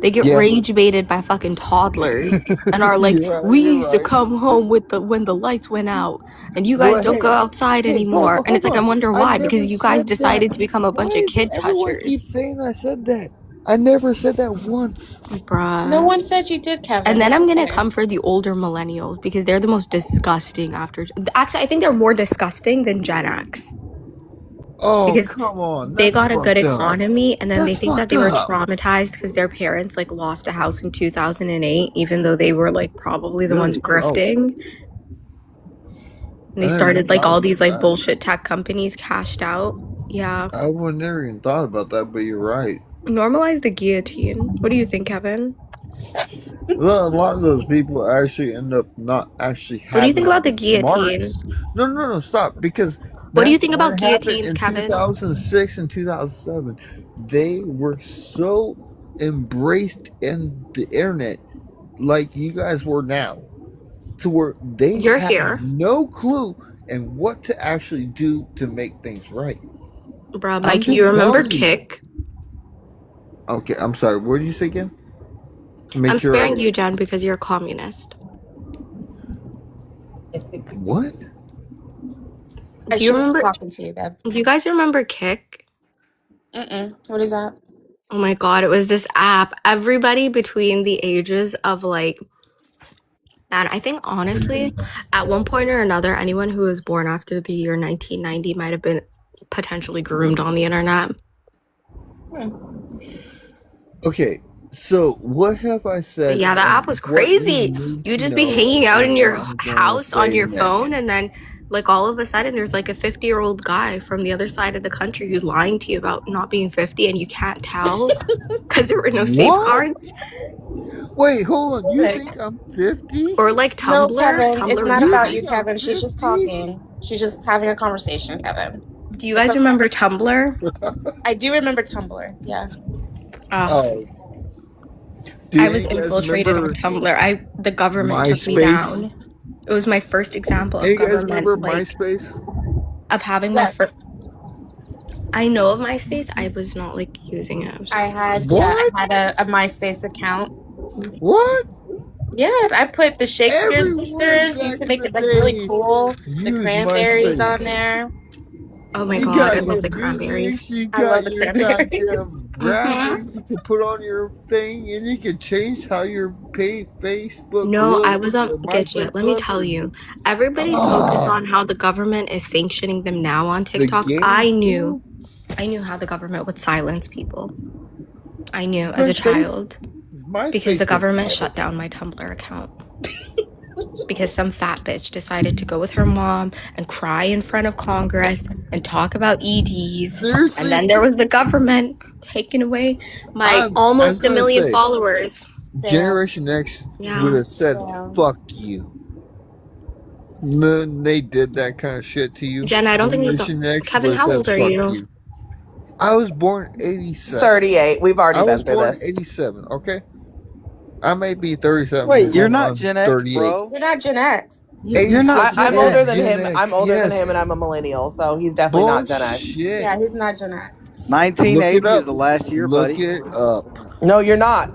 They get Yeah. rage baited by fucking toddlers and are like, You're right. we You're used to right. come home with when the lights went out and you guys Well, don't hey, go outside hey, hold anymore. on, And hold it's like, I on. wonder I why, never because you guys said that. decided to become a bunch Why of does kid everyone keep touchers. saying I said that? I never said that once. No Bruh. one said you did, Kevin. And then It's I'm gonna okay. come for the older millennials because they're the most disgusting after. Actually, I think they're more disgusting than Gen X Oh, because come on. they That's got a good fucked up. economy and then they That's think that fucked they were up. traumatized because their parents like lost a house in 2008, even though they were like probably the ones Really? Oh, grifting. And I they never even started like thought all about these like that. bullshit tech companies cashed out. Yeah. I would never even thought about that, but you're right. Normalize the guillotine. What do you think, Kevin? Well, a lot of those people actually end up not actually What do you think having about the the guillotine? smarts. No, no, no, stop. Because What do you that think about happened guillotines, in Kevin? 2006 and 2007. They were so embraced in the internet like you guys were now, to where they You're have here. no clue and what to actually do to make things right. Bruh, I'm Mike, you just remember telling you. Kick? Okay, I'm sorry. What did you say again? Make I'm sure sparing you, Jen, because you're a communist. what? I Do you should be remember? talking to you, babe. Do you guys remember Kick? What is that? Oh my God, it was this app. Everybody between the ages of like, man, I think honestly, at one point or another, anyone who was born after the year 1990 might have been potentially groomed on the internet. Okay, so what have I But said yeah, the app and was what do you crazy. need You to just be know hanging out and in what your I'm going to house on say your phone, next? and then like all of a sudden there's like a 50-year-old guy from the other side of the country who's lying to you about not being 50 and you can't tell because there were no What? safeguards. Wait, hold on. You Like, think I'm 50? Or like no, Tumblr. Kevin, it's Tumblr was not a You about thing. you, think I'm Kevin. She's just 50? talking. She's just having a conversation, Kevin. Do you It's guys okay. remember Tumblr? I do remember Tumblr. Yeah. Oh, do I any was of you guys infiltrated on remember Tumblr. The government took me MySpace? down. It was my first example Any of of you guys government, remember like MySpace? of having my Yes. first. I know of MySpace. I was not like using it. I What? had a MySpace account. What? Yeah, I put the Shakespeare Everyone sisters, used back to in make the it like really day cool. The used cranberries on MySpace. there. Oh my You God, I got love your the music, cranberries. you I love got the your cranberries. goddamn Hmm. graphics you can put on your thing, and you can change how your Facebook No, I was looks, on your Gidget. MySpace Let me looks, tell and you, everybody's focused oh, on how the government is sanctioning them now on the TikTok. games too. I knew how the government would silence people. I knew as a But child because the MySpace was government shut private. down my Tumblr account because some fat bitch decided to go with her mom and cry in front of Congress and talk about EDs. And Seriously, then there was the government taking away my I'm almost a gonna million say, followers. Damn. Generation X would Yeah. have said Damn. "fuck you." When they did that kind of shit to you, Jen, I don't think you saw. Generation X Kevin, would have how said old are "fuck you? you." I was born It's 87. 38. We've already I been was through born this. 87. Okay, I may be 37 Wait, you're going not on Gen X, 38. bro. You're not Gen X. You're not I'm Gen 86 is older than X. Gen him. I'm X. older than him, and I'm Yes. a millennial, so he's definitely not Gen X. Bullshit. Yeah, he's not Gen X. Look it 1980 is up. the last year, Look buddy. it up. No, you're not.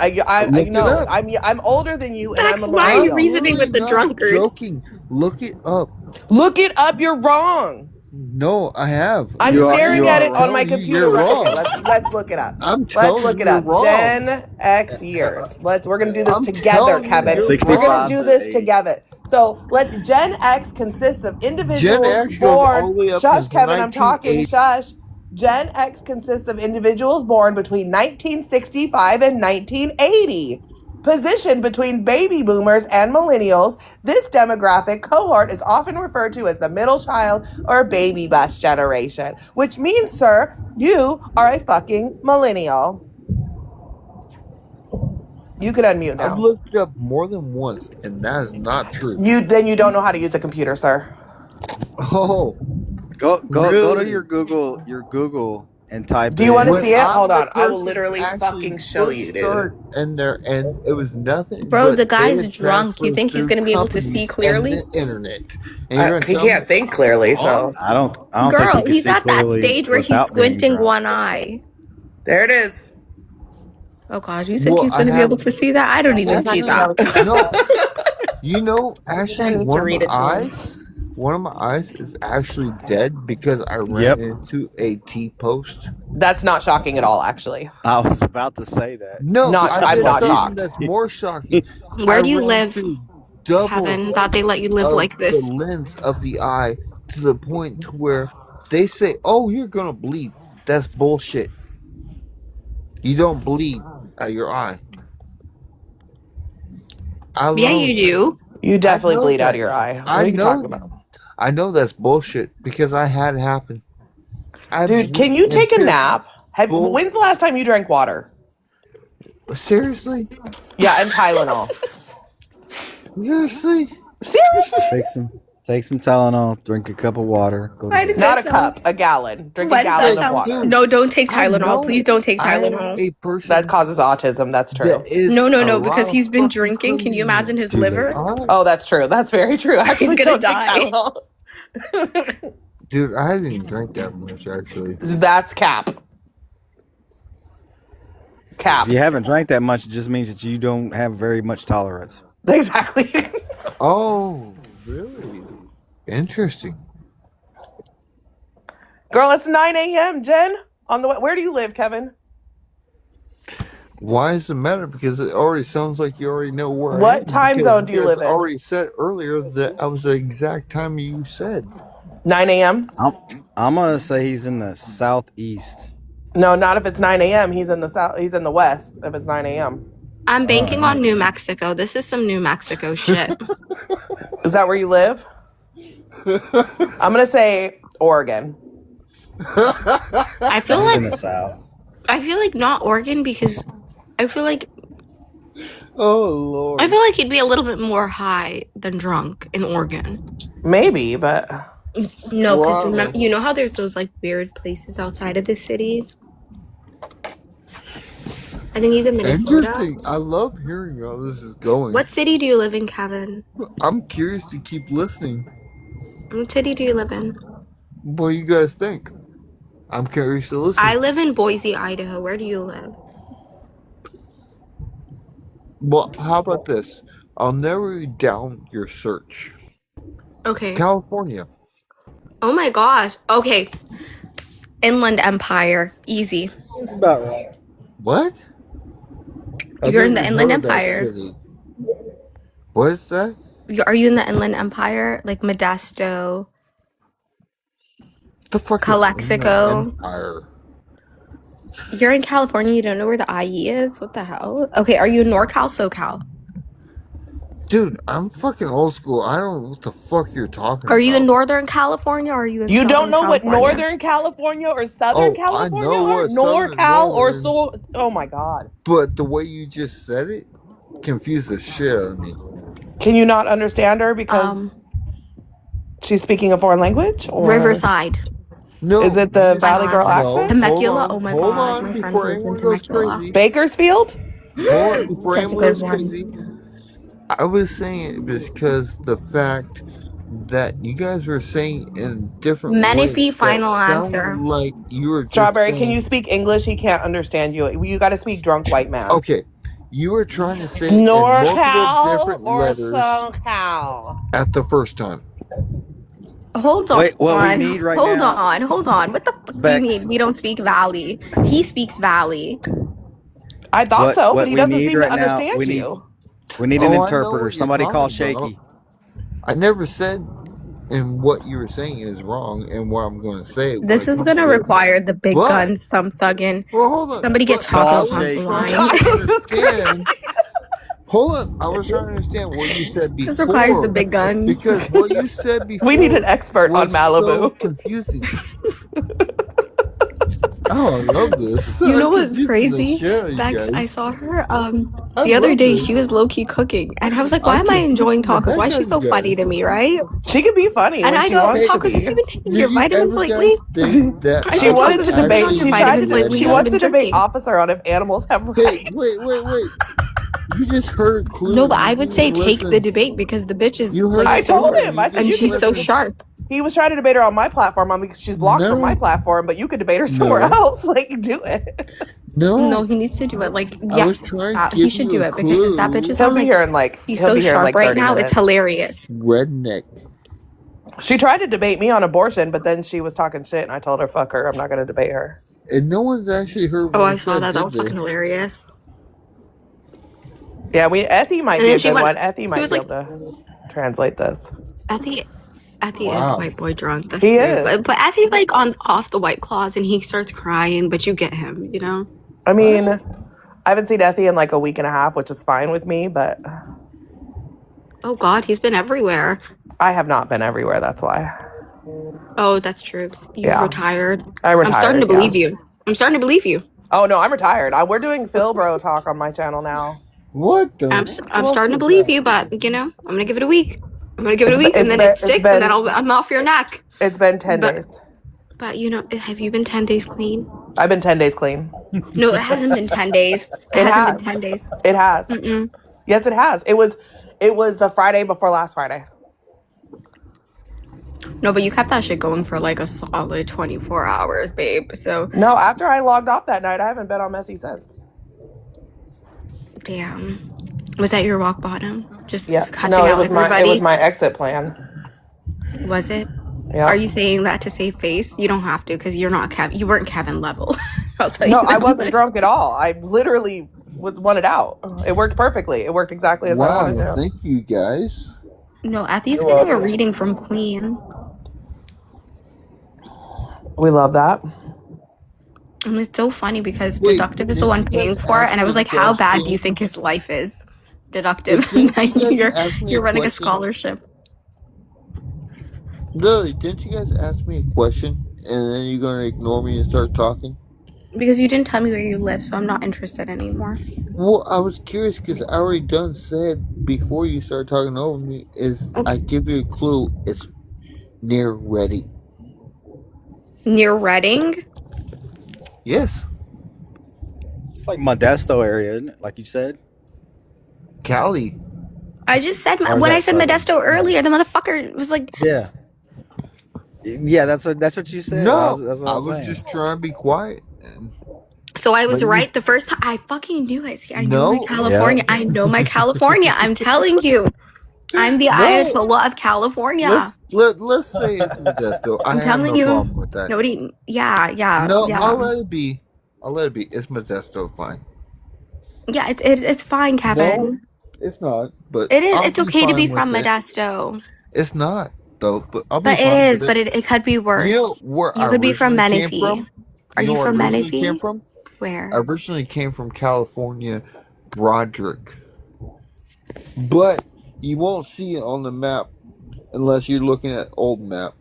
Look it no. up. I'm older than you, and I'm Max, a why are you I'm millennial. reasoning really with the not drunkard? joking. Look it up. Look it up. You're wrong. No, I have. I'm And staring You at are it on wrong. my telling you computer. you're Okay, wrong. let's look it up. I'm Let's telling look you it you're up. wrong. Gen X years. We're gonna do this I'm together, telling you Kevin. you're We're gonna wrong. 65 do to this 80. together. So let's. Gen X consists of Gen individuals X goes all born. the way up to Shush, Kevin. I'm talking. 1980. Shush. Gen X consists of individuals born between 1965 and 1980. Positioned between baby boomers and millennials, this demographic cohort is often referred to as the middle child or baby bus generation, which means, sir, you are a fucking millennial. You can unmute I've now. looked it up more than once, and that is not true. You don't know how to use a computer, sir. Oh, Go to really? your Google and type Do you want to When see in it? I'm Hold the on. I will person literally actually fucking show first you, dude. started in there, and it was nothing Bro, but the guy's data drunk. You transfer think he's through gonna be able to see companies and clearly? the internet. And you're gonna He tell me can't think I'm clearly, wrong? so I don't think he Girl, can he's see at that clearly stage where he's without being squinting drunk. one eye. there it is. Oh God, you think Well, he's I gonna be have able to see that? I don't even He's not see gonna be actually that. able to see no. that. You know, You're gonna actually, need to read it to him. one of my eyes is actually dead because I ran Yep. into a T post. That's not shocking at all, actually. I was about to say that. No, Not. I I'm did not something shocked. that's more shocking. I Where do you ran live, through double Kevin? That half they let you live of like the this? lens of the eye to the point to where they say, "Oh, you're gonna bleed." That's bullshit. You don't bleed out your eye. I Yeah, know you that. do. You I definitely know bleed out of that. your eye. What I are you talking know. about? I know that's bullshit because I had it happen. I've Dude, can you take a experienced nap? bull. When's the last time you drank water? Seriously? Yeah, and Tylenol. Seriously? Seriously? Take some Tylenol, drink a cup of water, go to Why did bed. that Not a sound? cup, a gallon. Drink a Why did that gallon Like, of sound? water. dude, No, don't take I Tylenol. Please know don't take I am Tylenol. a That person causes autism. That's that true. is No, no, a no, because lot of he's been fucking drinking. Can you imagine his convenience. Too late. liver? All right? Oh, that's true. That's very true. He's Actually, gonna don't take die. Tylenol. Dude, I haven't even drank that much, actually. That's cap. If Cap. you haven't drank that much, it just means that you don't have very much tolerance. Exactly. Oh, really? Interesting. Girl, it's 9 a.m., Jen. On the way. Where do you live, Kevin? Why does it matter? Because it already sounds like you already know where I What am. time Because zone you do you guys live in? already said earlier that I was the exact time you said. 9 a.m.? I'm gonna say he's in the southeast. No, not if it's 9 a.m. He's in the south. He's in the west if it's 9 a.m. I'm All right. banking on New Mexico. This is some New Mexico shit. Is that where you live? I'm going to say Oregon. I feel He's in like the south. I feel like not Oregon because I feel like Oh, Lord. I feel like he'd be a little bit more high than drunk in Oregon. Maybe, but No, because Wow. you know how there's those like weird places outside of the cities. I think he's in Minnesota. Interesting. I love hearing how this is going. What city do you live in, Kevin? I'm curious to keep listening. What city do you live in? What do you guys think? I'm curious to listen. I live in Boise, Idaho. Where do you live? Well, how about this? I'll narrow down your search. Okay. California. Oh my gosh. Okay. Inland Empire. Easy. That's about right. What? You're in the never Inland heard of that Empire. city. What is that? Are you in the Inland Empire? Like Modesto, The fuck is Calexico? Inland Empire? You're in California. You don't know where the IE is? What the hell? Okay, are you in NorCal, SoCal? Dude, I'm fucking old school. I don't know what the fuck you're talking Are you in about. Northern California or are you in you Southern don't know what California? Northern California or Southern Oh, I California know are? what Southern NorCal or Northern, so? Oh my God. but the way you just said it confused the shit out of me. Can you not understand her because she's speaking a foreign language? Or Riverside. No. is it the you- Valley Girl no. accent? Temecula. Hold Oh on. my Hold god, on my friend before lives in anyone goes Temecula. crazy. Bakersfield? Hold on before That's a anyone good goes one. crazy. I was saying it because the fact that you guys were saying in different Menifee, ways that final sounded answer. like you were just Strawberry, can you saying. speak English? He can't understand you. You got to speak drunk white man. Okay, you were trying to say in multiple NorCal different or letters SoCal? at the first time. Hold on. Wait, what we need right Hold now, on. Hold on. What the fuck do you Bex. mean? We don't speak Valley. He speaks Valley. I thought so, but What he we doesn't need seem right to now, understand we need you. an Oh, I know interpreter. what you're Somebody call talking about. Shaky. I never said and what you were saying is wrong and what I'm going to say when This it is comes gonna to it. require the big But guns thumb thugging. well, hold on. Somebody get But Taco I Call was on the Shaky. trying line. to Tacos is crazy. understand. Hold on. I was trying to understand what you said This requires the before big guns. because what you said before We need an expert on was so Malibu. confusing. Oh, I love this. You know I'm what's confusing the crazy? shit out of you Bex, I guys. saw her I the other love day. this. She was low key cooking, and I was like, "Why I'm am I enjoying confusing the tacos? Why heck is out she of so you funny to guys. me, right?" She can be funny And when I she go, wants to "Tacos, have be. you been taking Did your you vitamins ever guys lately?" think that I She said, I was wanted "Tacos, to have you been on debate. your actually She tried vitamins to. lately? She Have you ready? wants been to debate drinking?" Officer on if animals have Hey, rights. wait. You just heard it No, clearly. but I You would didn't say even take the listen. debate because the bitch is You heard like I it told so, clearly. him. You I said and you didn't can she's so listen. sharp. He was trying to debate her on my platform. She's blocked from my No, platform, but you could debate her somewhere no, else. Like, do it. No, no. he needs to do it. Like, I yeah, was trying to he give should you do a it because that bitch is clue. He'll on be like here in like he's he'll so be here in sharp like right 30 now. It's minutes. hilarious. Redneck. She tried to debate me on abortion, but then she was talking shit, and I told her, "Fuck her. I'm not going to debate her." And no one's actually heard Oh, what I I saw said, that. That did was fucking they? hilarious. Yeah, Ethy might And be then a she good went. one. Ethy He might was be like, able to translate this. Ethy is Wow. white boy drunk. That's He rude. is. But Ethy like on off the white claws and he starts crying, but you get him, you know? I mean, What? I haven't seen Ethy in like a week and a half, which is fine with me, but Oh God, he's been everywhere. I have not been everywhere. That's why. Oh, that's true. You've Yeah, retired. I I'm starting to retired. Yeah. believe you. I'm starting to believe you. Oh no, I'm retired. We're doing Phil Bro talk on my channel now. What the I'm fuck starting to is believe that? you, but you know, I'm gonna give it a week. I'm gonna give it a week, and then it It's sticks, and then been I'm off your neck. it's been 10 But days. you know, have you been 10 days clean? I've been 10 days clean. No, it hasn't been 10 days. It It hasn't been has. 10 days. It has. Mm-mm. Yes, it has. It was the Friday before last Friday. No, but you kept that shit going for like a solid 24 hours, babe. So, No, after I logged off that night, I haven't been on Messy since. damn. Was that your rock bottom? Yeah. Just No, cussing out it was everybody? my exit plan. Was it? Are Yep. you saying that to save face? You don't have to because you're not Kevin. You weren't Kevin level. I'll tell you No, I that wasn't much. drunk at all. I literally wanted out. It worked perfectly. It worked exactly as I wanted Wow, to. thank you guys. No, Effie's You're getting a welcome. reading from Queen. We love that. And it's so funny because Wait, Deductive is the didn't one you guys paying for it, ask and I me was a like, "How bad do you question? think his life is, But Deductive?" didn't you guys you're ask me a you're running a question? scholarship Lily, didn't you guys ask me a question and then you're gonna ignore me and start talking? because you didn't tell me where you live, so I'm not interested anymore. Well, I was curious because I already done said before you started talking over me is I Okay. give you a clue. It's near Reading. Near Reading. Yes, It's like Modesto area, isn't it? Like you said. Cali. I just said Or is when I that said southern? Modesto earlier, the motherfucker was like, Yeah. Yeah, that's what you said. No, That's what I I was was saying. just trying to be quiet. And, so I was but you, right the first time. I fucking knew it. See, I know my no, Yeah. California. I know my California. I'm telling you, I'm the no. Ayatollah of California. Let's say it's Modesto. I I'm have telling no you, problem with that. nobody. Yeah, yeah, No, yeah, I'll let it be. I'll let it be. It's Modesto. Fine. yeah. It's fine, No, Kevin. it's not. But It is. I'll It's be okay to be fine from with it. Modesto, It's not though. But I'll be but it fine with is. it. But it could be You know worse. where You I could be from originally came Menifee. from? Are You know you where I from originally came Menifee? from? I Where? originally came from California, Broderick. But you won't see it on the map unless you're looking at old map.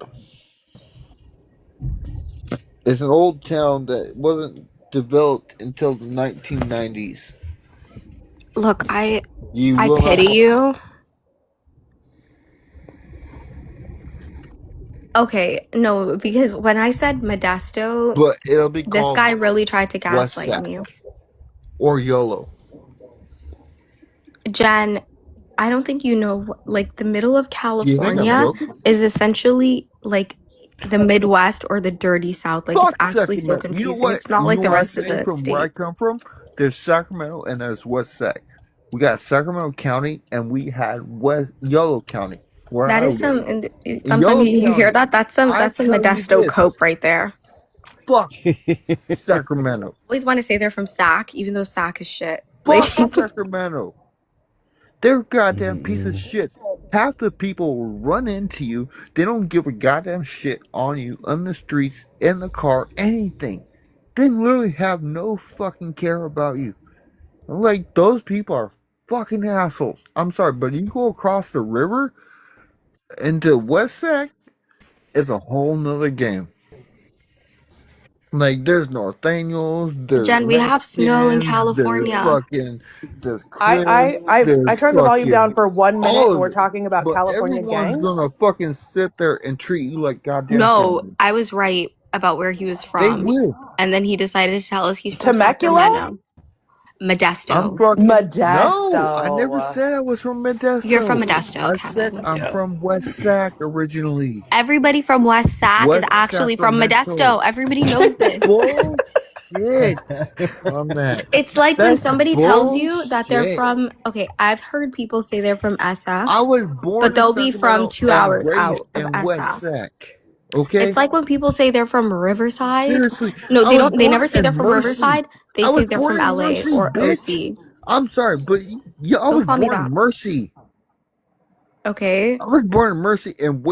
It's an old town that wasn't developed until the 1990s. Look, You I will not, pity you. Okay, no, because when I said Modesto, but it'll be this called guy really tried to West gaslight Sac me. or YOLO. Jen, I don't think you know, like the middle of Do you think I'm California joking? is essentially like the Midwest or the dirty South. Like it's Fuck actually so Sacramento. You know confusing. what? It's not You like know the what I rest of say the from where I state. come from? There's Sacramento and there's West Sac. We got Sacramento County and we had West YOLO County where That I is live. some, and In sometimes YOLO you hear County, that, I that's some tell you Modesto this. cope right there. Fuck Sacramento. Always want to say they're from Sac, even though Sac is shit. Like, Fuck Sacramento. They're goddamn piece of Mm-mm. shit. Half the people run into you. They don't give a goddamn shit on you on the streets, in the car, anything. They literally have no fucking care about you. Like, those people are fucking assholes. I'm sorry, but you go across the river into West Sac, it's a whole nother game. Like, there's Northaniels, there's Jen, we have snow in Mexicans, there's California. fucking, there's I I Crips, I I there's turned the volume down fucking for 1 minute all and of we're it. talking about But California everyone's gangs. gonna fucking sit there and treat you like goddamn No, family. I was right about where he was They from. will. And then he decided to tell us he's from Temecula? Sacramento. I'm Modesto. fucking no. I never Modesto. said I was from You're from Modesto. Modesto, I said Kevin. I'm Yeah. from West Sac originally. Everybody from West Sac is West actually from Sacramento. Modesto. Everybody knows this. Bullshit on that. It's like when That's somebody tells you that they're bullshit. from, okay, I've heard people say they're from I SF, was but born in they'll be from Sacramento 2 and hours raised out of in West SF. Sac. It's Okay? like when people say they're from Riverside. Seriously, No, I they was don't, they born never say they're in from Mercy. Riverside. They I say was they're born from in LA Mercy, or bitch. OC. I'm sorry, but yeah, I Don't was call me born in that. Mercy. Okay. I was born in Mercy and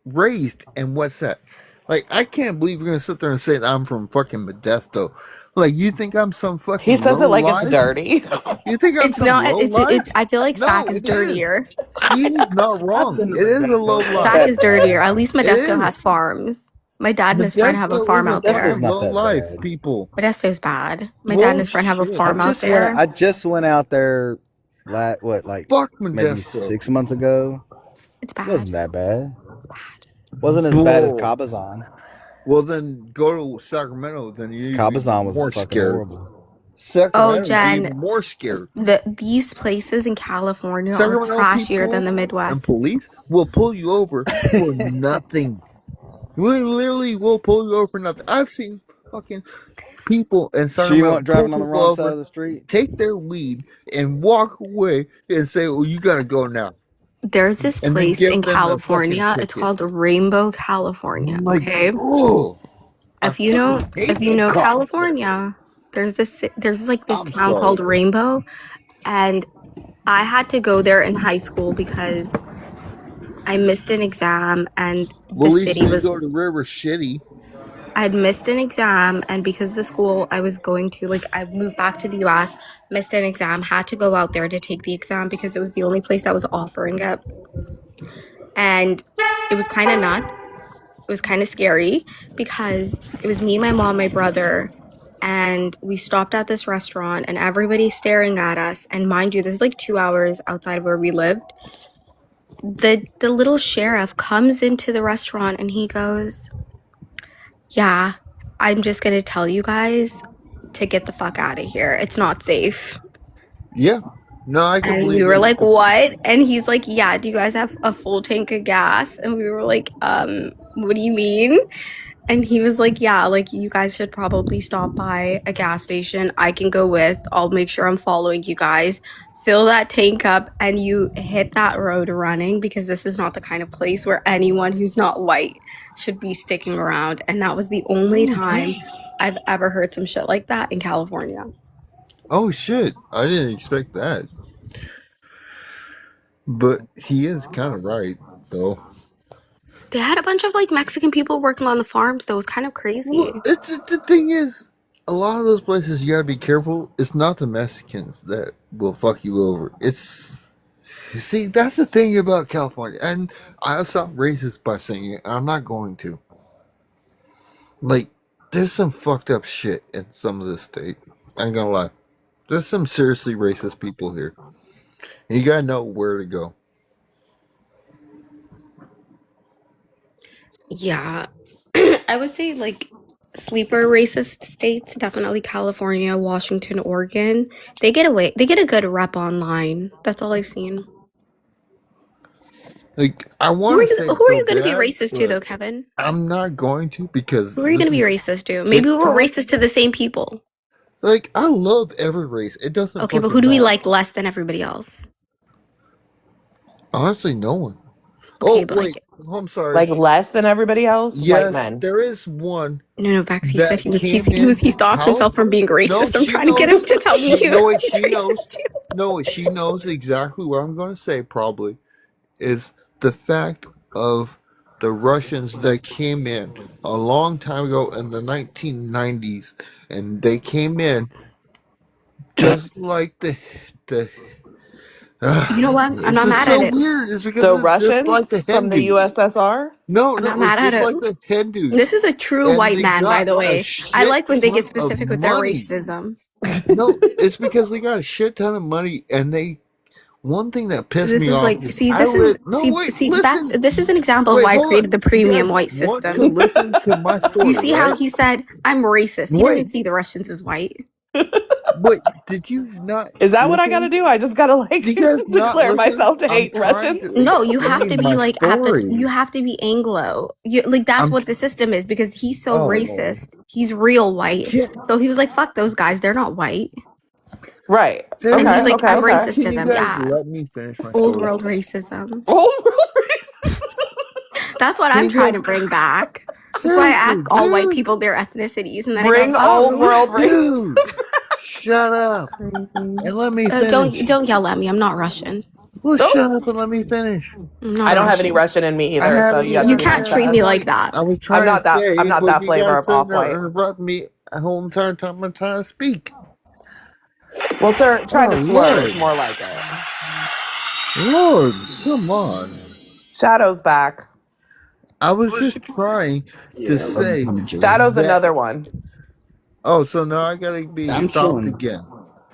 raised in West Sac. Like, I can't believe you're gonna sit there and say that I'm from fucking Modesto. Like, you think I'm some He fucking says low it like it's life? dirty. You think I'm It's some not, low life? I feel like Sac No, is it is. dirtier. She's not I've wrong. been to It is a low Modesto. Sac life. is dirtier. At least It Modesto has is. farms. My dad and his friend have a Modesto farm is a out Modesto's fucking there. not low that life, bad. people. Modesto's bad. My dad and his friend have a Bullshit. farm out there. I just went out there like Fuck maybe Modesto. 6 months ago. It's It bad. wasn't that bad. It's bad. Wasn't as bad as Bull. Cabazon. Well, then go to Sacramento. Then you're even Cabazon was more fucking scared. horrible. Oh, Sacramento's Jen, even more scared. these places in California are Sacramento trashier than people the and Midwest. police will pull you over for nothing. We literally will pull you over for nothing. I've seen fucking people in So you Sacramento weren't pull driving on the people wrong side over, of the street? take their weed, and walk away and say, "Well, you gotta go now," There's this and then place in give them the fucking California. It's ticket. called Rainbow, I'm California. like, Okay. oh, I If you know, fucking hate if you the know cops there. California, there's like this I'm town called sorry. Rainbow, and I had to go there in high school because I missed an exam, and Well, the at least city you was. go to River Shitty. I had missed an exam, and because the school I was going to, like, I moved back to the US, missed an exam, had to go out there to take the exam because it was the only place that was offering it. And it was kind of nuts. It was kind of scary because it was me, my mom, my brother, and we stopped at this restaurant, and everybody's staring at us. And mind you, this is like 2 hours outside of where we lived. The little sheriff comes into the restaurant and he goes, "Yeah, I'm just gonna tell you guys to get the fuck out of here. It's not safe." Yeah, no, I can And we believe were that. like, "What?" And he's like, "Yeah, do you guys have a full tank of gas?" And we were like, what do you mean?" And he was like, "Yeah, like you guys should probably stop by a gas station. I can go with. I'll make sure I'm following you guys. Fill that tank up and you hit that road running because this is not the kind of place where anyone who's not white should be sticking around." And that was the only Oh time shit! I've ever heard some shit like that in California. Oh shit! I didn't expect that, but he is kind of right, though. They had a bunch of like Mexican people working on the farms, though. It was kind of crazy. Well, it's the thing is, a lot of those places you gotta be careful. It's not the Mexicans that will fuck you over. It's see, that's the thing about California, and I sound racist by saying it. I'm not going to. Like, there's some fucked up shit in some of this state. I ain't gonna lie. There's some seriously racist people here. And you gotta know where to go. Yeah. I would say like sleeper racist states, definitely California, Washington, Oregon. They get away. They get a good rep online. That's all I've seen. Like, I want to say Who it are so you going to be bad, racist to but though, Kevin? I'm not going to because Who are you going this to be is racist to? Maybe we're TikTok. racist to the same people. Like, I love every race. It doesn't Okay, but who fucking do we matter. like less than everybody else? Honestly, no one. Okay, Oh, but wait. like, I'm sorry. Like less than everybody else? White Yes, men. there is one no, Bex. He said that came he into stopped himself from being No, racist. I'm she trying to get him knows. to tell me She he no wait, was she knows. racist too. No, she knows exactly what I'm going to say. Probably is the fact of the Russians that came in a long time ago in the 1990s, and they came in just like the. You know what? I'm It's not just mad at so it. weird. It's because The it's just like Russians the from the Hindus. USSR? No, I'm no, not it's mad at just it. like the Hindus, This is a true and white they man, by got the a way. I shit like when they get ton of specific with their money. racism. No, it's because they got a shit ton of money, and they. One thing that pissed This me is off like, is see, I this is live. No, wait, that's listen. this is an example of Wait, why I hold on. created the You premium guys white want to system. listen to my You story, see how right? he said I'm racist? He Wait, doesn't see the Russians as white. wait. Did you not Is that what I gotta listen? do? I just gotta Did you like guys not declare listen? myself to I'm hate trying to Russians? No, you have to explain be my like at the. story. You have to be Anglo. You like that's I'm. what the system is because he's so Oh, racist. He's real white. can So he was like, "Fuck those guys. They're not white." Right. And he's Okay, seriously. like, okay, "I'm okay. racist Can to you them." guys Yeah, let me finish my old story? world racism. Old world race. That's what Can I'm you trying guys to bring back. That's why I seriously, ask all white dude? people their ethnicities, and then I go, Bring old "Oh, world race. Dude, shut up Crazy. and let me don't finish. yell at me. I'm not Russian. Well, Oh, shut up and let me finish. I'm not I don't have any Russian. Russian in me I either, so haven't you have even to You give me can't some finished treat the credit. me like point that." I was I'm trying not to that. I'm say, not but that you flavor guys of sitting off there white. interrupt me the whole entire time I'm trying to speak. Well, sir, trying Oh, to slur is Lord. more like it. Lord, come on. Shadow's back. I was just trying to Yeah, I love say Tom and Jerry. Shadow's that. another one. Oh, so now I gotta be I'm stopped chilling. again.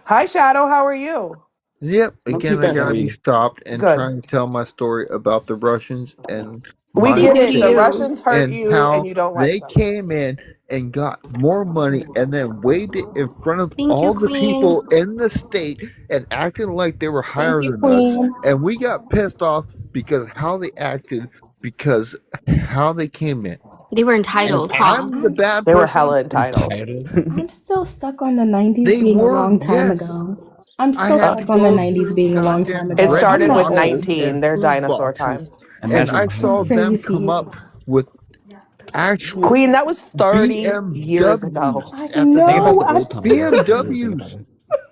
Hi, Shadow. How are you? Yep, Not too again, I bad. How gotta are be you? stopped and Good. trying to tell my story about the Russians and We my get Thank it. The state you. Russians hurt and you and how you don't like they them. came in and got more money and then waved it in front of Thank you, all the Queen. people in the state and acting like they were Thank higher you, than us. Queen. And we got pissed off because how they acted, because how they came in. They were And entitled, huh? I'm the bad They were hella person. entitled. Entitled. I'm still stuck on the 90s They being a were, long time yes. ago. I'm I still had Uh, to stuck on the go 90s through being a long time goddamn it ago. bread I'm started with not boxes old. 19. and They're food dinosaur boxes, times. and Imagine I how saw them come Crazy. up with actual Queen, that was 30 years ago. BMWs I at the think about know. the time. I old times. You really think about BMWs, it.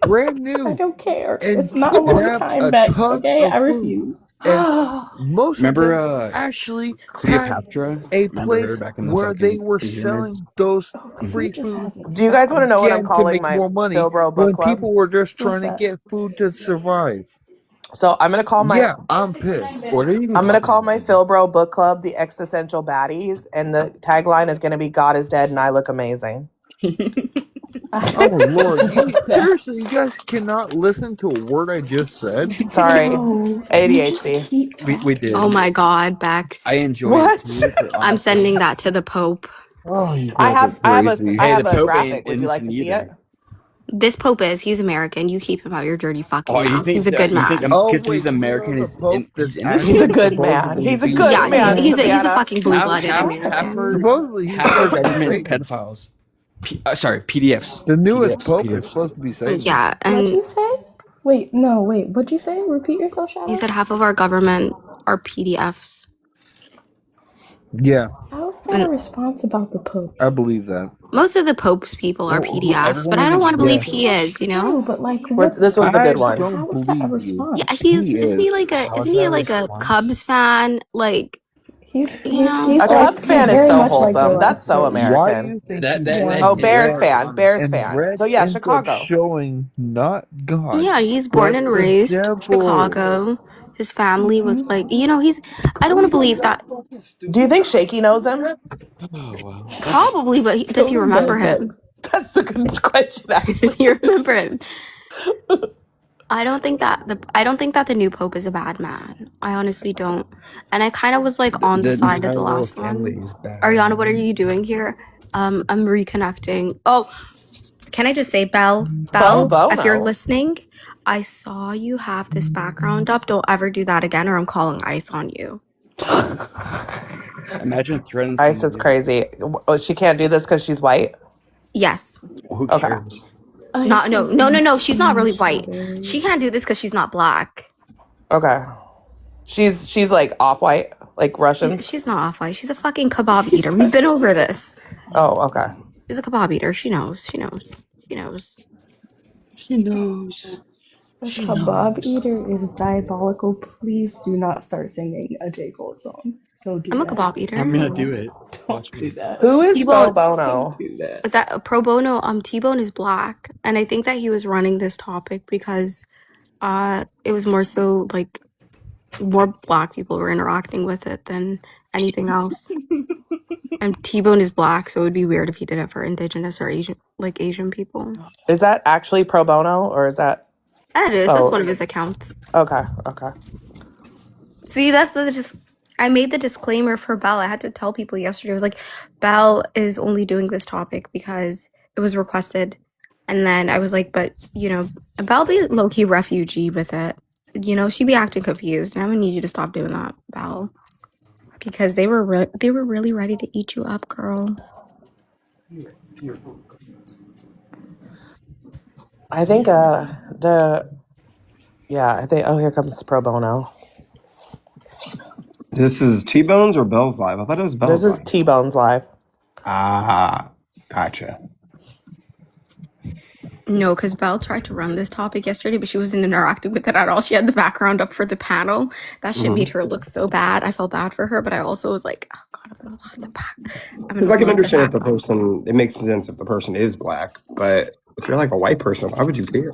brand I new, don't care. and It's not a long grabbed time, a Bex. ton Okay, I of food. refuse. And most of Remember them actually had Cleopatra? a Remember her place back in the where they fucking were pyramid? selling those Oh, free who just food has it Do you stuck guys want to on? know what I'm again to calling make my more money Philbro book when club? people were just What's trying to that? get food to survive. So Yeah, I'm pissed. What are you even I'm gonna talking call about? my Philbro book club the existential baddies, and the tagline is gonna be God is dead and I look amazing. Oh Lord, Love that. seriously, you guys cannot listen to a word I just said? Sorry. No, you just ADHD. keep We Oh did. talking. my God, I Bex. enjoyed it What? too, but I'm honestly, sending that to the Pope. Oh, you I guys are have I have a crazy. I hey, the have a Pope ain't graphic. Would you like innocent to see it? either. This Pope is. He's American. You keep him out your dirty Oh, fucking mouth. He's a good you think man. Oh because he's wait, you know American, the Pope that's he's He's a innocent? actually good man. supposedly He's a being good Yeah, man, Yeah. he's a Savannah. fucking blue blooded Half American. are supposedly he's supposed to be government Satan. pedophiles. Sorry, PDFs. The newest PDFs. Pope is PDFs. supposed to be Satan. Yeah, What'd and you say? Wait, no, wait. What'd you say? Repeat yourself, he Shadow. said half of our government are PDFs. Yeah, How is that a And response about the Pope? I believe that. most of the Pope's people are Well, who PDFs, but everyone I don't even want to believe Yes. he That's is, you know? true, but like, This what's was a good I one. don't how is that a believe you. Yeah, He isn't he is. like a how is isn't he that a like a response? Cubs fan? Like, you know? A Cubs he's fan is very so much like the wholesome. That's last so pope. Why do American. you think That he that Yeah. that Oh, won hit Bears right red? fan. on. Bears And fan. red So yeah, ends up Chicago. showing not God, Yeah, he's born but and the raised devil. Chicago. His family was Hmm. like, he's I don't want to believe that Do you think Shaky knows him? Oh wow. probably, but does Go he to remember bed, him? Bex. That's a good question, Does actually. he remember him? I don't think that the new pope is a bad man. I honestly don't. And I kind of was like on the The side of the entire royal last family one. is bad. Ariana, what are you doing here? I'm reconnecting. Oh, can I just say, Pro Belle, if you're bono. listening, I saw you have this background up. Don't ever do that again, or I'm calling ICE on you. Imagine threatening Ice is somebody. crazy. Oh, she can't do this because she's white. Yes. Who Okay. cares? Not Ice no is no no no. She's not insane, really white. She shadows. can't do this because she's not black. Okay. She's like off white, like Russians. She's not off white. She's a fucking kebab eater. We've been over this. Oh, okay. She's a kebab eater. She knows. She knows. She knows. She knows. A She kebab knows. eater is diabolical. Please do not start singing a J. Cole song. Don't do I'm a that. kebab eater. I'm gonna Don't do it. don't Watch do me. that. Who is T-Bone. Faux Don't Bono? do that. Is that pro bono? T-Bone is black, and I think that he was running this topic because it was more so like more black people were interacting with it than anything else. And T-Bone is black, so it would be weird if he did it for indigenous or Asian people. Is that actually pro bono or is that? That is. That's one Oh, of his accounts. okay. Okay. See, I made the disclaimer for Belle. I had to tell people yesterday. I was like, Belle is only doing this topic because it was requested. And then I was like, but Belle be low key refugee with it. She be acting confused, and I'm gonna need you to stop doing that, Belle, because they were really ready to eat you up, girl. I think I think here comes pro bono. This is T-Bones or Bell's Live? I thought it was This Bell's is Live. T-Bone's live. Ah, gotcha. No, because Belle tried to run this topic yesterday, but she wasn't interacting with it at all. She had the background up for the panel. That shit made her look so bad. I felt bad for her, but I also was like, oh god, I'm gonna love the back. I'm Because gonna I can love the understand if the background. person, it makes sense if the person is black, but if you're like a white person, why would you care?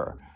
answer.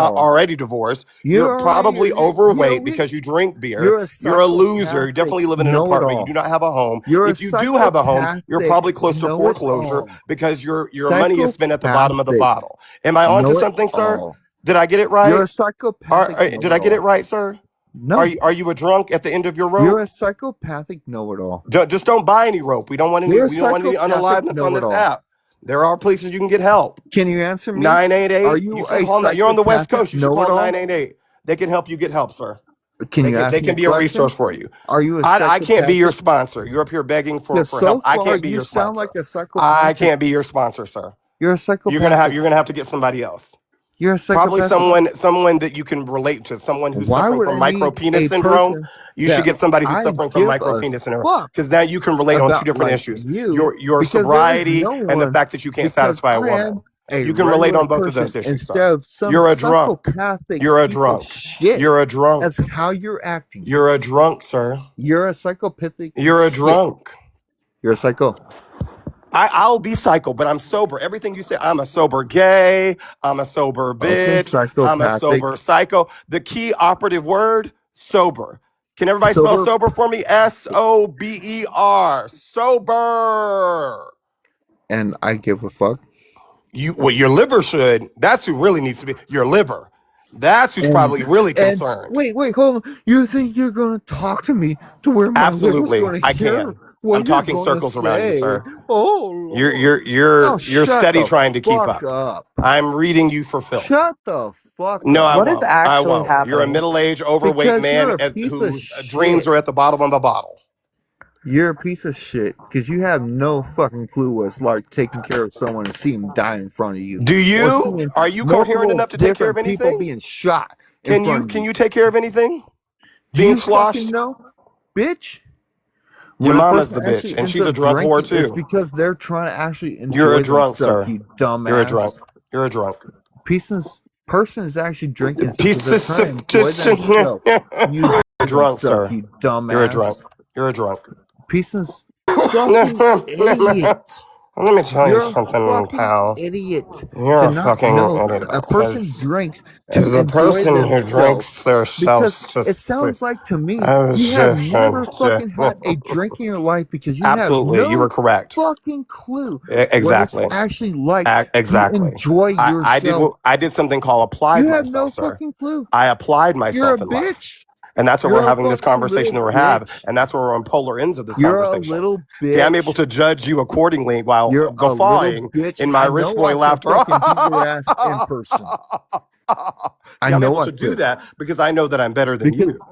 not know-it-all. already divorced. You You're are probably overweight you because you drink beer. you're a You're a loser. You psychopathic definitely live in an apartment. You do know-it-all. not have a home. You're a If you do have a home, you're psychopathic probably close to foreclosure know-it-all. because your money is spent at the bottom of the Psychopathic bottle. Am I onto something, sir? know-it-all. Did I get it You're right? a psychopathic Did I get it know-it-all. right, sir? No, Are you a drunk at the end of your you're rope? a psychopathic know-it-all. Just don't buy any rope. We don't want any. You're a We don't want any psychopathic unaliveness on this know-it-all. app. There are places you can get help. Can you answer me? Are 988. You you can a call. You're on the West psychopathic Coast. You should call know-it-all? 988. They can help you get help, sir. Can you ask They me a can be a question? resource for you. Are you a I can't be your psychopathic? sponsor. You're up here begging for Because so help. I far can't be you your sound sponsor. like a I psychopathic. can't be your sponsor, sir. You're a psychopathic. You're gonna have to get somebody else. You're a Probably psychopath. someone that you can relate to, someone who's Why suffering would from I need micropenis a syndrome. person You should that get somebody who's I suffering from give a micropenis syndrome, fuck because now you can relate on two about different like issues: you? your Because there is sobriety no and the one, fact that you can't because satisfy a I woman. am a You can relate regular on both of person those issues, instead sir. of some You're a drunk. psychopathic You're a piece of drunk. shit. You're a drunk. That's how you're acting. You're a drunk, sir. You're a psychopathic. You're a shit. drunk. You're a psycho. I'll be psycho, but I'm sober. Everything you say, I'm a sober gay, I'm a sober Okay, bitch, I'm a psychopathic. sober psycho. The key operative word, sober. Can everybody spell sober for me? SOBER. Sober. And I give a fuck. Well, your liver should. That's who really needs to be. Your liver. That's who's probably really concerned. Wait, hold on. You think you're gonna talk to me to where my Absolutely, liver's gonna I hear can. what I'm you're talking gonna circles around you, say? sir. Oh, Lord. You're shut steady the trying to keep fuck up. I'm reading you for filth. Shut the fuck No, up. I What is won't. I actually won't. You're a happening? middle-aged, overweight Because you're man a piece of whose dreams shit. are at the bottom of the bottle. You're a piece of shit because you have no fucking clue what it's like taking care of someone and see them die in front of you. Do Or you? seeing Are you coherent multiple enough to take care of different people anything? being shot in front of Can you. you take care of anything? Do Being you fucking sloshed? know, bitch? Your When a mama's person the bitch, actually and ends she's a up drunk whore drinking, it's too. because they're trying to actually You're a enjoy drunk, themselves, sir. you dumbass. You're a drunk. You're a drunk. Person is actually drinking because Piece they're trying to enjoy themselves. You You're a drunk, themselves, sir. you dumbass. You're a drunk. You're a drunk. Pieces fucking idiots. Let me tell You're you a something, fucking pal. idiot You're to a not fucking know idiot. a person drinks to As a enjoy person who themselves. drinks themselves Because it sounds like to me I was you have just never fucking had a drink in your life because you have Absolutely, you were no correct. fucking clue Exactly. what it's actually like Exactly. to enjoy yourself. I did something called applied You have myself, no sir. fucking clue. I applied You're a myself in life. bitch. And that's why You're we're a having this fucking converation that little we're having, bitch. and that's where we're on polar ends of this You're a conversation. little See, I'm able bitch. to judge you accordingly while You're a little guffawing bitch. in my I rich know boy I could laughter. fucking beat your ass in person. See, I'm able to do that because I know that I'm better than Because, you.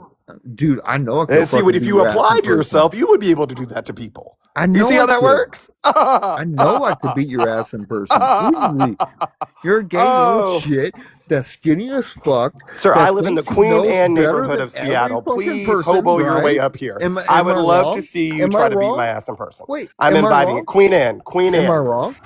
dude, I know I could And see, fucking if beat you your ass in applied person. yourself, you would be able to do that to people. I You know see how I that could. works? I know I could beat your ass in person easily. You're a gay little shit that's skinny as fuck. Sir, that I live in the thinks he Queen knows Anne better neighborhood than of every Seattle. fucking Please person, hobo your way right? up here. Am I would I love wrong? to see you Am try I to beat wrong? my ass in person. Wait, I'm am I inviting wrong? it. Queen Anne. Am I wrong?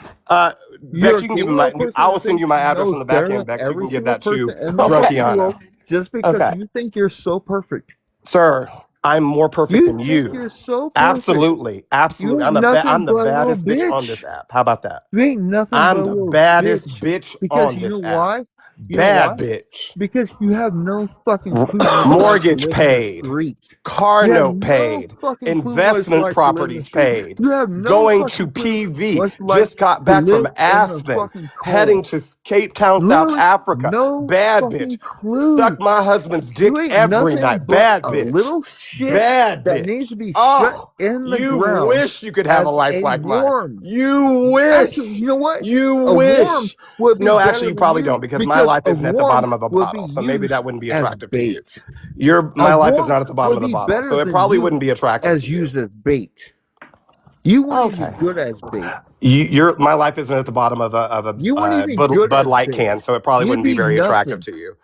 Bex, You're a you can gay give him little person I will that send you thinks my he address knows on the back better end, than Bex. You every can give single that to person in the fucking Drunkiana. world just because you think you're so perfect. Sir, I'm more perfect than think you. you're so perfect. Absolutely. Absolutely. You I'm ain't nothing the but a little baddest bitch on this bitch. app. How about that? You ain't nothing but I'm a the little baddest bitch. bitch Because on you know this app. why? You know Bad why? bitch. Because you have no fucking clue what it's like to Mortgage live in the paid. street. Car You have note no paid. fucking clue what it's Investment like to live in the properties street. paid. You have no Going to fucking clue PV. what it's like Just got to back from live in the Aspen. fucking Heading cold. to Cape Town, South Literally Africa. no Bad fucking bitch. clue. Suck my husband's dick You ain't every nothing night. but Bad a bitch. little shit Bad that bitch. needs to be shut in the You ground. wish you could have a as life like mine. worm. You wish. Actually, you know what? You A wish. worm would be No, better actually, you than probably you don't because my life a isn't at the worm bottom of a would be bottle. So maybe that used wouldn't be as attractive to you. bait. My A life is worm not at the bottom would of the be bottle. better So it than probably you wouldn't be attractive as to you. used as bait. You wouldn't Okay. even be good as bait. My life isn't at the bottom of a You wouldn't even be good Bud as Light bait. can, so it probably You'd wouldn't be be very attractive nothing. to you.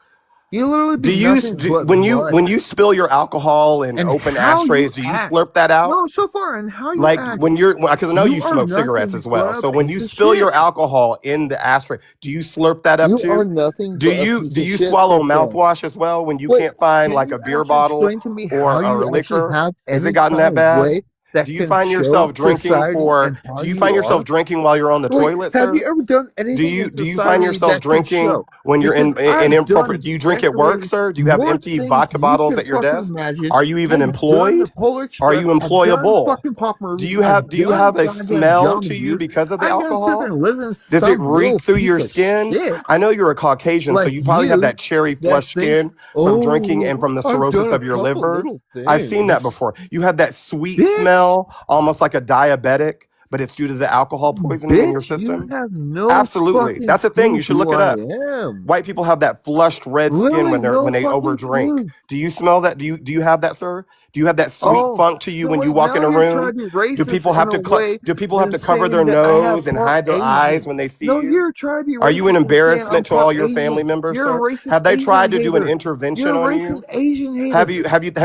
You literally Do be you nothing but when mud. you spill your alcohol in And open how ashtrays? you Do you act? slurp that out? No, so far, and how you Like act. when you're because I know you are smoke cigarettes nothing as well. but a So when piece you of spill shit. your alcohol in the ashtray, do you slurp that up You too? are nothing Do but a piece you of shit. swallow That don't. mouthwash as well when you Wait, can't find can like you a beer actually bottle explain to me how or you actually liquor? have Has it any gotten kind that of bad? way that Do you can find show yourself drinking society and how do you you find yourself are? drinking while you're on the Wait, toilet, have sir? you ever done anything in Do you find society yourself that can drinking show? when you're Because in I've improper? Do done you drink at work, definitely sir? Do you have more empty things vodka you bottles can at your fucking desk? imagine. Are you even I've done the employed? Polar Are Express. you I've done employable? fucking pop movies. Do I've you done have a goddamn smell John to you Hughes. because of the I gotta sit there alcohol? and listen to Does it some reek little through piece your of skin? shit I know you're a Caucasian, so like you probably have you that cherry that flush thinks, skin from drinking and oh, from the I've cirrhosis done a of your couple liver. little I've seen that things. before. You have that sweet Bitch. smell, almost like a diabetic, but it's due to the alcohol poisoning in your Bitch, you system? have no Absolutely. fucking That's a thing. You clue should who look it I up. am. White people have that flushed red skin Literally when no they fucking overdrink. clue. Do you smell that? Do you have that, sir? Do you have that sweet Oh, funk to you so when you wait, walk now in a you're room? trying to be Do racist people have in a to way have than to cover their saying that I have nose and part hide their eyes Asian. when they see No, you? you're trying to be Are you an racist and saying I'm embarrassment to part all your Asian. family members, You're sir? a racist Have they Asian tried to do an hater. intervention You're a on racist you? Asian Have hater.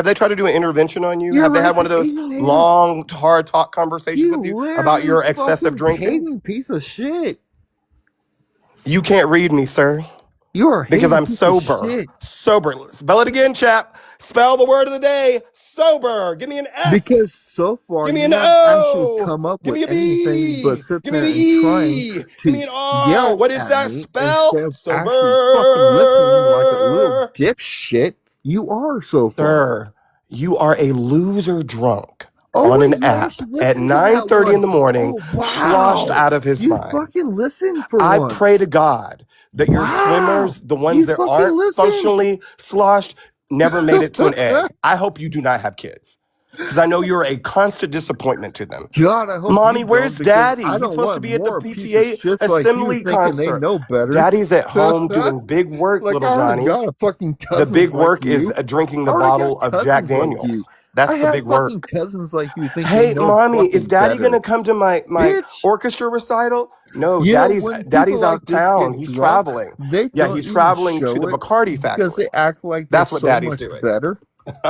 they tried to do an intervention on you? You're Have a they had one of racist those Asian hater. long, hard talk conversations You with you about literally your excessive fucking drinking? hating piece of shit. You can't read me, sir, You're a because hating I'm piece of sober. shit. Sober. Spell it again, chap. Spell the word of the day. Sober. Give me an Because S. so far Give me you an haven't actually O. come up Give with me a anything but B. sit Give me an there and trying E. Give to me an R. yell What did at that me instead spell? of actually fucking listening like a little Sober. dipshit you are so far. Sir, you are a loser drunk Oh on wait, an you app actually at listened to that 9:30 in one. the morning, Oh sloshed wow. out of his You mind. fucking listened for I pray to once. God that your Wow. swimmers, the ones You that fucking aren't listened. functionally sloshed, never made it to an egg. I hope you do not have kids because I know you're a constant disappointment to them. God, I hope you Mommy, don't where's because daddy? I He's don't supposed to want be at the more piece of PTA shits like you assembly thinking they concert. know better. Daddy's at home doing big work, Like little I already Johnny. got a fucking The cousins big like work is you. drinking I the already got bottle of Jack cousins like you. Daniels. I That's the have big fucking work. cousins like you think they Hey, know mommy, is fucking daddy better. gonna come to my Bitch. orchestra recital? No, You know, when people daddy's out like of this town. get He's drunk, traveling. they Yeah, don't he's even traveling to show the it Bacardi because factory. they act like they're That's what so daddy's much doing. better.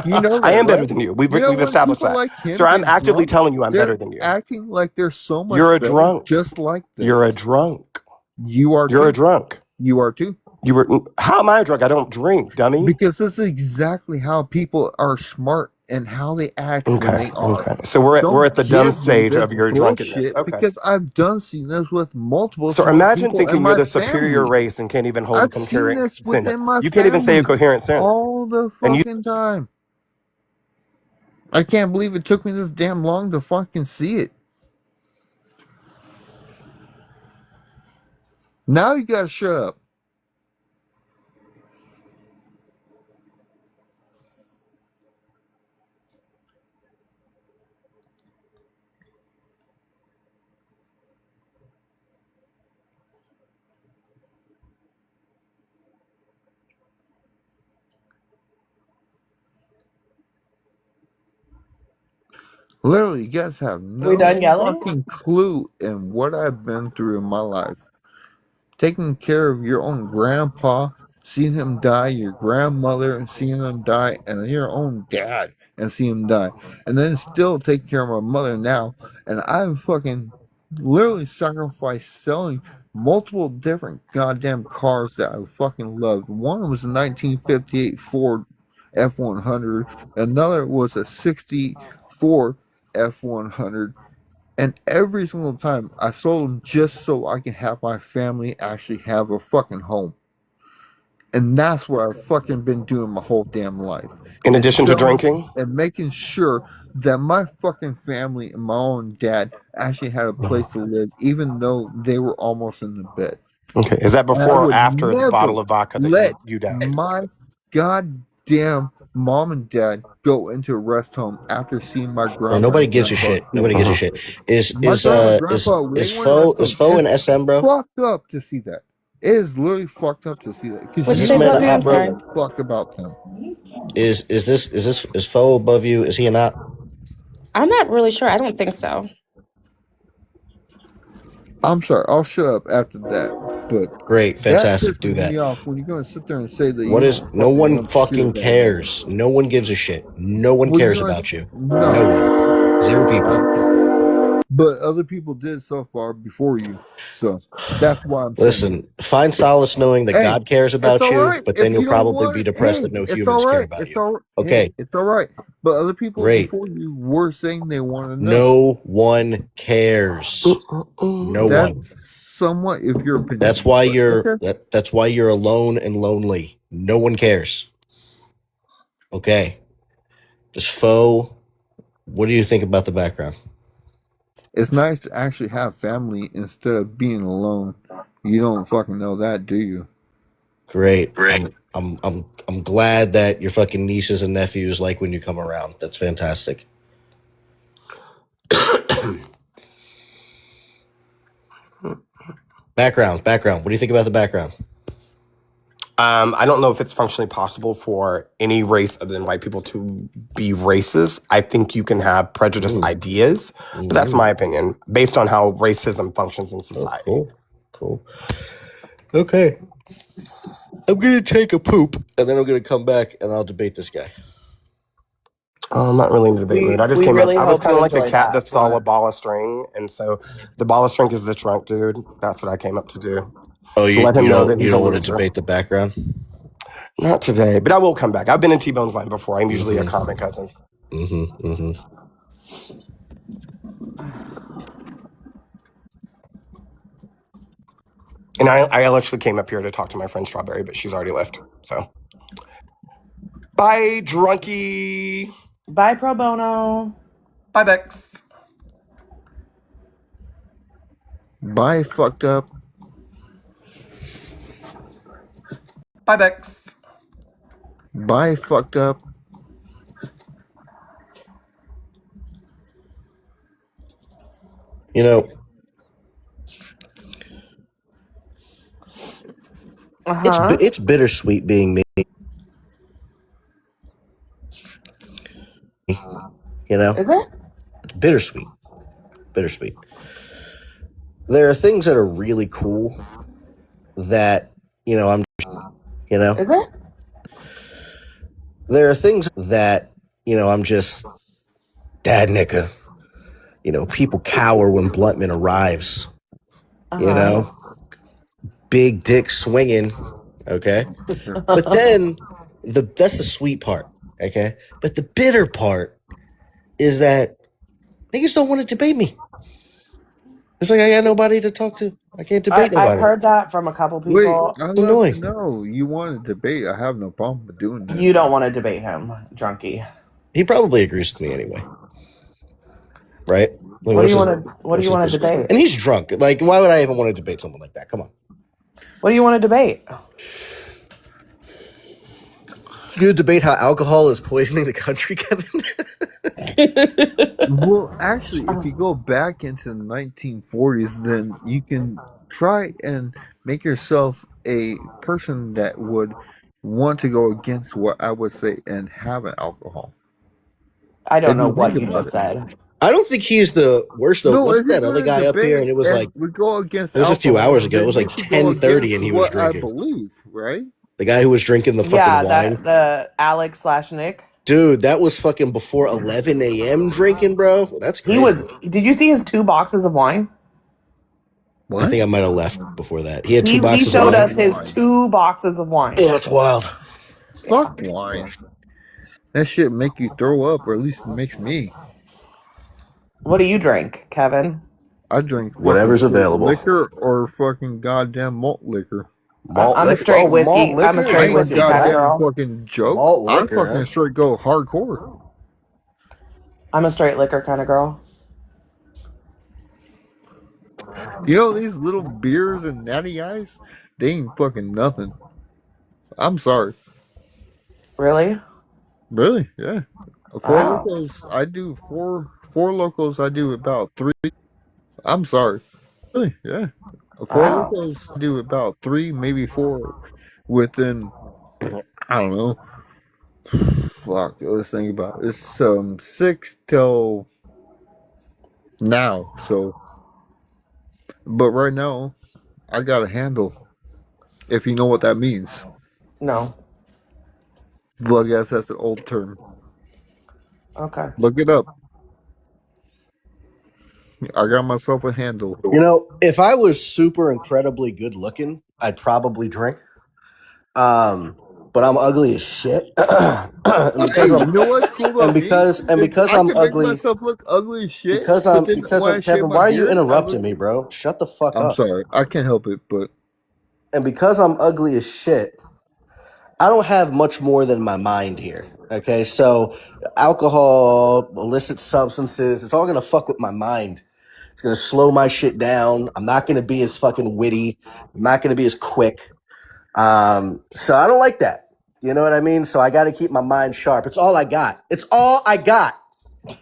You know I that, am better right? than you. You know, We've when established people that. like Sir, him I'm get actively drunk, telling you I'm they're better than you. acting like they're so You're much a better, drunk. just like You're a this. drunk. You are You're a too. drunk. You are too. How am I a drunk? I don't drink, dummy. Because this is exactly how people are smart and how they act when Okay, they are. okay. So we're Don't at the dumb give me stage this of your drunkenness. bullshit Okay. because I've done seen this with multiple So smart imagine people in thinking you're my the superior family. race and can't even hold a I've seen coherent this within sentence. my You can't even say a family coherent sentence. all the And you fucking time. I can't believe it took me this damn long to fucking see it. Now you gotta shut up. Literally, you guys have Are we done no yelling? fucking clue in what I've been through in my life. Taking care of your own grandpa, seeing him die, your grandmother, and seeing him die, and your own dad, and seeing him die. And then still taking care of my mother now. And I've fucking literally sacrificed selling multiple different goddamn cars that I fucking loved. One was a 1958 Ford F100, another was a 64 F100, and every single time I sold them just so I can have my family actually have a fucking home. And that's what I've fucking been doing my whole damn life. in Is addition to selling drinking, and making sure that my fucking family and my own dad actually had a place to live, even though they were almost in the bed. okay, is that And I before or would after the never bottle of vodka that let you downed? my goddamn mom and dad go into a rest home after seeing my Bro, grandma nobody and gives a grandpa shit. kill Nobody me. gives a shit. My grandma and grandpa, they Is went in rest Is home. Foe in It's SM, bro? fucked up to see that. It is literally fucked up to see that because What'd Is you this say you man above an me? don't I'm op, give bro? a sorry. fuck about them. Is Foe above you? Is he an op? I'm not really sure. I don't think so. I'm sorry, I'll shut up after that. But Great, that fantastic. Do pisses me that. off when you're going to sit there and say that What you is? don't No fucking one know shit fucking about me. cares. No one gives a shit. No one Well, you're cares going to about you. no. No one. Zero people. Okay. But other people did so far before you. So that's why I'm saying it. Listen, find solace knowing that Hey, God cares it's about all you, right but then if you'll you don't probably want be it. depressed that Hey, no it's all humans care right. about It's you. all. Hey, Okay, it's all right. But other people great. before you were saying they want to know. No one cares. No one. That's somewhat of your That's opinion. why But okay. that's why you're alone and lonely. No one cares. Okay. Just Foe. What do you think about the background? It's nice to actually have family instead of being alone. You don't fucking know that, do you? Great. Great. I'm glad that your fucking nieces and nephews like when you come around. That's fantastic. Background. What do you think about the background? I don't know if it's functionally possible for any race other than white people to be racist. I think you can have prejudiced ideas, but that's my opinion based on how racism functions in society. Oh, cool. Okay. I'm going to take a poop, and then I'm going to come back, and I'll debate this guy. I'm not really in the debate mood. I just We came up. really I was hope kind you of like a enjoyed cat that. that saw a ball of string, and so the ball of string is the drunk dude. That's what I came up to do. Oh, to you, let him you know don't that you he's a don't want to loser. debate the background? Not today, but I will come back. I've been in T-Bone's line before. I'm usually a comic cousin. And I actually came up here to talk to my friend Strawberry, but she's already left. So, bye, drunkie. Bye, pro bono. Bye, Bex. Bye, fucked up. Bye, Bex. Bye, fucked up. You know, it's bittersweet being me. You know, is it? It's bittersweet. There are things that are really cool that I'm. Is it? There are things that I'm just dad nicka. People cower when Bluntman arrives. Big dick swinging. Okay, but then that's the sweet part. Okay, but the bitter part is that niggas don't want to debate me. It's like I got nobody to talk to. I can't debate I've nobody. heard that from a couple Wait, people. I It's love to annoying. know you want to debate. I have no problem with doing that. You don't want to debate him, drunkie. He probably agrees with me anyway, right? Like, What do you want to? What do you want to debate? And he's drunk. Like, why would I even want to debate someone like that? Come on. What do you want to debate? You gonna debate how alcohol is poisoning the country, Kevin? Well, actually, if you go back into the 1940s, then you can try and make yourself a person that would want to go against what I would say and have an alcohol. I don't If know you what think you about just it. said. I don't think he's the worst though. No, if Wasn't you're that other going to guy up here? debate And it was and like we go against it was a few alcohol, hours ago. It was then you like should go 10:30, and against he was what I drinking. believe, right? The guy who was drinking the fucking Yeah, wine. that the Alex/Nick. Dude, that was fucking before 11 a.m. drinking, bro. That's crazy. He was. Did you see his 2 boxes of wine? I think I might have left before that. He had 2 He boxes showed of wine. us his 2 boxes of wine. Yeah, that's wild. Fuck wine. That shit make you throw up, or at least it makes me. What do you drink, Kevin? I drink Whatever's fucking straight available. liquor or fucking goddamn malt liquor. I'm a straight whiskey. I'm a I straight ain't no whiskey kind of goddamn girl. fucking joke. Malt I liquor, fucking huh? straight go hardcore. I'm a straight liquor kind of girl. You know these little beers and natty ice? They ain't fucking nothing. I'm sorry. Really? Really? Yeah. Four Wow. locals. I do four locals. I do about 3. I'm sorry. Really? Yeah. Four Wow. locals. I do about 3, maybe 4, within. I don't know. Fuck. Let's think about it. It's 6 till now. So, but right now, I got a handle. If you know what that means. No. Well, I guess that's an old term. Okay. Look it up. I got myself a handle. If I was super incredibly good looking, I'd probably drink. But I'm ugly as shit. And because Hey, I'm you know what's cool about and because me? and Is because I I'm can make ugly myself look ugly as shit, because but I'm then because when of I shave Kevin, my why are you beard, I interrupting look. me, bro? Shut the fuck I'm up. sorry, I can't help it, but And because I'm ugly as shit, I don't have much more than my mind here. Okay, so alcohol, illicit substances, it's all gonna fuck with my mind. It's gonna slow my shit down. I'm not gonna be as fucking witty. I'm not gonna be as quick. So I don't like that. You know what I mean? So I got to keep my mind sharp. It's all I got. It's all I got.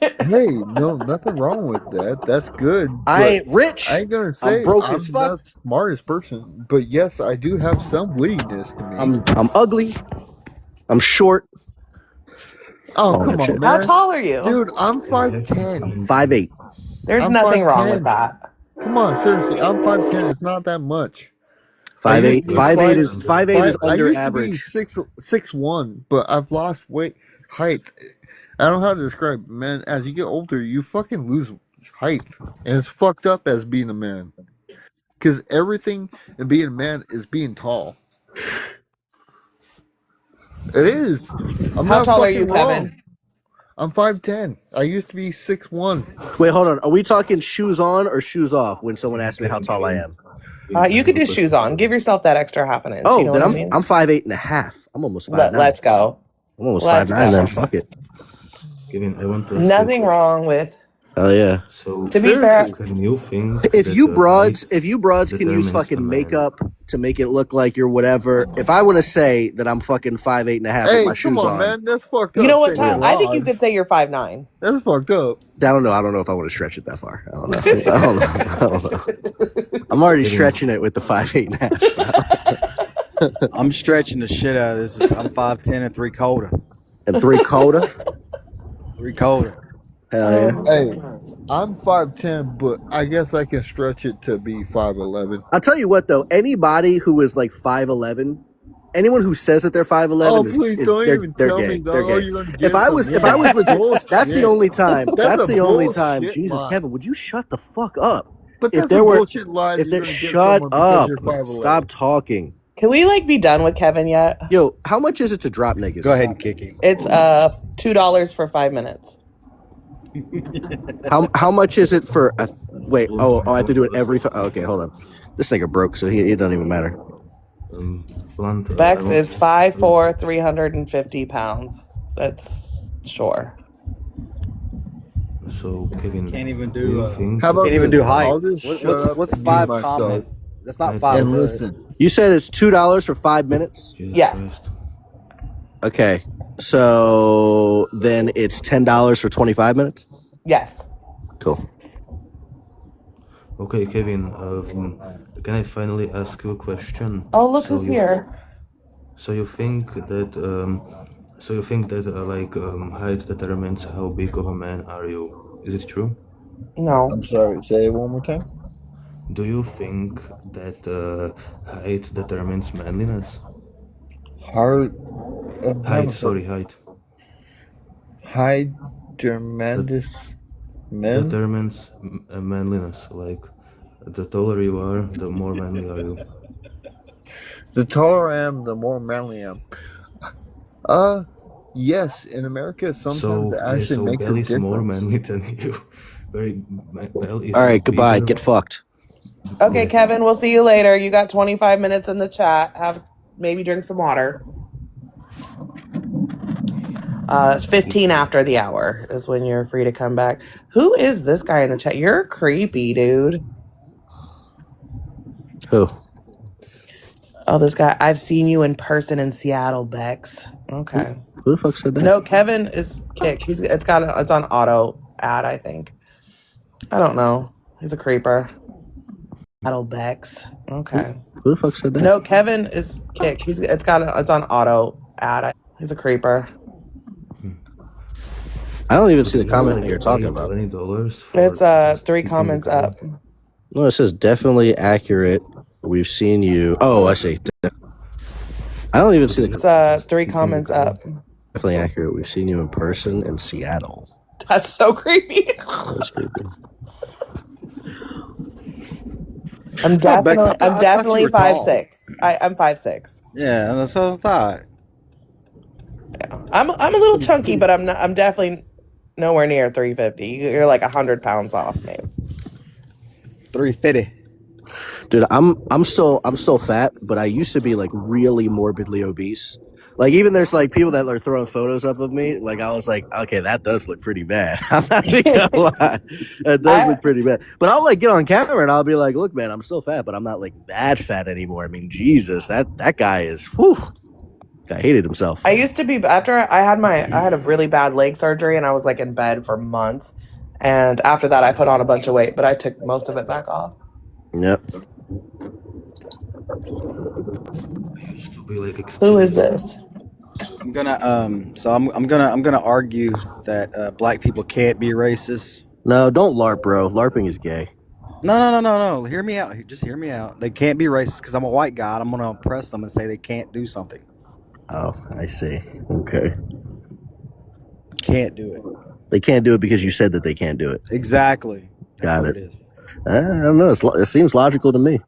Hey, no, nothing wrong with that. That's good, I but ain't rich. I ain't gonna I'm say broke as I'm fuck. the smartest person. But yes, I do have some wittiness to me. I'm ugly. I'm short. Oh, All come that on, shit. How man. tall are you? Dude, I'm 5'10". 5'8". There's I'm nothing wrong with 5'10". that. Come on, seriously, I'm 5'10". It's not that much. I used to 5'8". be 5'8" five is 5'8" is five. I under used to be average. 6'1", but I've lost weight height. I don't know how to describe it, man. As you get older, you fucking lose height, and it's fucked up as being a man. Because everything in being a man is being tall. It is. I'm How not tall are you, fucking wrong. Kevin? I'm 5'10". I used to be 6'1". Wait, hold on. Are we talking shoes on or shoes off when someone asks me how tall I am? You could do shoes on. Give yourself that extra half an inch. You Oh, know then what I I'm mean? 5'8" and a half. I'm almost 5'9". Let's go. I'm almost Let's 5'9" then. go. Fuck it. Kevin, I want to ask you a Nothing question. wrong with. Hell yeah. So, To be fair, Seriously. can you think If that you broads, height if you broads can use determines a fucking man? makeup to make it look like you're whatever, if I want to say that I'm fucking 5'8" and a half with my Hey, come shoes on, on, man. That's fucked you up know what, saying Ty? yeah. I think you could broads. say you're 5'9". That's fucked up. I don't know. I don't know if I want to stretch it that far. I don't know. I don't know. I don't know. I'm already Kevin, stretching it with the 5'8" and a half style. I'm stretching the shit out of this. I'm 5'10" and 3/4. And 3/4. 3/4. Hell yeah. Oh my Hey, god. I'm 5'10", but I guess I can stretch it to be 5'11". I'll tell you what though, anybody who is like 5'11", anyone who says that they're 5'11" Oh, is please is don't they're even they're tell me gay. that They're all gay. you're gonna If get I some was if I women. was legit, that's the Bullshit. only time. That's That's a the only time. bullshit Jesus, lie. Kevin, would you shut the fuck up? But If that's a there were, bullshit lie that if you're there, gonna get shut someone because up. you're 5'11". Stop talking. Can we like be done with Kevin yet? Yo, how much is it to drop Go niggas? ahead and kick it. It's $2 for 5 minutes. How much is it for a wait? Oh, I have to do it every. Oh, okay, hold on. This nigga broke, so it doesn't even matter. Blunt, I Bex want is to. 5'4", 350 pounds. That's sure. So, Kevin, Can't even do you do. think How about Can't even this? do that height. I'll just shut up What's and be 5 myself common? That's not height 5 and foot. determines? listen. You said it's $2 for 5 minutes. Jesus Yes. Christ. Okay, so then it's $10 for 25 minutes. Yes. Cool. Okay, Kevin, can I finally ask you a question? Oh, look So who's you, here. so you think that, height determines how big of a man are you? Is it true? No. I'm sorry. Say it one more time. Do you think that height determines manliness? Hard. Height, sorry, height. High tremendous men. Determines manliness. Like, the taller you are, the more manly are you. The taller I am, the more manly I am. Yes. In America, sometimes it actually So makes a Bell is more difference. manly than you. Bell is All right, goodbye. bigger. Get fucked. Okay, Yeah. Kevin, we'll see you later. You got 25 minutes in the chat. Have maybe drink some water. It's 15 after the hour is when you're free to come back. Who is this guy in the chat? You're creepy, dude. Who? Oh, this guy. I've seen you in person in Seattle, Bex. Okay. Who the fuck said that? No, Kevin is kick. It's on auto ad, I think. I don't know. He's a creeper. Seattle Bex. Okay. Who the fuck said that? No, Kevin is kick. It's on auto ad. He's a creeper. I don't even see the Do you have comment like you're talking about. $20 for It's just 3 kicking a comments guy? up. No, it says definitely accurate. We've seen you. Oh, I see. I don't even see the It's 3 comments up. definitely accurate. We've seen you in person in Seattle. That's so creepy. That's creepy. I'm Yeah, Bex, I thought you definitely were tall. 5'6". I'm 5'6". Yeah, that's what I thought. Yeah. I'm a little chunky, but I'm definitely nowhere near 350. You're like 100 pounds off, maybe. 350. Dude, I'm still fat, but I used to be like really morbidly obese. Like even there's like people that are throwing photos up of me. Like I was like, okay, that does look pretty bad. I'm not even gonna lie, that does look pretty bad. But I'll like get on camera and I'll be like, look, man, I'm still fat, but I'm not like that fat anymore. I mean, Jesus, that guy is. Whew. Guy hated himself. I used to be after I had a really bad leg surgery and I was like in bed for months. And after that I put on a bunch of weight, but I took most of it back off. Yep. Who is this? I'm gonna I'm gonna argue that black people can't be racist. No, don't LARP, bro. LARPing is gay. No. Hear me out. Just hear me out. They can't be racist because I'm a white guy. I'm gonna oppress them and say they can't do something. Oh, I see. Okay. Can't do it. They can't do it because you said that they can't do it. Exactly. That's Got what it. it is. I don't know. It seems logical to me.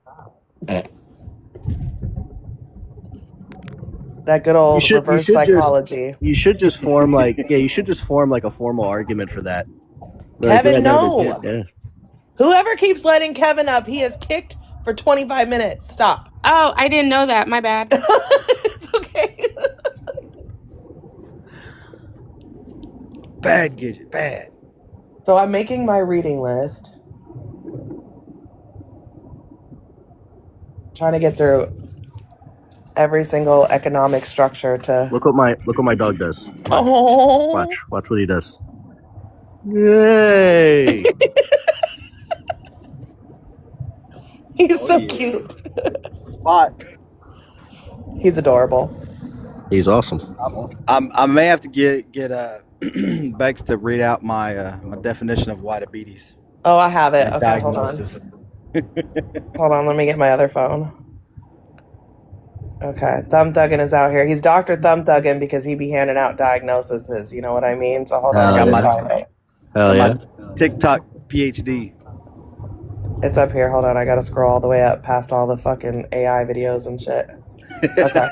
That good old reverse psychology. You should just form like you should just form like a formal argument for that. Kevin, no. Yeah. Whoever keeps letting Kevin up, he is kicked for 25 minutes. Stop. Oh, I didn't know that. My bad. It's okay. Bad Gidget, bad. So I'm making my reading list. Trying to get through every single economic structure to Look what my dog does. Watch. Oh. Watch what he does. Yay! He's so cute. Spot. He's adorable. He's awesome. I may have to get Bex to read out my my definition of diabetes. Oh, I have it. And Okay, diagnosis. Hold on, let me get my other phone. Okay, Thumb Thuggin is out here. He's Dr. Thumb Thuggin because he be handing out diagnoses, you know what I mean? So hold on, I gotta find it. Hell yeah. TikTok PhD. It's up here. Hold on, I gotta scroll all the way up past all the fucking AI videos and shit. Okay.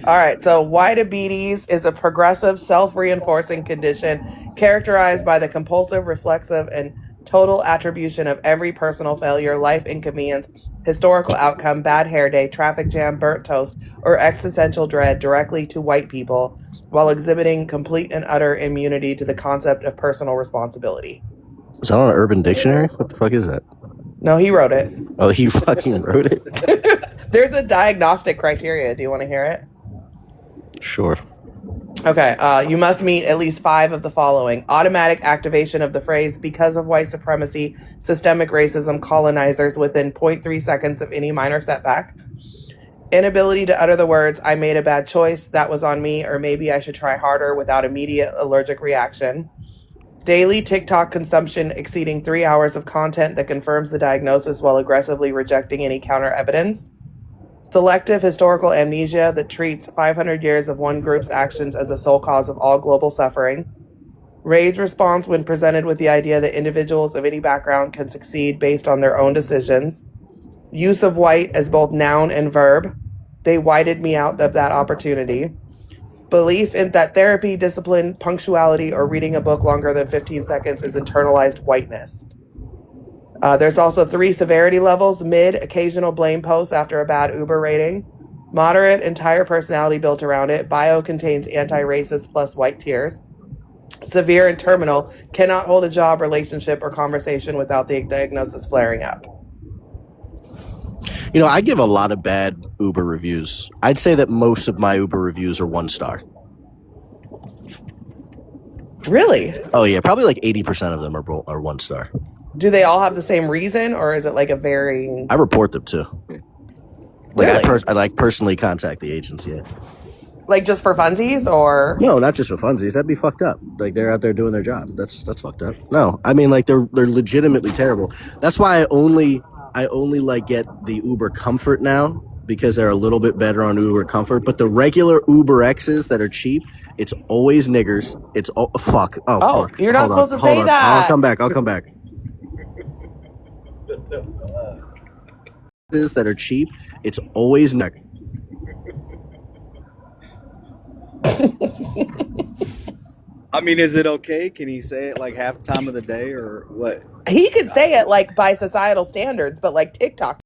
All right, so diabetes is a progressive self-reinforcing condition characterized by the compulsive, reflexive, and total attribution of every personal failure, life inconvenience, historical outcome, bad hair day, traffic jam, burnt toast, or existential dread directly to white people while exhibiting complete and utter immunity to the concept of personal responsibility. Is that on an Urban Dictionary? What the fuck is that? No, he wrote it. Oh, he fucking wrote it? There's a diagnostic criteria. Do you want to hear it? Sure. Okay, you must meet at least 5 of the following. Automatic activation of the phrase, because of white supremacy, systemic racism, colonizers within 0.3 seconds of any minor setback. Inability to utter the words, I made a bad choice, that was on me, or maybe I should try harder without immediate allergic reaction. Daily TikTok consumption exceeding 3 hours of content that confirms the diagnosis while aggressively rejecting any counter evidence. Selective historical amnesia that treats 500 years of one group's actions as the sole cause of all global suffering. Rage response when presented with the idea that individuals of any background can succeed based on their own decisions. Use of white as both noun and verb. They whited me out of that opportunity. Belief in that therapy, discipline, punctuality, or reading a book longer than 15 seconds is internalized whiteness. There's also 3 severity levels: mid, occasional blame posts after a bad Uber rating; moderate, entire personality built around it; bio contains anti-racist plus white tears; severe and terminal, cannot hold a job, relationship, or conversation without the diagnosis flaring up. You know, I give a lot of bad Uber reviews. I'd say that most of my Uber reviews are 1 star. Really? Oh yeah, probably like 80% of them are 1 star. Do they all have the same reason, or is it like a varying? I report them too. Like Really? I personally contact the agency. Yeah. Like just for funsies, or? No, not just for funsies. That'd be fucked up. Like they're out there doing their job. That's fucked up. No, I mean like they're legitimately terrible. That's why I only like get the Uber Comfort now, because they're a little bit better on Uber Comfort. But the regular Uber X's that are cheap, it's always niggers. It's fuck. Oh, fuck. You're not supposed to say that. I'll come back. That are cheap, it's always niggers. I mean, is it okay? Can he say it like half the time of the day or what? He could say it like by societal standards, but like TikTok.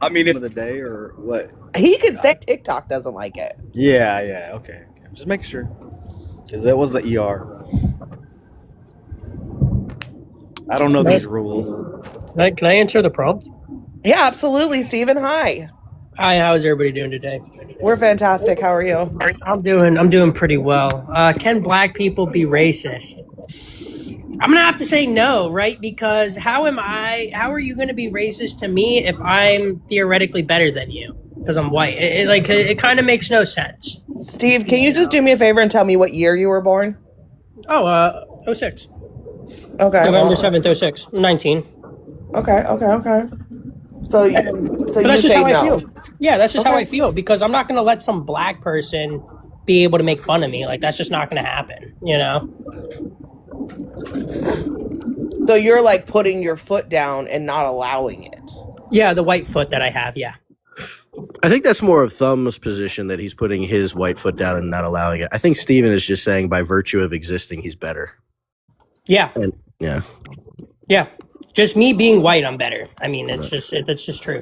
I mean, of the day or what? He could say TikTok doesn't like it. Yeah. Okay. Just make sure, because that was the ER. I don't know these rules. Can I answer the prompt? Yeah, absolutely, Stephen. Hi. Hi, how's everybody doing today? We're fantastic. How are you? I'm doing pretty well. Can black people be racist? I'm gonna have to say no, right? Because how are you gonna be racist to me if I'm theoretically better than you? Because I'm white. It kind of makes no sense. Steve, can you just do me a favor and tell me what year you were born? Oh, 06. Okay, November well, 7th, 06. 19. okay. So But you that's just say how I feel. no. Yeah, that's just how Okay. I feel because I'm not gonna let some black person be able to make fun of me. Like that's just not gonna happen, you know? So you're like putting your foot down and not allowing it. Yeah, the white foot that I have, yeah. I think that's more of Thumb's position that he's putting his white foot down and not allowing it. I think Steven is just saying by virtue of existing, he's better. Yeah. And, yeah. Yeah. Just me being white, I'm better. I mean, that's just true.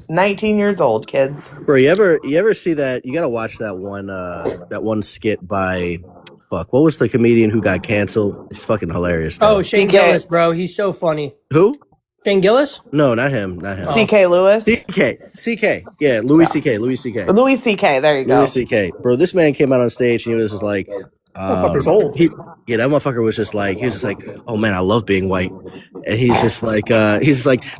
19 years old, kids. Bro, you ever see that? You gotta watch that one skit by what was the comedian who got canceled? It's fucking hilarious though. Oh, Shane Gillis, bro. He's so funny. Who? Shane Gillis? No, not him. CK Lewis? CK. Yeah, Louis CK. Louis CK. Louis CK, there you go. Louis CK. Bro, this man came out on stage and he was just like, Motherfucker's old. that motherfucker was just like, oh man, I love being white. And he's just like, now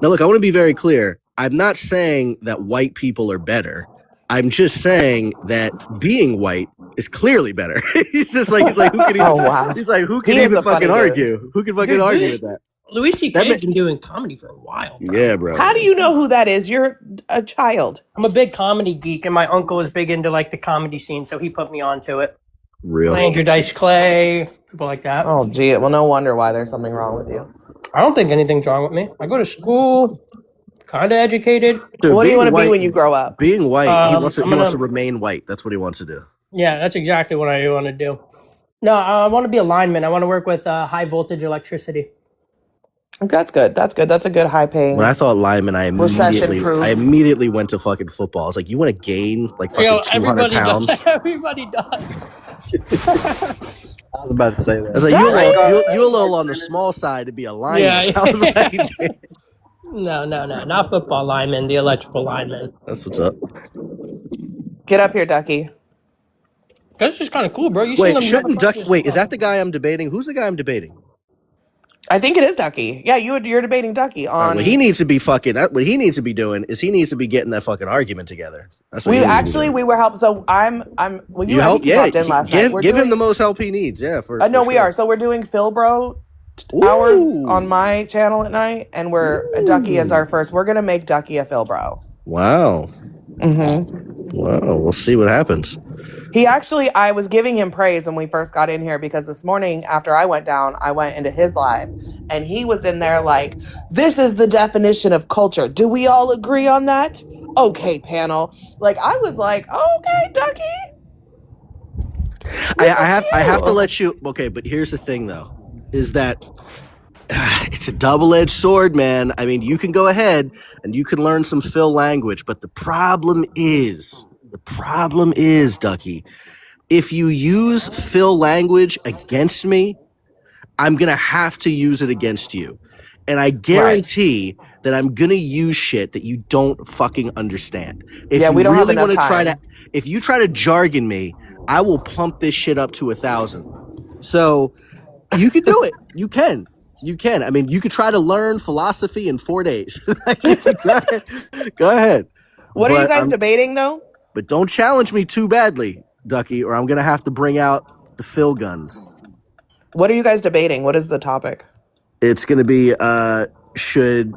look, I want to be very clear. I'm not saying that white people are better. I'm just saying that being white is clearly better. he's like, who can even, oh, wow. He's like, who can He is even a funny fucking dude. argue? Who can fucking argue with that? Louis C.K. has been doing comedy for a while, bro. Yeah, bro. How do you know who that is? You're a child. I'm a big comedy geek, and my uncle is big into like the comedy scene, so he put me onto it. Real. Andrew Dice Clay, people like that. Oh, gee. Well, no wonder why there's something wrong with you. I don't think anything's wrong with me. I go to school, kind of educated. Dude, What do you want to be when you grow up? Being white, he wants to gonna- remain white. That's what he wants to do. Yeah, that's exactly what I want to do. No, I want to be a lineman. I want to work with high voltage electricity. That's good. That's a good high paying. When I thought lineman, I immediately went to fucking football. I was like, you want to gain like fucking 200 pounds? Everybody does. I was about to say that. I was like, you a little on the small side to be a lineman. Yeah. I was like, No, not football lineman, the electrical lineman. that's what's up. Get up here, Ducky. That's just kind of cool, bro. You Wait, them shouldn't Ducky? Wait, is that the guy I'm debating? Who's the guy I'm debating? I think it is Ducky. Yeah, you're debating Ducky on. Right, what he needs to be fucking. What he needs to be doing is he needs to be getting that fucking argument together. That's what we were helped. So I'm. Well, you help. Yeah, in last night. Give him the most help he needs. Yeah, no, we are. So we're doing Philbro hours on my channel at night, and Ducky is our first. We're gonna make Ducky a Philbro. Wow. Mm-hmm. Wow. We'll see what happens. I was giving him praise when we first got in here because this morning after I went down, I went into his live and he was in there like, this is the definition of culture. Do we all agree on that? Okay, panel. Like, I was like, okay, Ducky. I have to let you. Okay, but here's the thing though, is that it's a double-edged sword, man. I mean, you can go ahead and you can learn some Phil language, but the problem is, Ducky, if you use Phil language against me, I'm going to have to use it against you. And I guarantee that I'm going to use shit that you don't fucking understand. If you we don't really have enough time. If you try to jargon me, I will pump this shit up to 1,000. So you can do it. You can. I mean, you could try to learn philosophy in 4 days. Go ahead. What are you guys debating though? But don't challenge me too badly, Ducky, or I'm going to have to bring out the Phil guns. What are you guys debating? What is the topic? It's going to be,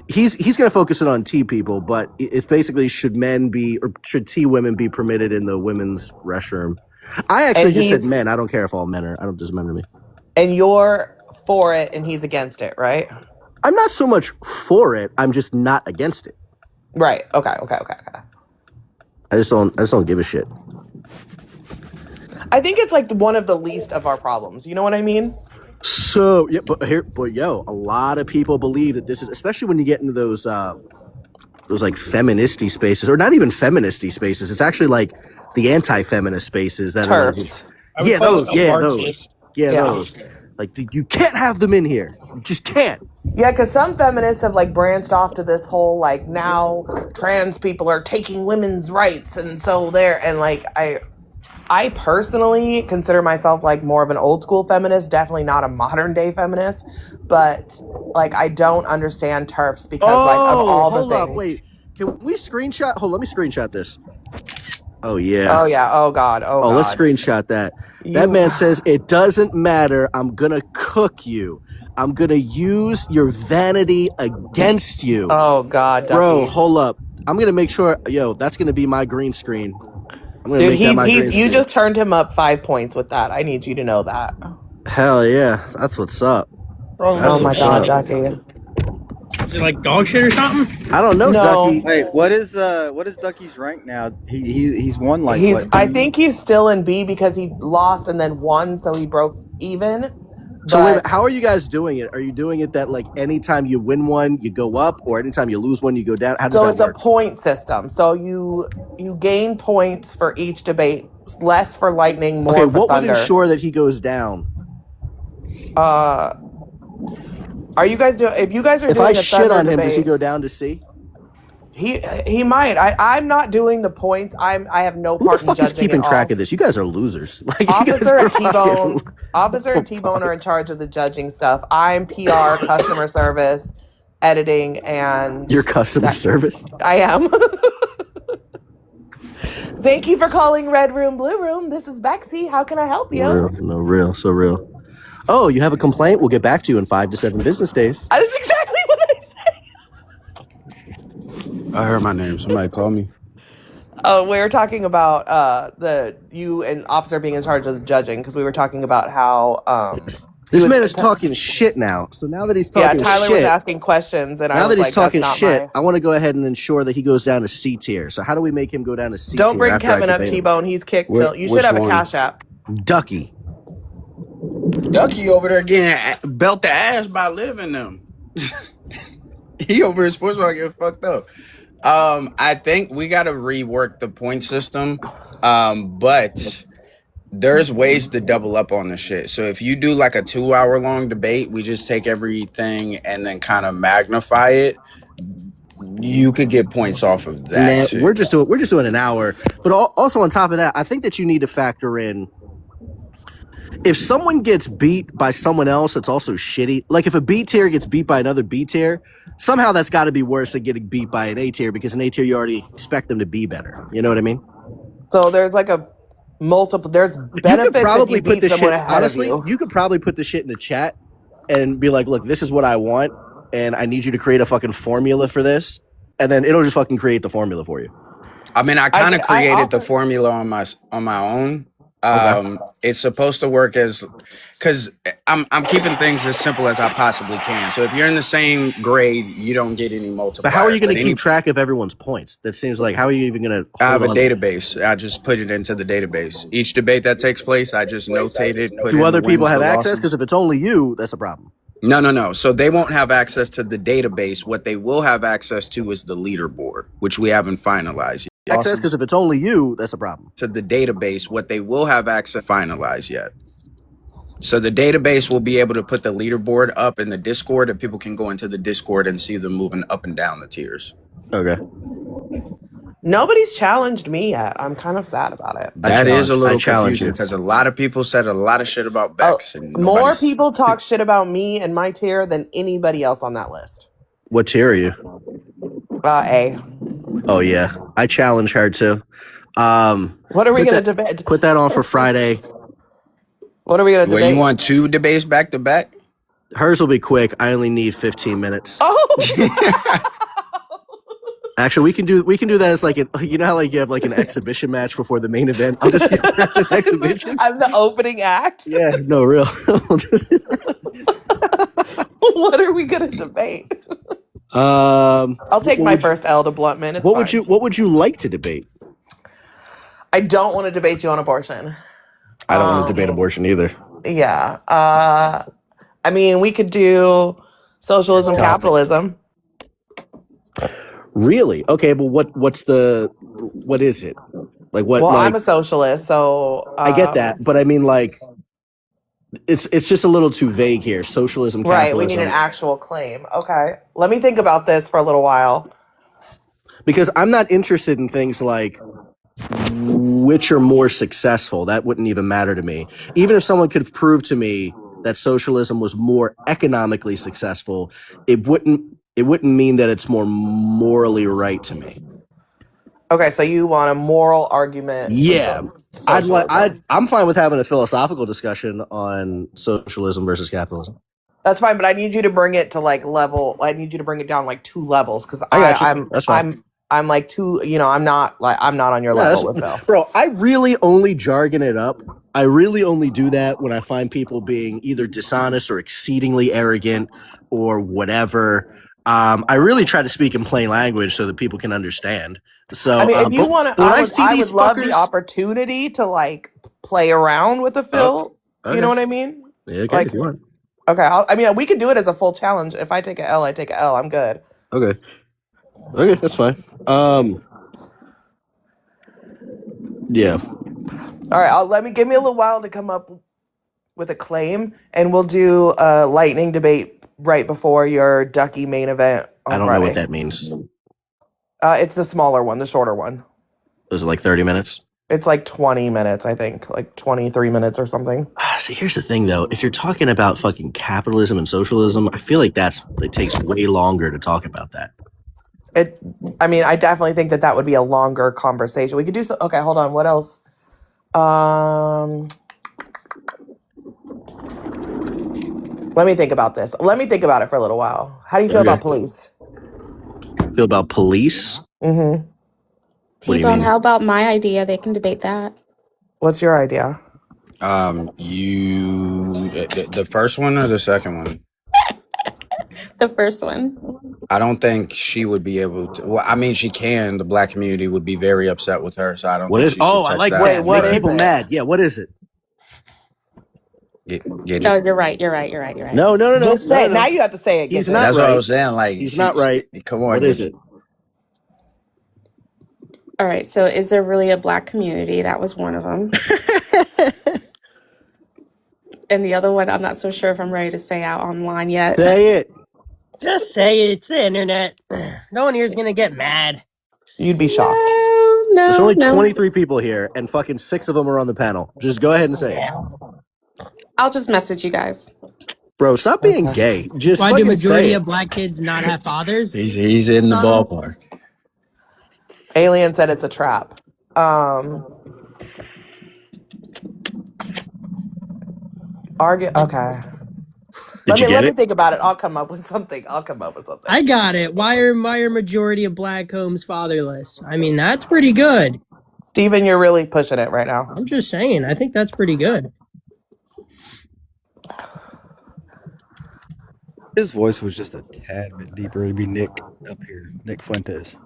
he's going to focus it on T people, but it's basically should T women be permitted in the women's restroom? I actually just said men. I don't care if all men are. I don't just men to me. And you're for it and he's against it, right? I'm not so much for it. I'm just not against it. Right. Okay. I just don't give a shit. I think it's like one of the least of our problems. You know what I mean? So yeah, but a lot of people believe that this is, especially when you get into those like feministy spaces, or not even feministy spaces. It's actually like the anti-feminist spaces that TERFs. are like, those. Like you can't have them in here. You just can't. Yeah, because some feminists have like branched off to this whole like now trans people are taking women's rights, and so they're and like I personally consider myself like more of an old school feminist, definitely not a modern day feminist, but like I don't understand TERFs because like of all the Hold up, things. wait. Can we screenshot? Hold, let me screenshot this. Oh yeah. Oh yeah. Oh god. Oh god. Let's screenshot that. That You. man says it doesn't matter. I'm gonna cook you. I'm gonna use your vanity against you. Oh god, bro. Ducky. Hold up. I'm gonna make sure. Yo, that's gonna be my green screen. I'm gonna Dude, make that my green you screen. just turned him up 5 points with that. I need you to know that. Hell yeah, that's what's up. Oh my god, Ducky. Is it like dog shit or something? I don't know, No. Ducky. Wait, what is Ducky's rank now? He's won like He's what? I think he's still in B because he lost and then won, so he broke even. So wait, a But minute, how are you guys doing it? Are you doing it that like anytime you win one, you go up, or anytime you lose one, you go down? How does so that it's work? a point system. So you gain points for each debate, less for lightning, more Okay, for what would thunder. ensure that he goes down? Are you guys doing? If you guys are If doing I a shit thunder on him, debate, does he go down to C? He might. I'm not doing the points. I have no Who the part in fuck is judging keeping at track all. of this? You guys are losers. Like you guys Officer are and T-Bone, fucking- Officer and T-Bone are in charge of the judging stuff. I'm PR, customer service, editing, and Your customer service. I am. Thank you for calling Red Room, Blue Room. This is Bexy. How can I help you? Real, so real. Oh, you have a complaint? We'll get back to you in 5 to 7 business days. That's exactly what I said. I heard my name. Somebody call me. Oh, we were talking about you and Officer being in charge of the judging because we were talking about how This man is talking shit now. So now that he's talking Tyler shit, was asking questions, and I now was that he's like, "That's talking not shit, my." I want to go ahead and ensure that he goes down to C tier. So how do we make him go down to C tier? Don't bring after I Kevin up, debate him? T-Bone. He's kicked till you should Which have a one? cash app. Ducky. Ducky over there getting belt the ass by living them. He over his sports bar getting fucked up. I think we got to rework the point system. But there's ways to double up on the shit. So if you do like a 2-hour long debate, we just take everything and then kind of magnify it. You could get points off of that. Nah, too. we're just doing an hour. But also on top of that, I think that you need to factor in if someone gets beat by someone else, it's also shitty. Like if a B tier gets beat by another B tier, somehow that's got to be worse than getting beat by an A tier because an A tier you already expect them to be better. You know what I mean? So there's like a multiple. There's benefits if you beat someone ahead of you. You could probably put the shit in the chat and be like, "Look, this is what I want, and I need you to create a fucking formula for this," and then it'll just fucking create the formula for you. I mean, I kind of created the formula on my own. It's supposed to work as because I'm keeping things as simple as I possibly can. So if you're in the same grade, you don't get any multipliers. But how are you going to keep track of everyone's points? That seems like how are you even going to? I have a database. I just put it into the database. Each debate that takes place, I just notate it. Do other people have access? Because if it's only you, that's a problem. No. So they won't have access to the database. What they will have access to is the leaderboard, which we haven't finalized yet. Access because if it's only you, that's a problem. To the database, what they will have access finalized yet. So the database will be able to put the leaderboard up in the Discord, and people can go into the Discord and see them moving up and down the tiers. Okay. Nobody's challenged me yet. I'm kind of sad about it. That is a little confusing because a lot of people said a lot of shit about Bex. And more people talk shit about me and my tier than anybody else on that list. What tier are you? A. Oh yeah, I challenge her too. What are we going to debate? Put that on for Friday. What are we going to debate? You want 2 debates back to back? Hers will be quick. I only need 15 minutes. Oh. Actually, we can do that as like you know how like you have like an exhibition match before the main event. I'll just give that an exhibition. I'm the opening act. Yeah, no, real. What are we going to debate? I'll take my first L to Bluntman. It's what fine. What would you like to debate? I don't want to debate you on abortion. I don't want to debate abortion either. Yeah. I mean, we could do socialism, capitalism. Really? Okay, but what is it? Like what? Well, like, I'm a socialist, so I get that, but I mean, like, It's just a little too vague here. Socialism, Right. We need an capitalism. actual claim. Okay. Let me think about this for a little while. Because I'm not interested in things like which are more successful. That wouldn't even matter to me. Even if someone could prove to me that socialism was more economically successful, it wouldn't mean that it's more morally right to me. Okay, so you want a moral argument for Yeah. socialism. I'm fine with having a philosophical discussion on socialism versus capitalism. That's fine, but I need you to bring it to like level. I need you to bring it down like 2 levels because I got you. That's fine. I'm like 2. You know, I'm not on your level with Bill. Bro, I really only jargon it up. I really only do that when I find people being either dishonest or exceedingly arrogant or whatever. I really try to speak in plain language so that people can understand. So, I mean, if you want to, I would love the fuckers, opportunity to like play around with a Phil. okay. You know what I mean? Yeah, okay, Like, if you want. okay, I mean, we could do it as a full challenge. If I take a L, I take a L. I'm good. Okay, that's fine. Yeah. All right, give me a little while to come up with a claim, and we'll do a lightning debate right before your Ducky main event on I don't Friday. know what that means. It's the smaller one, the shorter one. Was it like 30 minutes? It's like 20 minutes, I think, like 23 minutes or something. See, here's the thing, though. If you're talking about fucking capitalism and socialism, I feel like it takes way longer to talk about that. I mean, I definitely think that would be a longer conversation. We could do okay, hold on. What else? Let me think about this. Let me think about it for a little while. How do you feel about police? Feel about police? Mm-hmm. T-Bone, how about my idea? They can debate that. What's your idea? The first one or the second one? The first one. I don't think she would be able to. Well, I mean, she can. The black community would be very upset with her, so I don't think she should touch I like that. that. Make people mad. Yeah, what is it? Get it? No, you're right. No. Just say it. Now you have to say it. He's not That's right. what I was saying. Like, he's not right. Come on. What is it? All right. So, is there really a black community? That was one of them. And the other one, I'm not so sure if I'm ready to say out online yet. Say it. Just say it. It's the internet. No one here is gonna get mad. You'd be shocked. No. There's only 23 people here, and fucking 6 of them are on the panel. Just go ahead and say it. I'll just message you guys. Bro, stop being gay. Just why do fucking majority say of it. black kids not have fathers? He's in the ballpark. Alien said it's a trap. Okay. Let me think about it. I'll come up with something. I got it. Why are majority of black homes fatherless? I mean, that's pretty good. Steven, you're really pushing it right now. I'm just saying. I think that's pretty good. His voice was just a tad bit deeper. It'd be Nick up here, Nick Fuentes.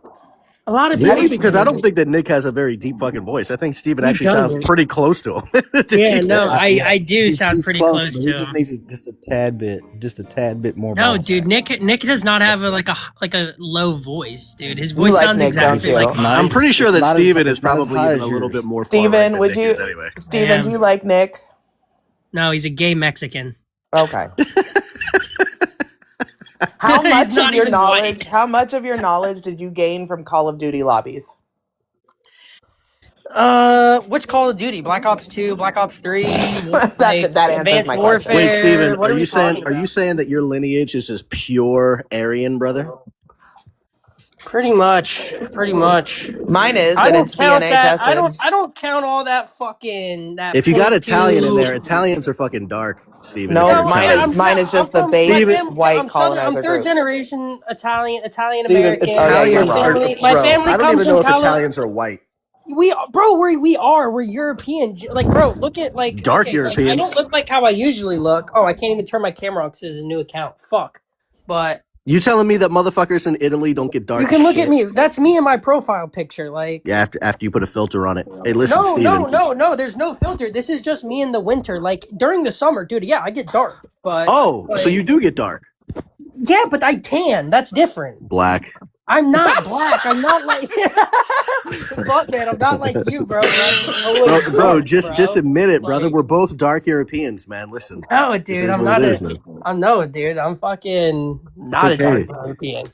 A lot of people, because I don't think that Nick has a very deep fucking voice. I think Steven actually sounds pretty close to him. Yeah, no, I do sound pretty close to him. He just needs just a tad bit more. No, dude, Nick does not have a low voice, dude. His voice sounds exactly like mine. I'm pretty sure that Steven is probably even a little bit more. Steven, would you? Steven, do you like Nick? No, he's a gay Mexican. Okay. How much of your knowledge? White. How much of your knowledge did you gain from Call of Duty lobbies? Which Call of Duty? Black Ops 2, Black Ops 3. that answers my Warfare. question. Wait, Steven, are you saying that your lineage is just pure Aryan, brother? Pretty much. Mine is, and it's DNA tested. I don't count all that fucking. If you got Italian in there, Italians are fucking dark, Steven. No, mine is just the base white colonizer. I'm third generation Italian American. Italians are, my family I don't even know if Italians are white. We are. We're European. Like, bro, look at dark Europeans. I don't look like how I usually look. Oh, I can't even turn my camera on because it's a new account. Fuck. But. You telling me that motherfuckers in Italy don't get dark? You can look at me. That's me in my profile picture. Like, yeah, after you put a filter on it. Hey, listen, Steven. No. There's no filter. This is just me in the winter. Like during the summer, dude. Yeah, I get dark. But so you do get dark. Yeah, but I tan. That's different. Black. I'm not black. I'm not like fuck, man. I'm not like you, bro. Bro, just Bro. admit it, brother. Like, We're both dark Europeans, man. Listen, no, this dude. is I'm what it not is, man. I'm no, dude. I'm fucking It's not a dark okay. European.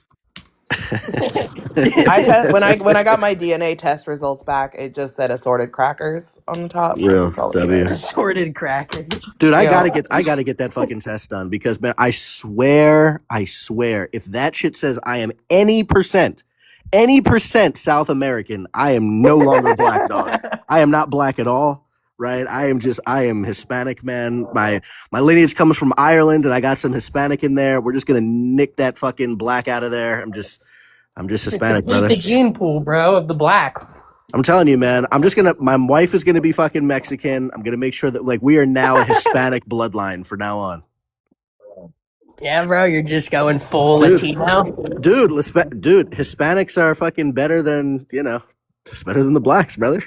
When I got my DNA test results back, it just said assorted crackers on the top. Real That's all it W. said. Assorted crackers. Dude, I Yeah. gotta get that fucking test done because man, I swear, if that shit says I am any percent South American, I am no longer black, dog. I am not black at all, right? I am Hispanic, man. My lineage comes from Ireland, and I got some Hispanic in there. We're just gonna nick that fucking black out of there. I'm just Hispanic, Complete brother. the gene pool, bro, of the black. I'm telling you, man. My wife is gonna be fucking Mexican. I'm gonna make sure that like we are now a Hispanic bloodline for now on. Yeah, bro, you're just going full Latino. Dude, Hispanics are fucking better than it's better than the blacks, brother.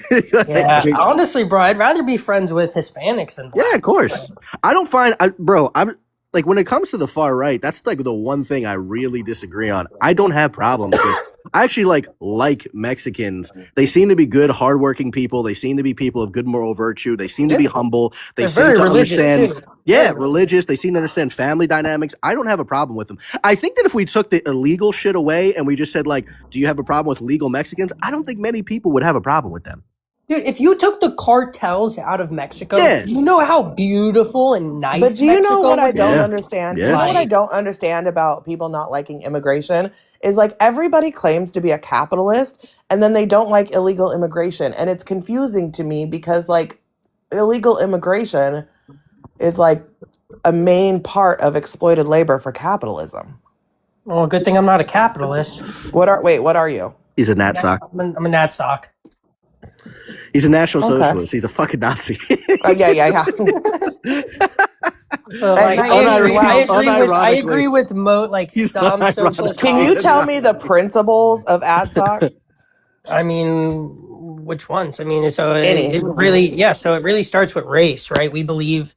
Yeah, honestly, bro, I'd rather be friends with Hispanics than black. Yeah, of course. I don't find, bro. I'm like when it comes to the far right, that's like the one thing I really disagree on. I don't have problems with. I actually like Mexicans. They seem to be good, hardworking people. They seem to be people of good moral virtue. They seem to be humble. They They're seem very to religious, understand. too. Yeah, religious. They seem to understand family dynamics. I don't have a problem with them. I think that if we took the illegal shit away and we just said like, "Do you have a problem with legal Mexicans?" I don't think many people would have a problem with them. Dude, if you took the cartels out of Mexico, Yeah. you know how beautiful and nice But do you know Mexico what I would be? don't understand? Yeah. You know what I Like- don't understand about people not liking immigration is like everybody claims to be a capitalist and then they don't like illegal immigration. And it's confusing to me because like illegal immigration is like a main part of exploited labor for capitalism. Well, good thing I'm not a capitalist. What are you? He's a nat sock. I'm a nat sock. He's a national Okay. socialist. He's a fucking Nazi. Yeah. Like, I agree with like He's some unironically- socialist. Can you policies. tell me the principles of ADSOC? I mean, which ones? I mean, so Any. it really, so it really starts with race, right? We believe.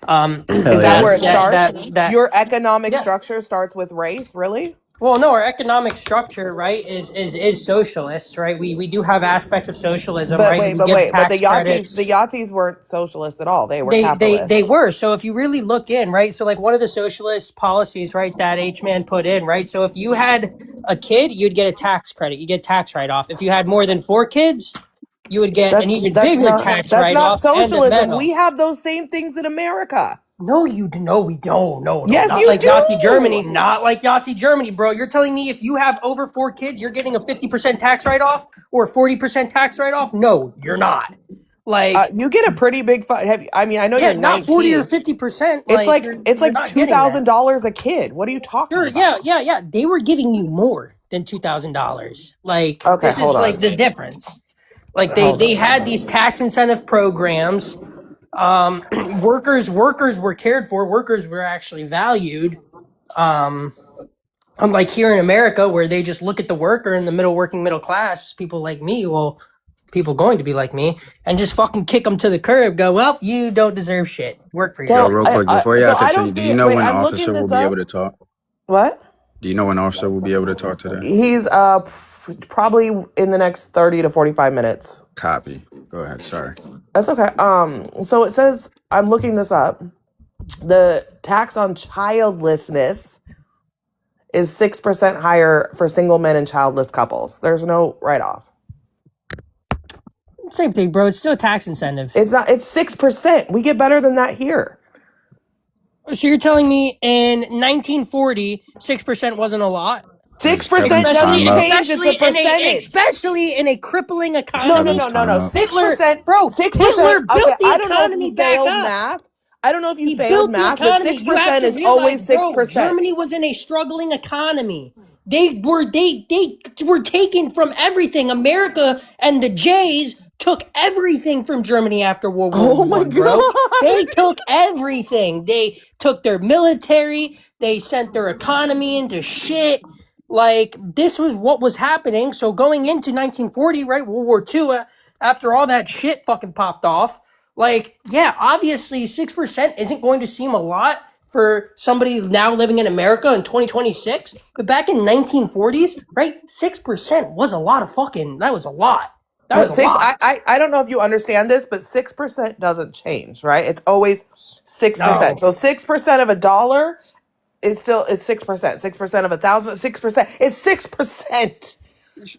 Is that where it starts? That Your economic structure starts with race, really? Well, no, our economic structure, right, is socialist, right? We do have aspects of socialism, But right? wait, We but give wait, but tax the credits. Yachts weren't socialist at all. They were capitalist. They were. So if you really look in, right? So like one of the socialist policies, right, that H-Man put in, right? So if you had a kid, you'd get a tax credit. You get tax write-off. If you had more than 4 kids, you would get an even bigger tax That's not write-off. And a socialism. medal. We have those same things in America. No, we don't. No, Yes, not you like do. Yahtzee Germany. Not like Yahtzee Germany, bro. You're telling me if you have over 4 kids, you're getting a 50% tax write-off or a 40% tax write-off? No, you're not. Like you get a pretty big. I mean, I know you're 19. not 40 or 50%. It's like you're it's like not getting that. $2,000 a kid. What are you talking about? Yeah. They were giving you more than $2,000. Like Okay, this is hold on. like the difference. Like they had these tax incentive programs. Workers were cared for. Workers were actually valued. Unlike here in America, where they just look at the worker in the working middle class, people like me, people going to be like me, and just fucking kick them to the curb. Go, well, you don't deserve shit. Work for Yo, yourself. real quick, before y'all continue, do you know when an I'm officer looking will this be up. able to talk? What? Do you know when an officer will be able to talk today? He's probably in the next 30 to 45 minutes. Copy. Go ahead. Sorry. That's okay. So it says, I'm looking this up. The tax on childlessness is 6% higher for single men and childless couples. There's no write-off. Same thing, bro. It's still a tax incentive. It's not. It's 6%. We get better than that here. So you're telling me in 1940, 6% wasn't a lot? 6% doesn't change. It's a percentage. Especially in a crippling economy. No. 6%, bro. 6%. Hitler built Okay, the I don't know if economy you back failed up. math. I don't know if you He failed built the math, but economy. You have 6% to is realize, always 6%. bro, Germany was in a struggling economy. They were taken from everything. America and the Jays took everything from Germany after World War I, bro. They took everything. They took their military. They sent their economy into shit. Like, this was what was happening. So going into 1940, right, World War II, after all that shit fucking popped off, like, yeah, obviously 6% isn't going to seem a lot for somebody now living in America in 2026. But back in 1940s, right, 6% was a lot of fucking. That was a lot. That was But a lot. I don't know if you understand this, but 6% doesn't change, right? It's always 6%. No, So 6% of a dollar is still is 6%. 6% of 1,000, 6%. It's 6%.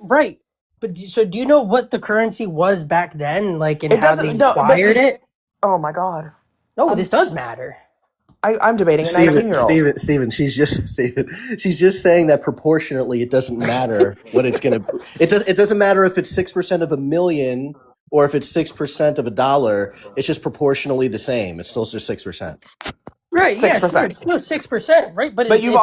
right. But so do you know what the currency was back then, like, and It how they doesn't no, but acquired it? oh my God. No, I'm this does matter. I'm debating a Steven, 19-year-old. Steven, she's just saying that proportionately it doesn't matter what it's gonna it doesn't matter if it's 6% of a million or if it's 6% of a dollar, it's just proportionally the same. It's still just 6%. Right? Yeah, sure. 6%. It's still 6%, right? But But it's. you've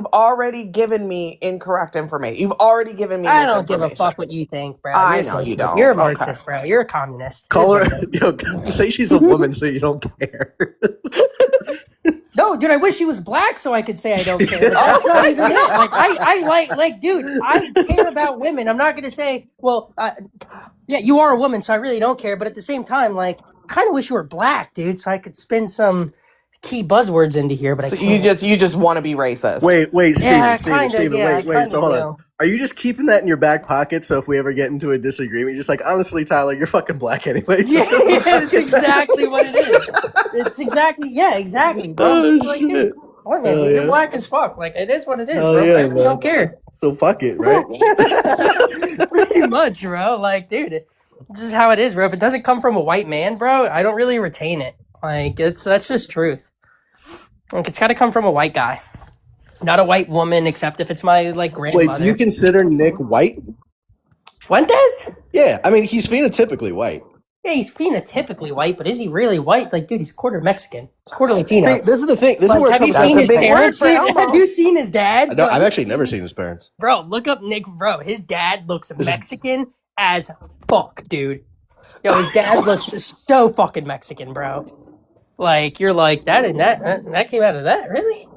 already given me incorrect information. You've already given me I don't give a misinformation. fuck what you think, bro. I You're know you socialist. You're don't. a Okay. Marxist, bro. You're a communist. It is Call her, what it is. say she's a woman so you don't care. No, dude, I wish she was black so I could say I don't care, but that's not even it. Like, like, dude, I care about women. I'm not gonna say, well, yeah, you are a woman, so I really don't care. But at the same time, like, kind of wish you were black, dude, so I could spin some key buzzwords into here, but I So can't. you just want to be racist. Wait, Yeah, Steven, yeah, I wait. kind So of hold on. do. Are you just keeping that in your back pocket so if we ever get into a disagreement, you're just like, honestly, Tyler, you're fucking black anyway. So Yeah, that's exactly what it is. It's exactly, yeah, exactly, bro. I'm Oh just like, dude, shit. what, man, Hell dude, you're yeah. black as fuck. Like, it is what it is, Hell bro. But I yeah, really don't man. care. So fuck it, right? Pretty much, bro. Like, dude, this is how it is, bro. If it doesn't come from a white man, bro, I don't really retain it. Like, that's just truth. Like, it's got to come from a white guy, not a white woman, except if it's my like Wait, do you grandmother. consider Nick white? Fuentes? Yeah, I mean he's phenotypically white. Yeah, he's phenotypically white, but is he really white? Like, dude, he's quarter Mexican. He's quarter Latino. See, this is the thing. This is Like, where it have you comes down seen to his big word parents, for dude? Elmo. Have you seen his dad? No, Yo, I've have you actually never seen seen his parents. Bro, look up Nick, bro. His dad looks Mexican as fuck, dude. Yo, his dad looks so fucking Mexican, bro. Like, you're like, that came out of that, really?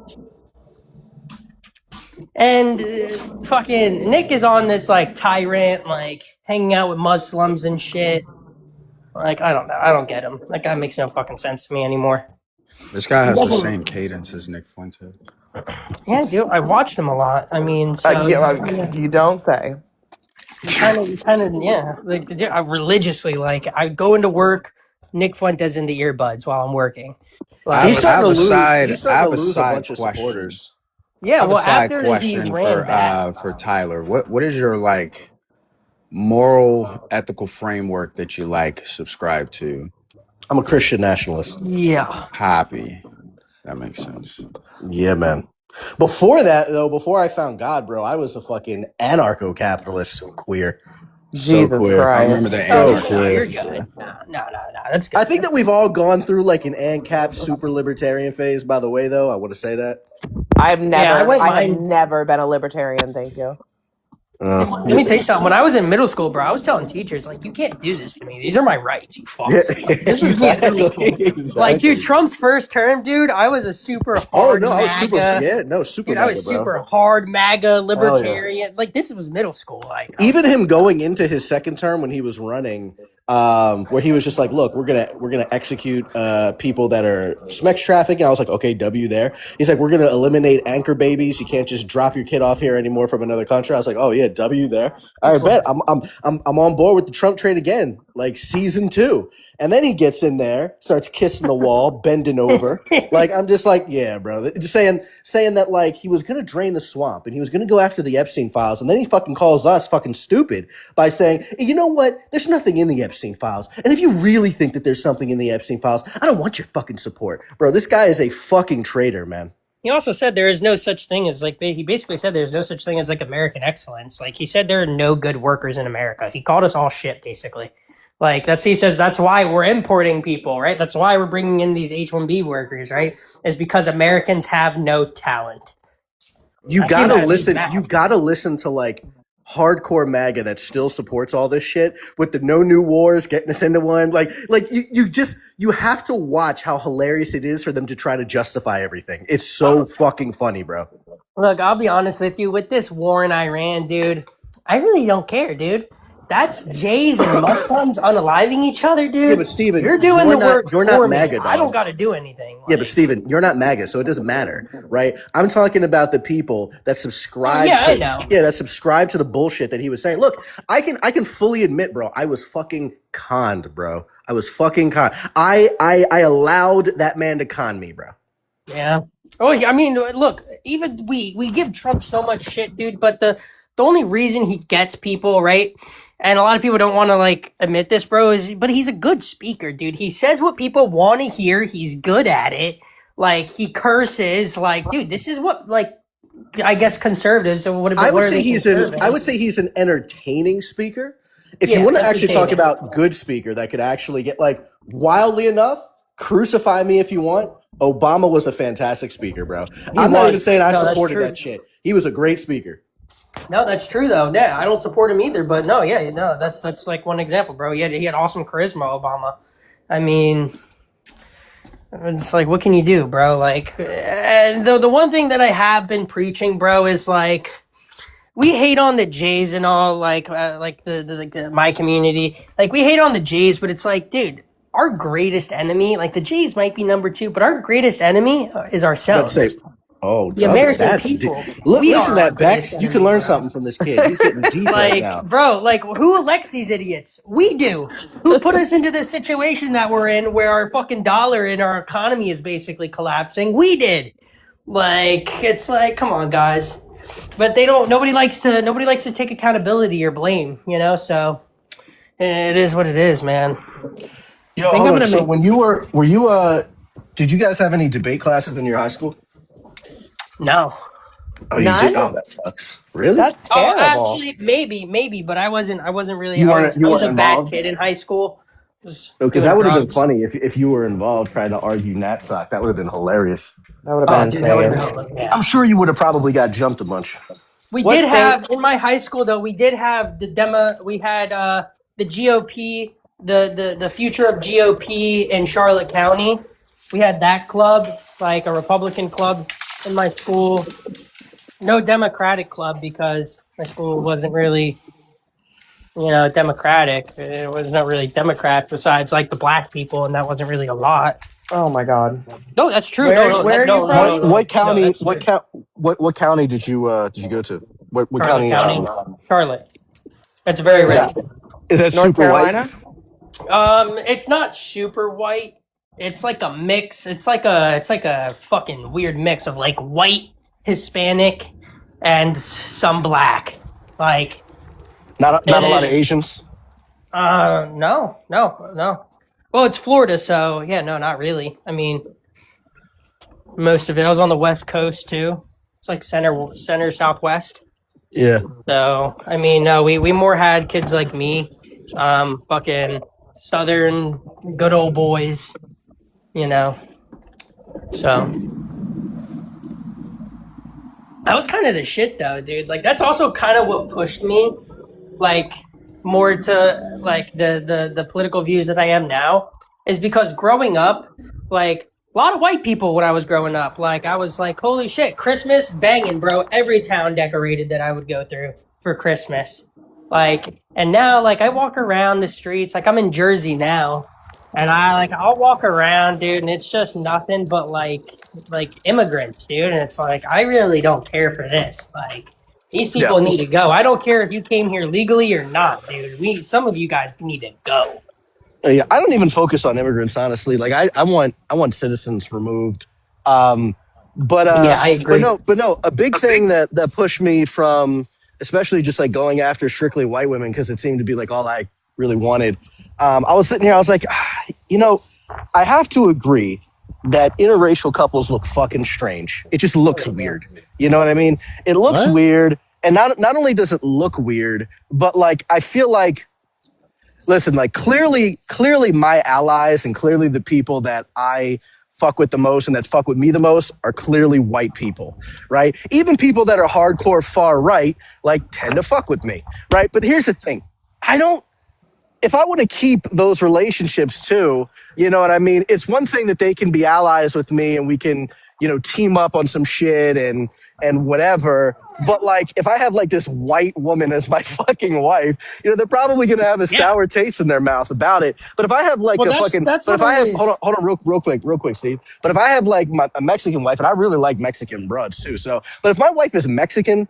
And fucking Nick is on this like tyrant, like hanging out with Muslims and shit. Like, I don't know. I don't get him. That guy makes no fucking sense to me anymore. This guy He has the doesn't. same cadence as Nick Fuentes. Yeah, dude. I watched him a lot. I mean, so You don't say. kind of, yeah. Like, I religiously, like, I go into work, Nick Fuentes in the earbuds while I'm working. I Like, He's have, I starting have to a lose. side. He's I starting have to a lose a side bunch of question. supporters. I yeah. have a Well, side after he question ran back, for Tyler. What is your like moral ethical framework that you like subscribe to? I'm a Christian nationalist. yeah. Happy. That makes sense. Yeah, man. Before that, though, before I found God, bro, I was a fucking anarcho-capitalist. So queer. So Jesus queer. I remember Christ. the Oh So yeah, no, anarchy. you're queer. good. Yeah. No, that's I good. think that we've all gone through like an ANCAP super libertarian phase, by the way, though. I want to say that. Yeah, I went I have mine. never been a libertarian, thank you. Let me tell you something. When I was in middle school, bro, I was telling teachers, like, you can't do this to me. These are my rights, you Yeah, fucks. Like, this was me in middle school. Like, dude, exactly. Trump's first term, dude, I was a super Oh hard no, I was super. MAGA. Yeah, no, super Dude, I mega, was bro. super hard MAGA, Hell yeah. libertarian. Like, this was middle school. Like, Even him going into his second term when he was running, where he was just like, "Look, we're gonna execute people that are sex trafficking." I was like, "Okay, W there." He's like, "We're gonna eliminate anchor babies. You can't just drop your kid off here anymore from another country." I was like, "Oh yeah, W there." All right, bet I'm on board with the Trump train again, like season 2. And then he gets in there, starts kissing the wall, bending over. Like I'm just like, yeah, bro. Just saying that like he was gonna drain the swamp and he was gonna go after the Epstein files, and then he fucking calls us fucking stupid by saying, you know what? There's nothing in the Epstein files. And if you really think that there's something in the Epstein files, I don't want your fucking support. Bro, this guy is a fucking traitor, man. he also said there is no such thing as, like, he basically said there's no such thing as, like, American excellence. Like, he said there are no good workers in America. He called us all shit, basically. Like, he says that's why we're importing people, right? That's why we're bringing in these H-1B workers, right? Is because Americans have no talent. You I came gotta out of these listen. mad. You gotta listen to like hardcore MAGA that still supports all this shit with the no new wars getting us into one. Like you have to watch how hilarious it is for them to try to justify everything. It's so fucking funny, bro. Look, I'll be honest with you. With this war in Iran, dude, I really don't care, dude. That's Jays and Muslims unaliving each other, dude. Yeah, but Steven, you're doing the work you're not for me. MAGA, I don't dog. got to do anything. Yeah, but Steven, you're not MAGA, so it doesn't matter, right? I'm talking about the people that subscribe yeah, I to know. that subscribe to the bullshit that he was saying. Look, I can fully admit, bro, I was fucking conned, bro. I was fucking conned. I allowed that man to con me, bro. Yeah. Oh, I mean, look, even we give Trump so much shit, dude. But the only reason he gets people right, and a lot of people don't want to like admit this, bro, is but he's a good speaker, dude. He says what people want to hear. He's good at it. Like he curses. Like, dude, this is what like I guess conservatives. So what? I What would are say they he's conserving? I would say he's an entertaining speaker. If you Yeah, want to actually talk entertaining. about good speaker that could actually get like wildly enough, crucify me if you want. Obama was a fantastic speaker, bro. I'm not even saying I No, that's supported true. that shit. He was a great speaker. No, that's true though. Yeah, I don't support him either. But no, yeah, no, that's like one example, bro. He had awesome charisma, Obama. I mean, it's like, what can you do, bro? Like, and the one thing that I have been preaching, bro, is like, we hate on the Jays and all, like the my community, like we hate on the Jays, but it's like, dude, our greatest enemy, like the Jays might be number two, but our greatest enemy is About to ourselves. say, oh, The American people. We listen to are our that, greatest Bex. You can enemy, learn bro. something from this kid. He's getting deep right Like, now. bro, like who elects these idiots? We do. Who put us into this situation that we're in where our fucking dollar and our economy is basically collapsing? We did. Like, it's like, come on, guys. But they don't nobody likes to take accountability or blame, you know? So it is what it is, man. Yo, hold on. So when you were you did you guys have any debate classes in your high school? No. Oh, you did. Oh, that fucks. Really? That's terrible. Oh, actually, maybe, but I wasn't really. You I weren't was you I was weren't a bad involved. kid in high school. Was Because doing that would have been drugs. funny if you were involved trying to argue NatSoc. That would have been hilarious. That would Oh, have been dude, that would insane. have been yeah. I'm sure you would have probably got jumped a bunch. We What did state? have in my high school though. We did have the demo. We had the GOP, the future of GOP in Charlotte County. We had that club, like a Republican club, in my school. No Democratic club because my school wasn't really, Democratic. It was not really Democrat besides like the black people, and that wasn't really a lot. Oh my God. No, that's true. Where No, where are you from? What county? that's What true. what county did you go to? What Charlotte county? County, Charlotte. That's Where very is red. that? Is that North super white? Carolina? It's not super white. It's like a mix. It's like a fucking weird mix of like white, Hispanic, and some black. Like Not a lot of Asians. no. Well, it's Florida, so yeah, no, not really. I mean, most of it. I was on the West Coast too. It's like center southwest. Yeah. So I mean, no, we more had kids like me, fucking southern good old boys, you know. So that was kind of the shit, though, dude. Like that's also kind of what pushed me, like more to like the political views that I am now, is because growing up, like a lot of white people when I was growing up, like I was like, holy shit, Christmas banging, bro. Every town decorated that I would go through for Christmas, like, and now like I walk around the streets, like I'm in Jersey now, and I'll walk around, dude, and it's just nothing but like immigrants, dude, and it's like I really don't care for this, like. These Yeah. people need to go. I don't care if you came here legally or not, dude. Some of you guys need to go. Yeah, I don't even focus on immigrants, honestly. Like I want citizens removed. But Yeah, I agree. but no, a big thing that pushed me from, especially just like going after strictly white women because it seemed to be like all I really wanted. I was sitting here, I was like, I have to agree that interracial couples look fucking strange. It just looks weird. You know what I mean? It looks What? weird, and not only does it look weird, but like I feel like, listen, like clearly my allies and clearly the people that I fuck with the most and that fuck with me the most are clearly white people, right? Even people that are hardcore far right like tend to fuck with me, right? But here's the thing. If I want to keep those relationships too, you know what I mean? It's one thing that they can be allies with me and we can, team up on some shit and, and whatever. But like, if I have like this white woman as my fucking wife, they're probably gonna have a Yeah. sour taste in their mouth about it. But if I have like Well, a fucking, that's but what if I have, always. hold on, real quick, Steve. But if I have like a Mexican wife, and I really like Mexican broads too. So, but if my wife is Mexican,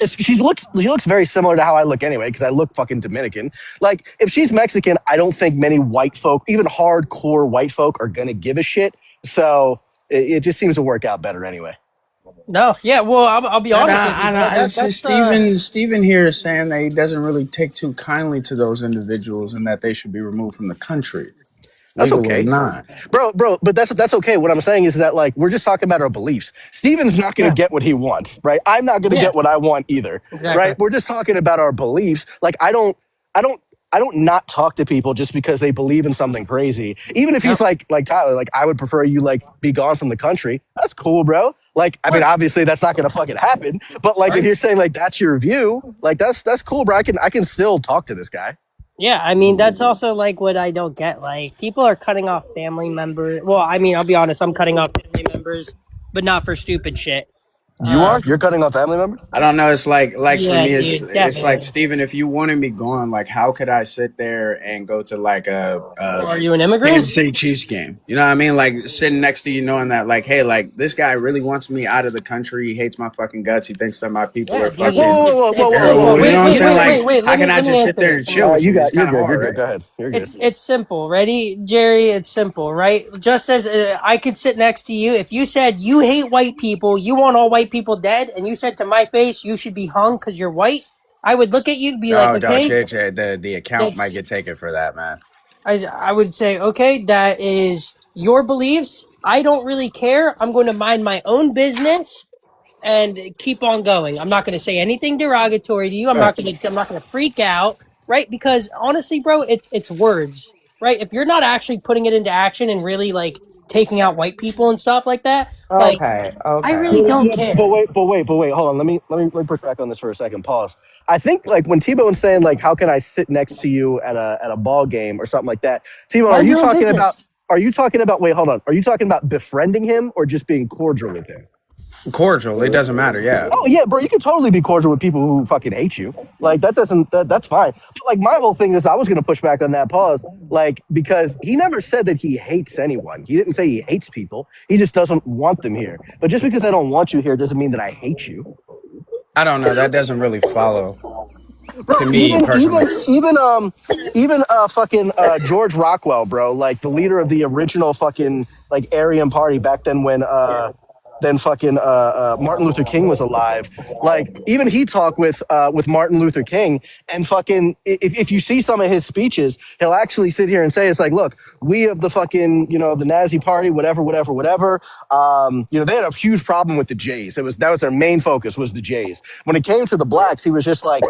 she looks very similar to how I look anyway, because I look fucking Dominican. Like, if she's Mexican, I don't think many white folk, even hardcore white folk, are gonna give a shit. So it just seems to work out better anyway. No, yeah. Well, I'll be I, honest with you, I, bro. I, it's just That's Steven here is saying that he doesn't really take too kindly to those individuals and that they should be removed from the country, That's legal or okay, not. bro. But that's okay. What I'm saying is that, like, we're just talking about our beliefs. Steven's not going to yeah, get what he wants, right? I'm not going to yeah, get what I want either, exactly. right? We're just talking about our beliefs. Like, I don't, I don't not talk to people just because they believe in something crazy. Even if he's Yep. like Tyler, like, I would prefer you like be gone from the country. That's cool, bro. Like, I mean, Look, obviously that's not going to fucking happen. But like, if right? you're saying like that's your view, like that's cool, bro. I can still talk to this guy. Yeah, I mean that's also like what I don't get. Like people are cutting off family members. Well, I mean, I'll be honest, I'm cutting off family members, but not for stupid shit. You are? Um, You're cutting off family members? I don't know. It's like for yeah, me, it's dude, it's like definitely. Steven, if you wanted me gone, like how could I sit there and go to like a Well, are you an Kansas immigrant? City Chiefs game? You know what I mean? Like sitting next to you, knowing that like, hey, like this guy really wants me out of the country. He hates my fucking guts. He thinks that my people Yeah, are dude, Whoa, fucking whoa, whoa, whoa, it's whoa, whoa, simple. whoa. terrible. You know Wait, what I'm wait, saying? wait, Like, wait, wait. how can I Let me just sit answer there and this. chill with You you? It's got, you're kind of good. You're hard, good. right? Go ahead. You're good. It's simple. Ready, Jerry? It's simple, right? Just as I could sit next to you, if you said you hate white people, you want all white people dead, and you said to my face you should be hung because you're white, I would look at you and be like, Dog, okay, shit, shit. The account might that's get taken for that, man. I would say, okay, that is your beliefs. I don't really care. I'm going to mind my own business and keep on going. I'm not going to say anything derogatory to you. I'm not going to freak out, right? Because honestly, bro, it's words, right? If you're not actually putting it into action and really like taking out white people and stuff like that, like Okay, I okay. really don't Yeah, but care. wait. Hold on. Let me push back on this for a second. Pause. I think like when T-Bone's saying like, how can I sit next to you at a ball game or something like that? T-Bone, are Mind you your own talking about? business. Are you talking about? Wait, hold on. Are you talking about befriending him or just being cordial with him? Cordial. It doesn't matter. Yeah. Oh yeah, bro. You can totally be cordial with people who fucking hate you. Like that doesn't. That's fine. But like my whole thing is, I was gonna push back on that pause. Like because he never said that he hates anyone. He didn't say he hates people. He just doesn't want them here. But just because I don't want you here doesn't mean that I hate you. I don't know. That doesn't really follow Bro, to me even personally. even even even fucking George Rockwell, bro, like the leader of the original fucking like Aryan party back then when then fucking Martin Luther King was alive. Like even he talked with Martin Luther King and fucking if you see some of his speeches, he'll actually sit here and say it's like, look, we of the fucking the Nazi party, whatever. They had a huge problem with the Jays. That was their main focus was the Jays. When it came to the blacks, he was just like.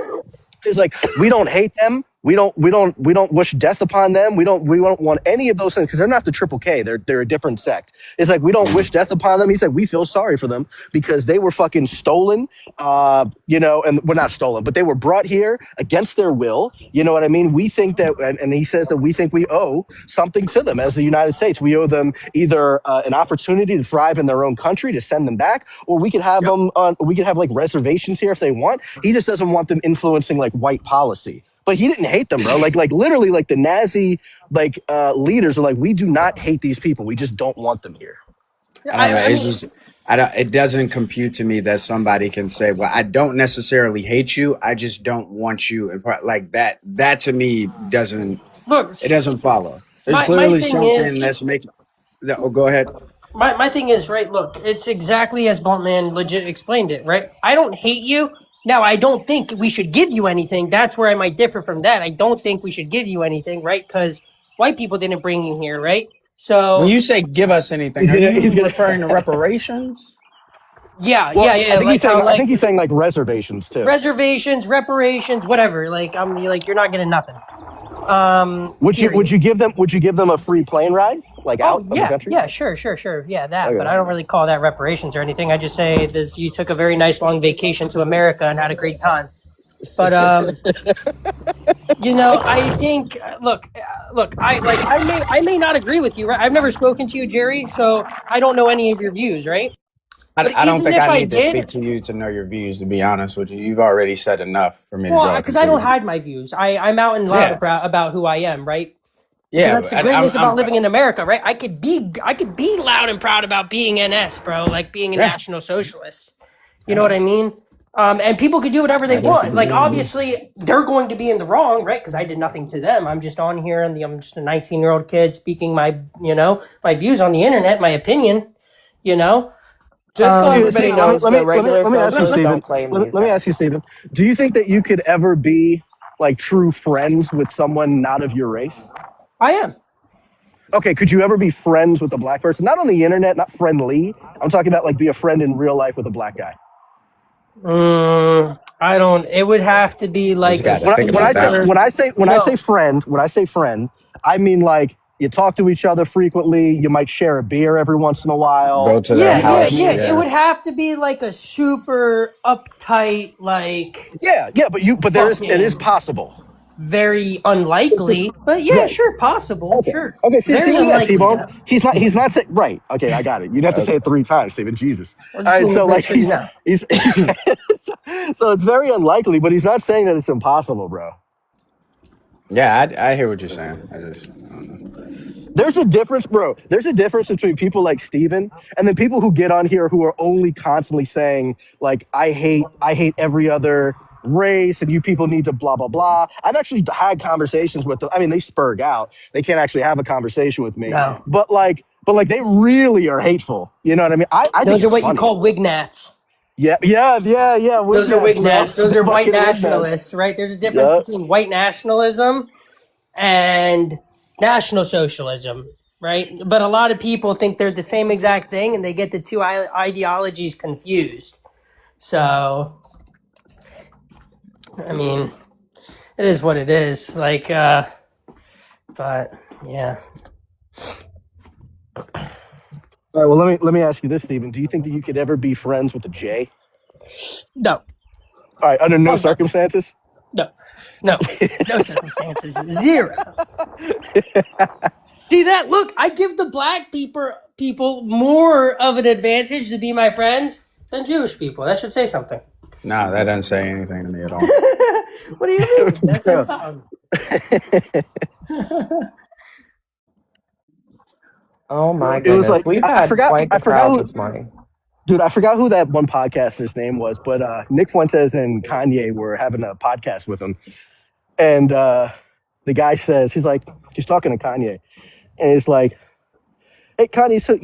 It's like we don't hate them. We don't wish death upon them. We don't want any of those things because they're not the Triple K. They're a different sect. It's like we don't wish death upon them. He said we feel sorry for them because they were fucking stolen. And we're not stolen, but they were brought here against their will. You know what I mean? We think that, and he says that we think we owe something to them as the United States. We owe them either an opportunity to thrive in their own country to send them back, or we could have them on. We could have like reservations here if they want. He just doesn't want them influencing like white policy. But he didn't hate them, bro. Like literally, like the Nazi leaders are like, we do not hate these people. We just don't want them here. I don't know. I It's mean, just I don't. It doesn't compute to me that somebody can say, "Well, I don't necessarily hate you. I just don't want you." And like that. That to me doesn't. look, It doesn't follow. There's my clearly thing something is that's making. Oh, go ahead. my thing is right. Look, it's exactly as Bluntman legit explained it. Right. I don't hate you. Now, I don't think we should give you anything. That's where I might differ from that. I don't think we should give you anything, right? Because white people didn't bring you here, right? When So you say give us anything, He's are gonna. He's you gonna. referring to reparations? yeah, Well, yeah, I yeah. think he's Like saying. how I think like he's saying like reservations too. reservations, reparations, whatever. Like I'm like you're not getting nothing. Would Period. you give them? Would you give them a free plane ride, like Oh out of the yeah, country? yeah, sure, yeah, that. But Okay. I don't really call that reparations or anything. I just say that you took a very nice long vacation to America and had a great time. But I think look, I may not agree with you. Right? I've never spoken to you, Jerry, so I don't know any of your views. Right? But I don't even think if I I need to speak did, to you to know your views. To be honest with you, you've already said enough for me to well, draw a because I don't conclusion. hide my views. I'm out and loud Yeah, about who I am, right? Because yeah, that's the and I'm, greatness about I'm, living in America, right? I could be loud and proud about being NS, bro, like being a yeah, National Socialist. You know yeah. what I mean? And people could do whatever they That is want. what it Like is. obviously they're going to be in the wrong, right? Because I did nothing to them. I'm just on here and I'm just a 19-year-old kid speaking my, my views on the internet, my opinion. You know. Just so everybody Stephen, let me knows, the regular let me ask you, socialists Stephen. don't claim Let these me ask you, guys. Stephen. Do you think that you could ever be like true friends with someone not of your race? I am. Okay, could you ever be friends with a black person? Not on the internet, not friendly. I'm talking about like be a friend in real life with a black guy. I don't. It would have to be You just like a got to think about that one. super. No. When I say friend, I mean like you talk to each other frequently. You might share a beer every once in a while. Go to their Yeah, You know what yeah, I house. yeah. mean? It Yeah, would have to be like a super uptight, like Yeah, but it is fucking possible. very unlikely. But yeah, Right. sure, possible. Okay. Sure, Okay. See very what you got, unlikely T-Bone. though. He's not saying right. Okay, I got it. You'd have to say it 3 times, Stephen. Jesus. I All just right. need to So make like sure you know. he's so it's very unlikely, but he's not saying that it's impossible, bro. yeah. I hear what you're saying. I don't know. There's a difference, bro. There's a difference between people like Steven and then people who get on here who are only constantly saying, like, I hate every other race and you people need to blah blah blah. I've actually had conversations with them. I mean, they spurg out. They can't actually have a conversation with me. No, But they really are hateful. You know what I mean? I think those are it's what you funny. call wignats. Yeah. Those are Wignats, bro. wignats. Those The are white fucking Wignats. nationalists, right? There's a difference Yeah. between white nationalism and National Socialism, right? But a lot of people think they're the same exact thing and they get the two ideologies confused. So, I mean, it is what it is. Like, but yeah. All right. Well, let me ask you this, Stephen. Do you think that you could ever be friends with a J? No. All right. Under no Fuck no. circumstances. No. No. No circumstances. Zero. See that? Look, I give the black people more of an advantage to be my friends than Jewish people. That should say something. Nah, that doesn't say anything to me at all. What do you mean? That says something. Oh my It was goodness. like We've had quite I the forgot crowd who, this morning. dude, I forgot who that one podcaster's name was, but Nick Fuentes and Kanye were having a podcast with him, and the guy says he's talking to Kanye, and he's like, "Hey Kanye, so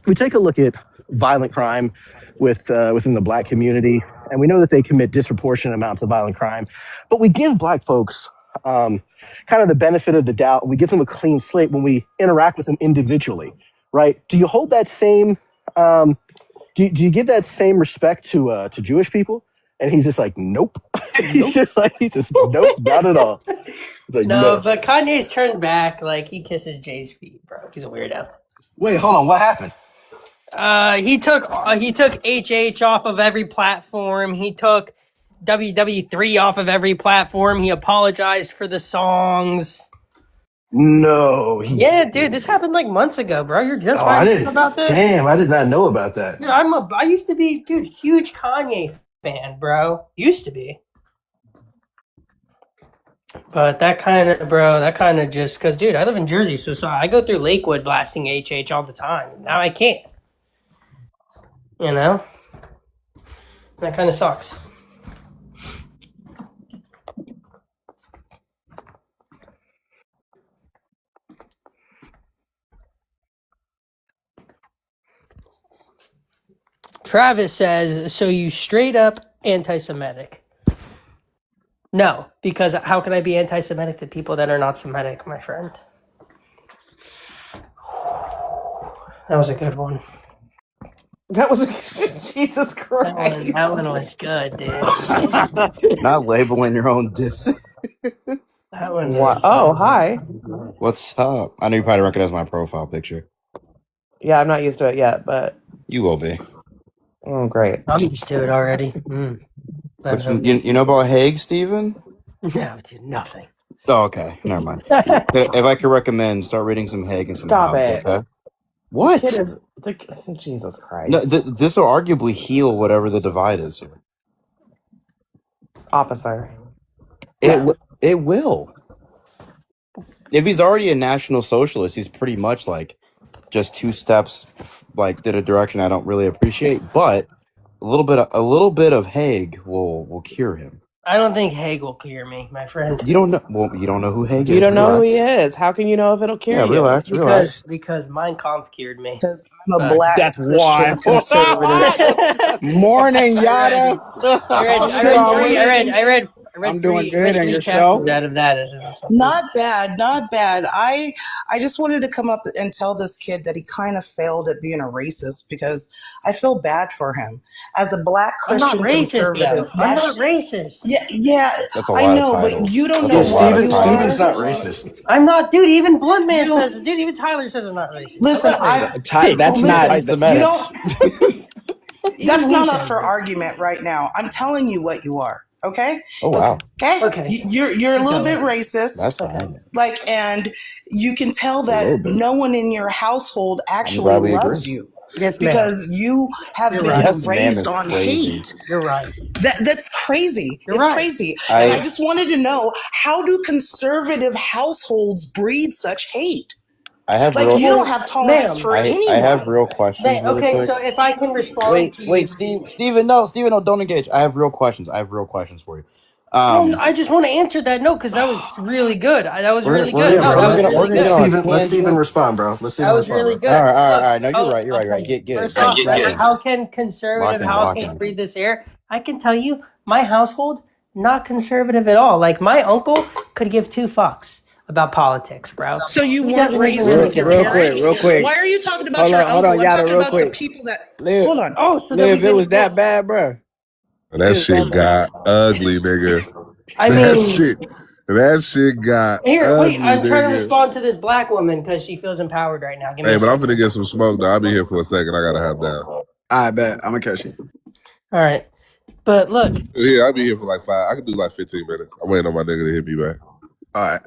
we take a look at violent crime within the black community, and we know that they commit disproportionate amounts of violent crime, but we give black folks kind of the benefit of the doubt. We give them a clean slate when we interact with them individually, right? Do you hold that same? Do you give that same respect to Jewish people?" And he's just like, "Nope." He's just nope, not at all. It's like No, no. but Kanye's turned back. Like he kisses Jay's feet, bro. He's a weirdo. Wait, hold on. What happened? He took HH off of every platform. He took WW3 off of every platform. He apologized for the songs. No, Yeah, dude, this happened like months ago, bro. You're just I finding out didn't. about this? Damn, I did not know about that. Dude, I used to be, dude, huge Kanye fan, bro. Used to be. But that kind of just, because, dude, I live in Jersey, so I go through Lakewood blasting HH all the time. Now I can't. You know? That kind of sucks. Travis says, so you straight up anti-Semitic. No, because how can I be anti-Semitic to people that are not Semitic, my friend? That was a good one. That was Jesus Christ. That one was good, dude. Not labeling your own diss. That one What? was. Oh, hi. What's up? I know you probably recognize my profile picture. Yeah, I'm not used to it yet, but You will be. oh, great. I'm used to it already. But you know about Hague, Steven? No, dude, nothing. Oh, okay. Never mind. If I could recommend, start reading some Hague and some Stop Hobbes, it. okay? What? Jesus No, Christ. this will arguably heal whatever the divide is here. Officer. It will. If he's already a national socialist, he's pretty much like just two steps like in a direction I don't really appreciate. But a little bit of Haig will cure him. I don't think Haig will cure me, my friend. You don't know. Well, you don't know who Haig is. You don't know who he Relax. is. How can you know if it'll cure Yeah, you? relax. Because Mein Kampf cured me. Because I'm a black That's Christian why. conservative. Morning, Yada. I read I'm doing good, and three yourself? chapters out of that. Not bad, not bad. I just wanted to come up and tell this kid that he kind of failed at being a racist because I feel bad for him. As a black I'm not Christian racist, conservative, though. I'm not racist. yeah, That's a I lot of know, but titles. you don't That's know a lot what of you titles. are. not racist. I'm not, dude. Even Blunt Man says it. Dude, even Tyler says I'm not racist. Listen, I'm not racist. That's listen, not. you don't. Even That's he not up says for it. argument right now. I'm telling you what you are. Okay. Oh wow. Okay. You're a little bit racist. That's fine. Like, and you can tell A little that bit. no one in your household I'm actually glad we loves agree. you. Yes, ma'am. Because you have You're been right. Yes, ma'am raised is on crazy. hate. You're right. That's crazy. You're It's right. crazy. And I just wanted to know, how do conservative households breed such hate? I have Like, real. you don't have tolerance Ma'am. for I anyone. have real questions, really Okay, quick. so if I can respond to you. Wait, Steven, no, don't engage. I have real questions. for you. No, I just want to answer that. No, because that was really good. That was really We're good. No, that was really gonna get good. on a tangent. respond, bro. Let's That was really good. All Look, right. No, you're right. I'll tell you. Get it. First off, right, how can conservative Lock households in. breathe this air? I can tell you, my household, not conservative at all. Like, my uncle could give two fucks about politics, bro. So you He weren't doesn't even raised really with your give a parents? Real quick. Why are you talking about Hold your on, uncle? I'm Yada, talking real about the quick. people that. Liv, Hold on. Oh, so Liv, then it was that bad, bro. That shit got ugly, nigga. I That mean, shit got here, wait, ugly, I'm trying to nigga. respond to this black woman because she feels empowered right now. Give me Hey, a but I'm second. finna get some smoke, though. I'll be here for a second. I gotta hop down. I bet. I'm gonna catch you. All right. But look. Yeah, I'll be here for like 5. I can do like 15 minutes. I'm waiting on my nigga to hit me back. All right.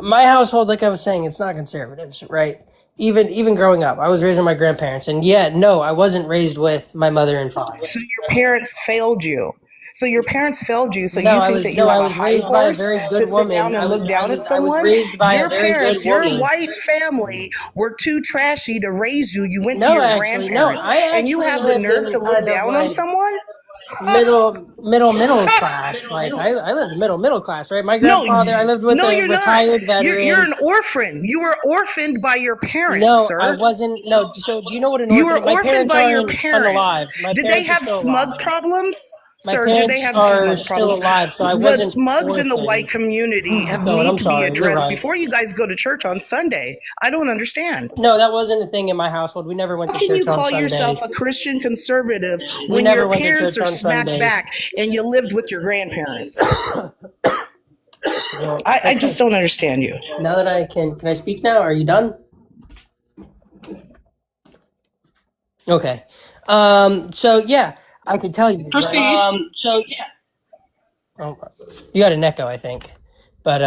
My household, like I was saying, it's not conservatives, right? Even growing up, I was raised with my grandparents, and yet, no, I wasn't raised with my mother and father. So your parents failed you. So you No, think that you I have a was high raised by a horse very to good sit woman. down and look down at I was someone? raised by Your a very good parents, your woman. white family were too trashy to raise you. You went to No, your actually, no, grandparents, I and you actually have the lived nerve in to look kind of down on like someone? middle class. Like I lived middle class, right? My grandfather, I lived with No, a you're not. retired You're veteran. an orphan. You were orphaned by your parents, No, I sir. wasn't. No, so do you know what an You orphan were is? My orphaned parents by are your parents. unalive. My Did they parents are have still smug alive. problems? My Sir, did they parents have are smug still problems? alive, so I The wasn't smugs in the white orphaned. community have So, and need I'm to be sorry, you're addressed right. before you guys go to church on Sunday. I don't understand. No, that wasn't a thing in my household. We never went How to can you church on call Sundays. yourself a Christian conservative We when never your went to parents church are on smacked Sundays. back and you lived with your grandparents? Well, I just don't understand you. Now that I can I speak now? Are you done? Okay. So yeah, I can tell you. Proceed. Oh, you got an echo, I think. But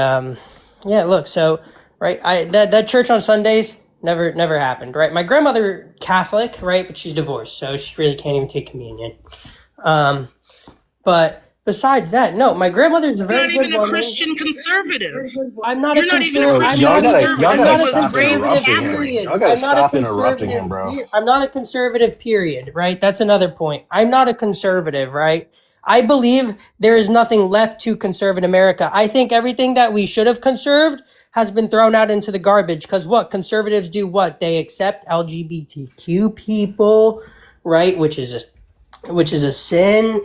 yeah, look, so right, that church on Sundays never happened, right? My grandmother Catholic, right, but she's divorced, so she really can't even take communion. But besides that, no, my grandmother's a very You're not good even a woman. Christian conservative. I'm not You're a not even a conservative. Christian conservative. I'm You not a was raised conservative. Catholic. Period. I'm not a conservative. I'm not a conservative. Period. Right. That's another point. I'm not a conservative. Right. I believe there is nothing left to conserve in America. I think everything that we should have conserved has been thrown out into the garbage. Because what conservatives do? What they accept LGBTQ people, right? Which is a sin.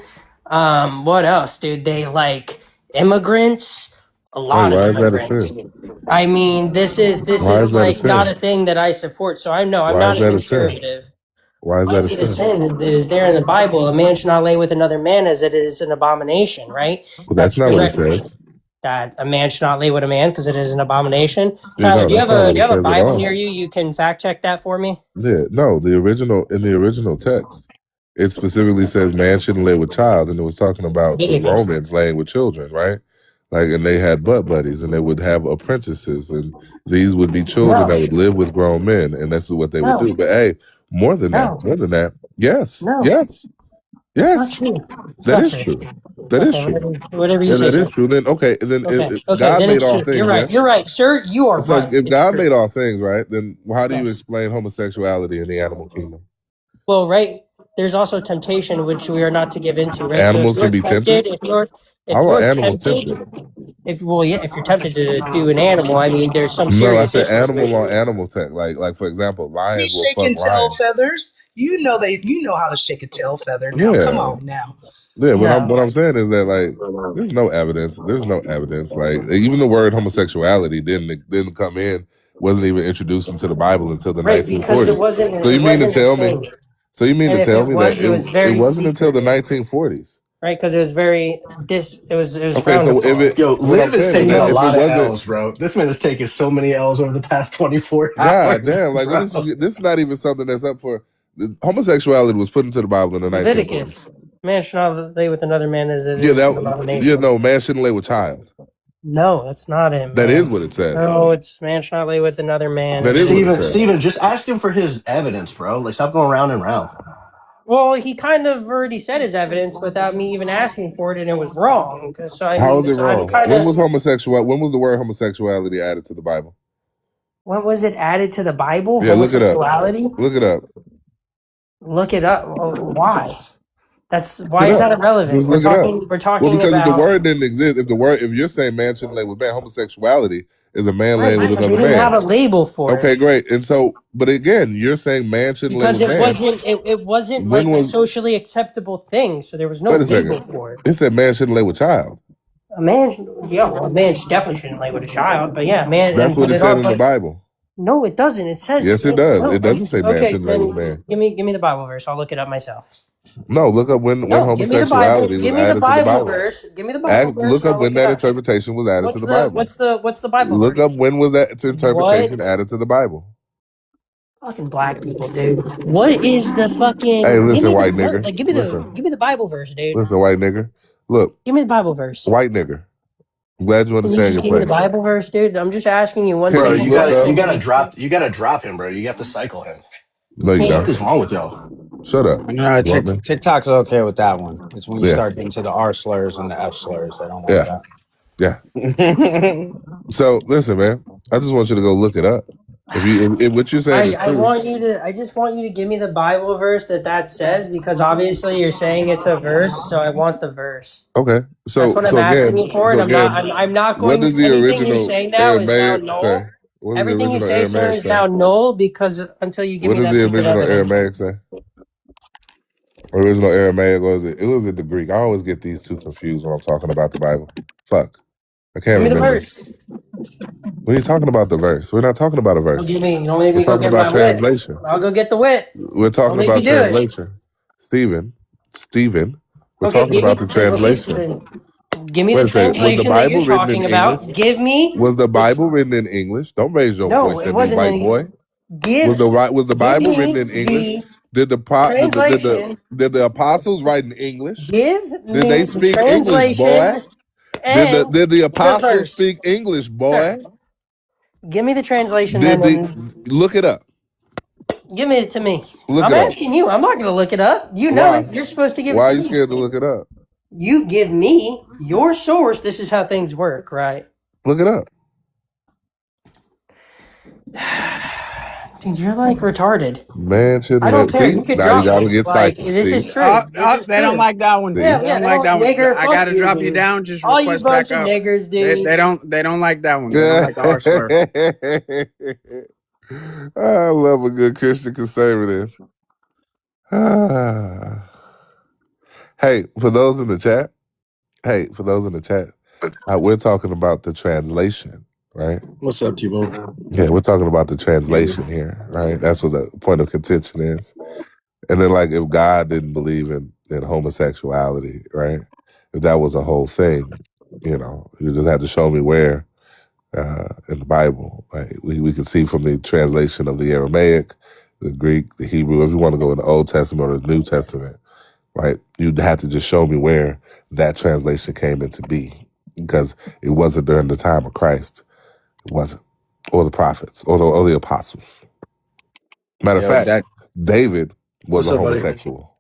What else, dude? They like immigrants. A lot of Why is that a immigrants. sin? I mean, this is Why is that a like not sin? a thing that I support. So I'm Why not is a that a sin? conservative. Why is Why that a is it a sin? sin? It is there in the Bible. A man should not lay with another man as it is an abomination, right? Well, that's not what it says. That a man should not lay with a man because it is an abomination. Yeah, Tyler, no, that's not what do it you have a says at Bible all. near you? You can fact check that for me. Yeah, no, in the original text, it specifically says man shouldn't lay with child, and it was talking about the Leviticus. Romans laying with children, right? Like, and they had butt buddies, and they would have apprentices, and these would be children that would live with grown men, and that's what they would do. But hey, more than that, yes, yes, That's not yes, true. It's that not is true. true. That is Okay, true. whatever you Yeah, say, that sir. is true. Then okay, then Okay, God then made it's all true. You're things, right. yes. You're right, sir. You are So right. if It's God true. made all things, right, then how do you Yes. explain homosexuality in the animal kingdom? Well, right. There's also temptation, which we are not to give into, right? So if Animals you're can be tempted, tempted. if How are you're animals tempted, tempted? if you're tempted to do an animal, I mean, there's some No, I serious said issues with animal on animal tech. Like for example, lions He's will fuck shaking tail lions. feathers. You know how to shake a tail feather now. Come Yeah, on now. yeah. no. What I'm saying is that like there's no evidence. There's no evidence. Like even the word homosexuality didn't come in. Wasn't even introduced into the Bible until the Right, because it 1940s. wasn't So you it mean to wasn't a tell me? thing. So you mean And to if tell it me that was, it was it very wasn't until the secretive. 1940s? Right? Because it was very it was Okay, frowned so if upon. it, Yo, what I'm Liv is saying is taking that a if it lot of wasn't, L's, bro. This man has taken so many L's over the past 24 God hours, damn, like what bro. is you? This is not even something that's up for. Homosexuality was put into the Bible in the 1940s. Leviticus. Man should not lay with another man as it Yeah, is an yeah, abomination. no, man shouldn't lay with child. No, that's not it, That is man. what it says. No, it's man should not lay with another man. That And is what it says. Steven, just ask him for his evidence, bro. Like, stop going round and round. well, he kind of already said his evidence without me even asking for it, and it was wrong. So I How mean, is it so I'm wrong? kind When of. was homosexual? When was the word homosexuality added to the Bible? When was it added to the Bible? Yeah, look it up. Homosexuality? Look it up. Look it up. Why? Look Why it is up. that irrelevant? Just look it up. We're Well, talking because if the about word didn't exist, if you're saying man shouldn't lay with man, homosexuality is a man right laying with because we another didn't have man. a label for Okay, it great. And so, but again, you're saying man shouldn't lay because with man. it wasn't When like a was? socially acceptable thing, so there was no Wait a second. label for it. It said man shouldn't lay with child. A man, yeah, well, a man definitely shouldn't lay with a child, but yeah, man, That's and what but it it said all, in the but Bible. no, it doesn't. It says Yes, it does. no. It doesn't say man Okay, shouldn't lay with then man. give me the Bible verse. I'll look it up myself. No, look up when No, give me the Bible. homosexuality was Give me the added to the Bible Bible. verse. Give me the Bible verse, Look and up I'll when look it that up. interpretation was added to the Bible. What's the Bible Look verse? up when was that What interpretation added to the Bible. fucking black people, dude? What is the Hey, fucking? Give listen, me the white nigger. like. Listen, Give me the Bible verse, dude. listen, white nigger. Look, Give me the Bible verse. white nigger. I'm glad you Can you understand just your give me the place. Bible verse, dude? I'm just asking you one Can Bro, you simple you look gotta question. up? you gotta drop him, bro. You have to cycle him. No, you Can't. What don't. is wrong with y'all? Shut up. No, You want me? TikTok's okay with that one. It's when you Yeah, start getting to the R slurs and the F slurs, they don't like yeah, that. yeah. So listen, man. I just want you to go look it up. If what you're saying is I true, want you to. I just want you to give me the Bible verse that says because obviously you're saying it's a verse, so I want the verse. okay. That's what I'm asking you for, and I'm not What going. does the Anything you original say now is now Aramaic say? null. What does the Everything you original say, sir, Aramaic is say? now null because until you give What me does that the piece of original evidence. Aramaic say? Original Aramaic was it? It was in the Greek. I always get these two confused when I'm talking about the Bible. Fuck, I can't Give me the remember. verse. What are you talking about the verse? We're not talking about a Don't verse. give me. Don't make We're me go talking get about my wit. translation. I'll go get the wit. We're Don't talking make me about do it. translation. Stephen. We're Okay, talking give me. about the Okay, so translation. then give me Wait the a second. Was the translation that you're Bible written in talking English? about. Give me Was the the. Bible written in English? Don't raise your No, voice it at me, wasn't white any. boy. Give Was the give Bible written me in English? the Did the po- translation. did the apostles write in English? Give Did me they the speak English, boy? translation and Did the the apostles verse. speak English, Sir, boy? give me the translation Did then the and look it up? give it to me. Look I'm it up. asking you. I'm not going to look it up. You know Why? it. You're supposed to give it Why are to you me. scared to look it up? You give me your source. This is how things work, right? Look it up. Dude, you're like retarded. Man, I shouldn't don't let care. see. You could Now you drop gotta me. get Like psyched. this See, is true. This is They don't true. like that one. see. Yeah, They yeah. don't They like don't that one. nigger. I Fuck gotta you, drop you dude. down. Just All you request back bunch of up. niggers, dude. They don't like that one. They don't like the R slur. I love a good Christian conservative. Hey, for those in the chat. We're talking about the translation, right? What's up, Tbones? Yeah, we're talking about the translation here, right? That's what the point of contention is. And then, like, if God didn't believe in homosexuality, right? If that was a whole thing, you just had to show me where in the Bible. Like, we can see from the translation of the Aramaic, the Greek, the Hebrew. If you want to go in the Old Testament or the New Testament, right? You'd have to just show me where that translation came into being. because it wasn't during the time of Christ. It wasn't, or the prophets, or the apostles. Matter of Yo, fact, Duck, David was What's a up, buddy? homosexual.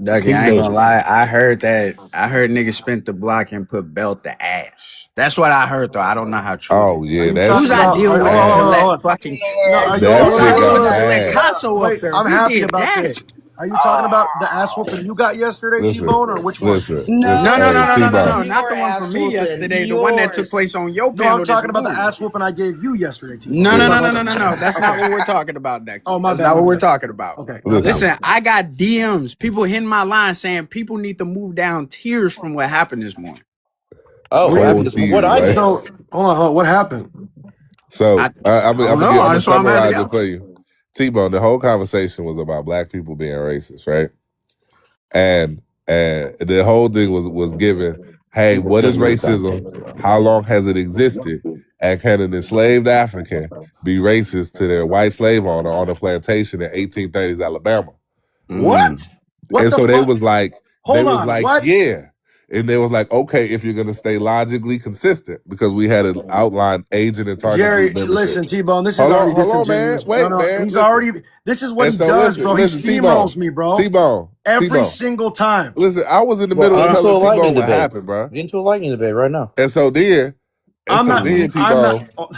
Ducky, King I ain't gonna David. lie. I heard that. I heard niggas spent the block and put belt to ass. That's what I heard, though. I don't know how true it Oh is. yeah, you that Whose talking shit about? idea was Hold was on, it to hold on, ass. let hold on. fucking No, Man, are you? That Hold Whose on, shit wait, idea wait, got wait, was it wait, to wait. let ass. Casso up Wait, there? I'm He happy did about that. this. Are you talking about the ass whooping you got yesterday, Listen, T-Bone, or which one? listen, listen. No, no, no, Hey, no, no, no, no, T-Bone. no. Not your the one from ass me whooping. yesterday. The one that took Yours. place on your No, I'm panel this talking about the morning. ass whooping I gave you yesterday, T-Bone. No, Are you no, no, talking no, about no, no, no. That's not Okay. what we're talking about, Oh, Ducky. my That's bad, not my what we're bad. talking about. Okay, my bad. Listen. Listen, I got DMs. People hitting my line saying people need to move down tiers from what happened this morning. Oh, what Whole happened? What tears, I right? So, miss? hold on. What happened? I, So I don't know. I'm gonna That's why I'm summarize asking. it for you. T-Bone, the whole conversation was about black people being racist, right? And the whole thing was given, hey, what is racism? How long has it existed? And can an enslaved African be racist to their white slave owner on a plantation in 1830s Alabama? What? Mm. What And the so fuck? they Hold was on. like, What? yeah. And they was like, okay, if you're gonna stay logically consistent, because we had an outline agent and target group Jerry, membership. listen, T-Bone, this is already Hold on, man. disingenuous. No, Wait, no, man. he's Listen. already, this is what And he so does, bro. He listen, T-Bone, steamrolls me, bro. T-Bone, Every T-Bone. single time. Listen, I was in the Well, middle get of into telling a lightning T-Bone what debate. happened, bro. Get into a lightning debate right now. And so then, I'm not, I'm not, T-Bone, oh,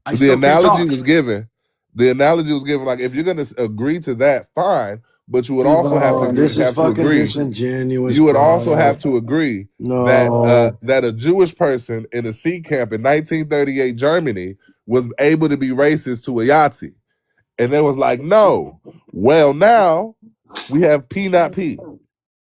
I the still can't analogy talk. was given. The analogy was given like, if you're gonna agree to that, fine. But you would also have to T-Bone, this is fucking agree. disingenuous, You would also have bro. to agree that No. that a Jewish person in a sea camp in 1938 Germany was able to be racist to a Yahtzee. And they was like, no. Well, now we have P not P,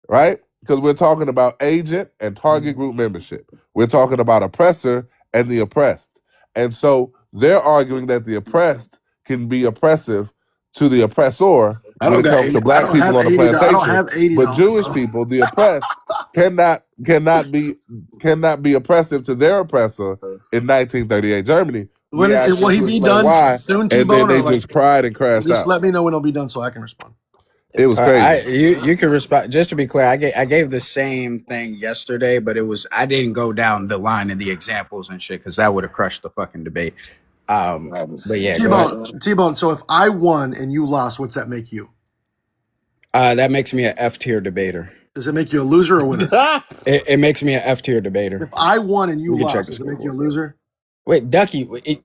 right? Because we're talking about agent and target group membership. We're talking about oppressor and the oppressed. And so they're arguing that the oppressed can be oppressive to the oppressor I when don't it got comes 80. to I black don't people have on a 80. I don't plantation, have $80, but Jewish bro. people, the oppressed, cannot be oppressive to their oppressor in 1938 Germany. When We asked will them he to be explain done why, soon, and then T-Bone, or they like, just cried and crashed just out. let me know when he'll be done so I can respond. It was I crazy. you can respond. Just to be clear, I gave the same thing yesterday, but it was I didn't go down the line of the examples and shit because that would have crushed the fucking debate. But yeah, go ahead. T-Bone, so if I won and you lost, what's that make you? That makes me an F tier debater. Does it make you a loser or a winner? It makes me an F tier debater. If I won and you We can check lost, the does it make you a scoreboard. loser? Wait, Ducky, again,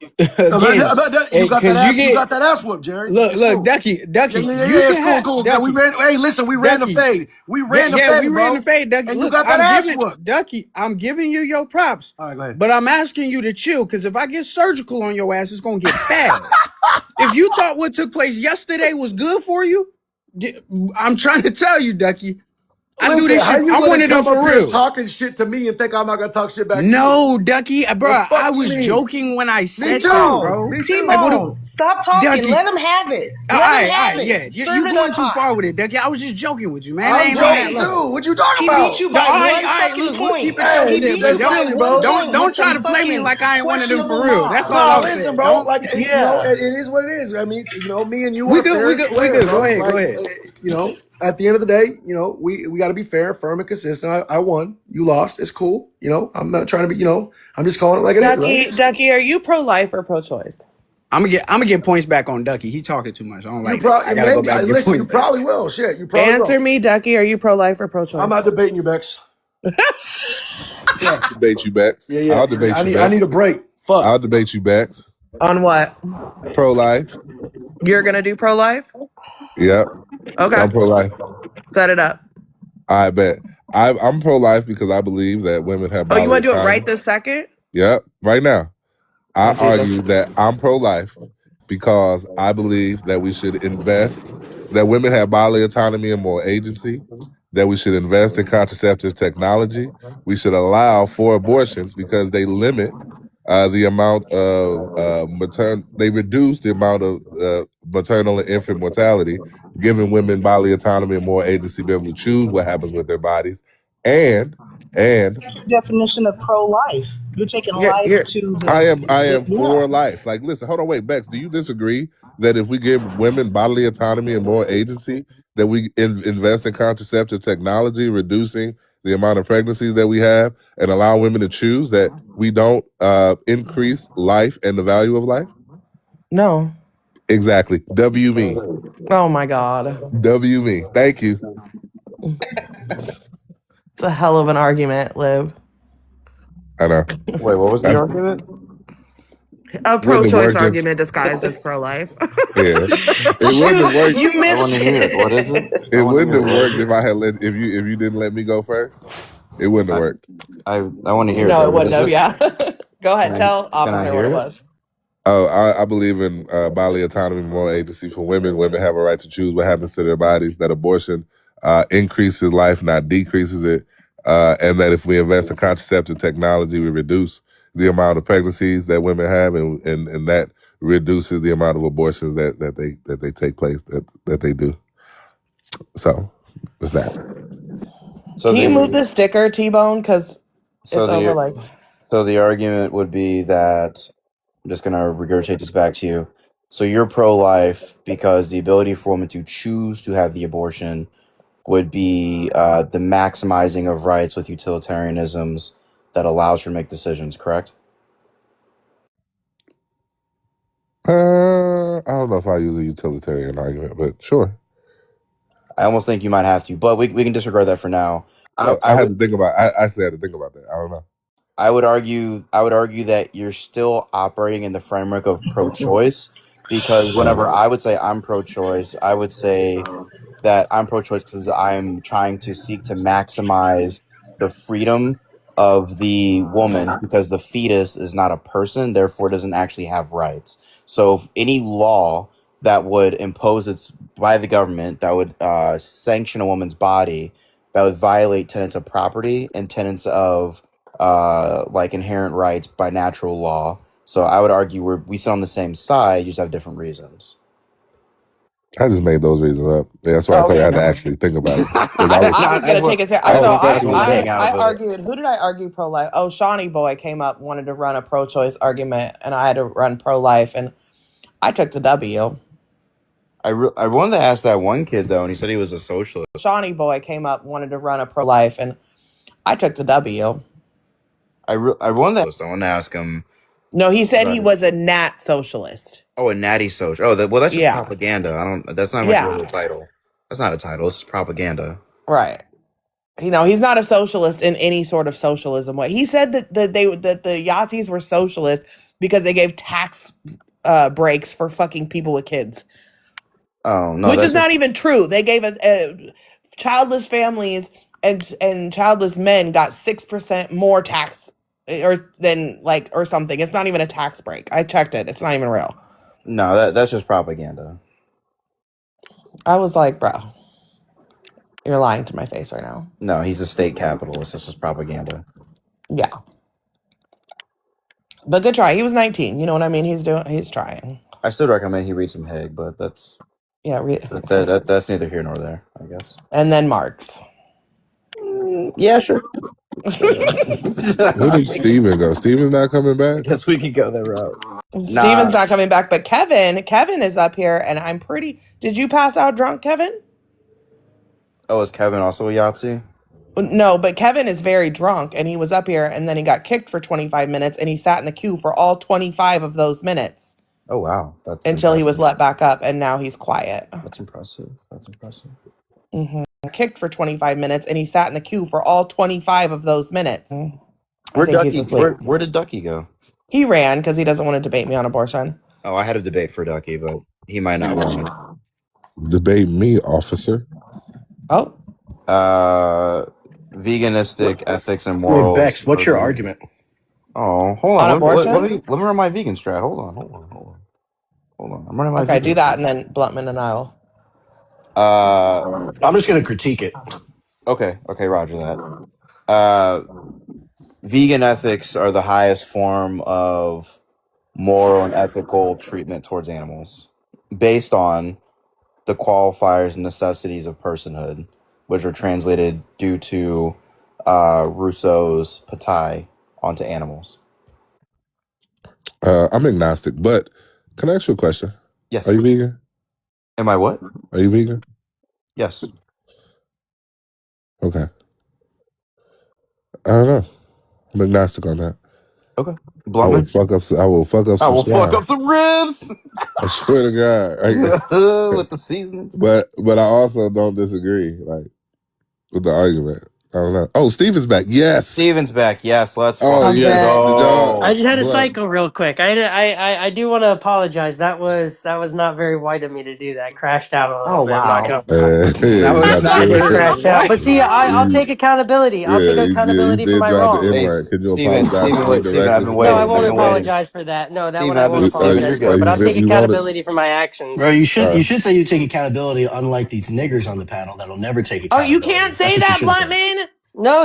You got that because you ass. You get got that ass whoop, Jerry. look, It's look, cool. Ducky, Yeah, Ducky, yeah, yeah, you yeah. It's can cool, have cool. We Ducky, ran. Hey, listen, we ran the Ducky. fade. We Yeah, ran the yeah, we fade, ran the bro. fade, Ducky. And you Look, got that I'm ass giving whoop. Ducky, I'm giving you your props. All right, go ahead. But I'm asking you to chill, because if I get surgical on your ass, it's gonna get bad. If you thought what took place yesterday was good for you, I'm trying to tell you, Ducky. I do Listen, this how shit. you I'm one gonna of them come up for here real. talking shit to me and think I'm not gonna talk shit back to you? No, Ducky, The bro. fuck I you was mean? joking when I Me said that, too. T-Bone, bro. Me Like, too. what do T-Bone, stop talking. Ducky? Let him have it. All Let him right, have it. yeah. Serve You it going up too hot. far with it, Ducky. I was just joking with you, man. It I'm ain't on that joking level. too. What you talking He beat about? you No, by all right, one fucking look, we'll point. keep it your Hey, He shit, beat but you say by silly, one bro. point don't with try some to play me fucking like I ain't one of them for questionable real. That's knowledge. all No, I'm listen, saying. bro. Don't. Like, Yeah. it is what it is. I mean, me and you We are good, fair we and good, we square, good. Go bro. ahead, go Like, ahead. at the end of the day, we got to be fair, firm, and consistent. I won. You lost. It's cool. I'm not trying to be. I'm just calling it like it is, right? Ducky, are you pro life or pro choice? I'm gonna get points back on Ducky. He talking too much. I don't You like that. I probably gotta go maybe. back and get Listen, you points back. probably will. Shit, you probably will. Answer me, Ducky. Are you pro life or pro I'm choice? not debating you, Bex. Yeah, Debate you, Bex. yeah, yeah. I'll debate you, I need a Bex. break. Fuck. I'll debate you, Bex. On what? Pro life. You're gonna do pro life? Yep. Okay, I'm pro life. set it up. I bet. I'm pro life because I believe that women have Oh, you bodily want to do it autonomy. right this second? Yep. Right now. I Okay, go. argue that I'm pro life because I believe that we should invest, that women have bodily autonomy and more agency, that we should invest in contraceptive technology. We should allow for abortions because they limit the amount of they reduce the amount of maternal and infant mortality, giving women bodily autonomy and more agency to be able to choose what happens with their bodies. And Definition of pro-life. You're taking life You're to I am yeah. for life. Like, listen, hold on, wait, Bex, do you disagree that if we give women bodily autonomy and more agency, that we invest in contraceptive technology, reducing the amount of pregnancies that we have, and allow women to choose, that we don't increase life and the value of life? No. Exactly. W me. Oh my God. W me. Thank you. It's a hell of an argument, Liv. I know. Wait, what was the That's, argument? A wouldn't have pro-choice worked if, argument disguised as pro-life. yeah, it wouldn't have You worked. you I want to missed hear it. What it. is it? I It want to wouldn't hear have it. What worked is if it? I had if you didn't let me go first. It wouldn't have I worked. I want to hear it No, though. it What wouldn't is have. it? Yeah. Go Can ahead. I Tell can I officer what hear it it? was. Oh, I believe in bodily autonomy, moral agency for women. Women have a right to choose what happens to their bodies. That abortion increases life, not decreases it. And that if we invest in contraceptive technology, we reduce the amount of pregnancies that women have, and that reduces the amount of abortions that they take place that they do. So, it's that. So Can you move the this sticker, T-Bone? Because so it's over the like. so the argument would be that I'm just gonna regurgitate this back to you. So you're pro-life because the ability for women to choose to have the abortion would be the maximizing of rights with utilitarianisms that allows her to make decisions. Correct? I don't know if I use a utilitarian argument, but sure. I almost think you might have to, but we can disregard that for now. I I had would to think about. I actually had to think about that. I don't know. I would argue that you're still operating in the framework of pro-choice because whenever I would say I'm pro-choice, I would say that I'm pro-choice because I'm trying to seek to maximize the freedom of the woman because the fetus is not a person, therefore doesn't actually have rights. So if any law that would impose its by the government that would sanction a woman's body that would violate tenets of property and tenets of like inherent rights by natural law. So I would argue we sit on the same side, you just have different reasons. I just made those reasons up. Yeah, that's why I Oh, told you I okay, had to no. actually think about it because I I was I was gonna take it. I So was That's thinking one of the about hang it. out I of it. argued. Who did I argue pro-life? Oh, Shawnee Boy came up, wanted to run a pro-choice argument, and I had to run pro-life, and I took the W. I wanted to ask that one kid though, and he said he was a socialist. Shawnee Boy came up, wanted to run a pro-life, and I took the W. I wanted to ask him No, he said about he it. was a nat socialist. Oh, a natty social. Oh, well, that's just Yeah, propaganda. I don't. That's not like really a yeah, title. That's not a title. It's just propaganda. right. He's not a socialist in any sort of socialism way. He said that the Yahtzees were socialist because they gave tax breaks for fucking people with kids, Oh no, which is that's just not even true. They gave us childless families and childless men got 6% more tax or than like or something. It's not even a tax break. I checked it. It's not even real. no. That's just propaganda. I was like, bro, you're lying to my face right now. No, he's a state capitalist. This is propaganda. Yeah. But good try. He was 19. You know what I mean? He's trying. I still recommend he read some Haig, but Yeah, that's neither here nor there. I guess. and then Marx. Yeah, sure. Where did Steven go? Steven's not coming I back? guess we could go that route. Steven's Nah. not coming back, but Kevin is up here, and I'm pretty. Did you pass out drunk, Kevin? Oh, is Kevin also a Yahtzee? No, but Kevin is very drunk, and he was up here, and then he got kicked for 25 minutes, and he sat in the queue for all 25 of those minutes Oh wow, that's until he was impressive. let back up, and now he's quiet. That's impressive. That's impressive. Kicked for 25 minutes, and he sat in the queue for all 25 of those minutes. I Where think he's Ducky? asleep. Where did Ducky go? He ran because he doesn't want to debate me on abortion. Oh, I had a debate for Ducky, but he might not win. Debate me, officer. Oh, Veganistic ethics and Wait, morals. Bex, what's your argument? Oh, hold on. on Let me run my vegan strat. Hold on. I'm running my Okay, vegan. do that, and then Bluntman and I will. I'm just going to critique it. Okay, Roger that. Vegan ethics are the highest form of moral and ethical treatment towards animals, based on the qualifiers and necessities of personhood, which are translated due to Rousseau's patai onto animals. I'm agnostic, but can I ask you a question? Yes. Are you vegan? Am I what? Are you vegan? Yes. Okay. I don't know. I'm agnostic on that. Okay. I will Bluntman. fuck up. I will fuck up I some will fuck swine. up some ribs I swear to God. with the seasonings. But I also don't disagree, like, with the argument. I don't know. Oh, Steven's back. Yes. Steven's back. Yes, let's Oh I'm fucking yes. back. Did y'all I go. just had a blood? cycle real quick. I do want to apologize. That was not very white of me to do that. Crashed out a little Oh bit. I'm not wow. gonna lie. Yeah, That he was dropped I not the did very crash out, but white. see, I'll he, take accountability. I'll take he accountability for did my drop the N wrongs. word. Could you Steven, apologize Steven, to me wait, Steven, I've directly been for No, I that? waiting. I've won't been waiting. apologize for that. No, that one I Is, won't Steven, Steven, you're apologize for. good. But I'll take you wanted? accountability for my Bro, actions. you should say you take accountability, unlike these niggers on the panel that'll never take Oh, you can't accountability. That's say what you that, should say. Bluntman. No,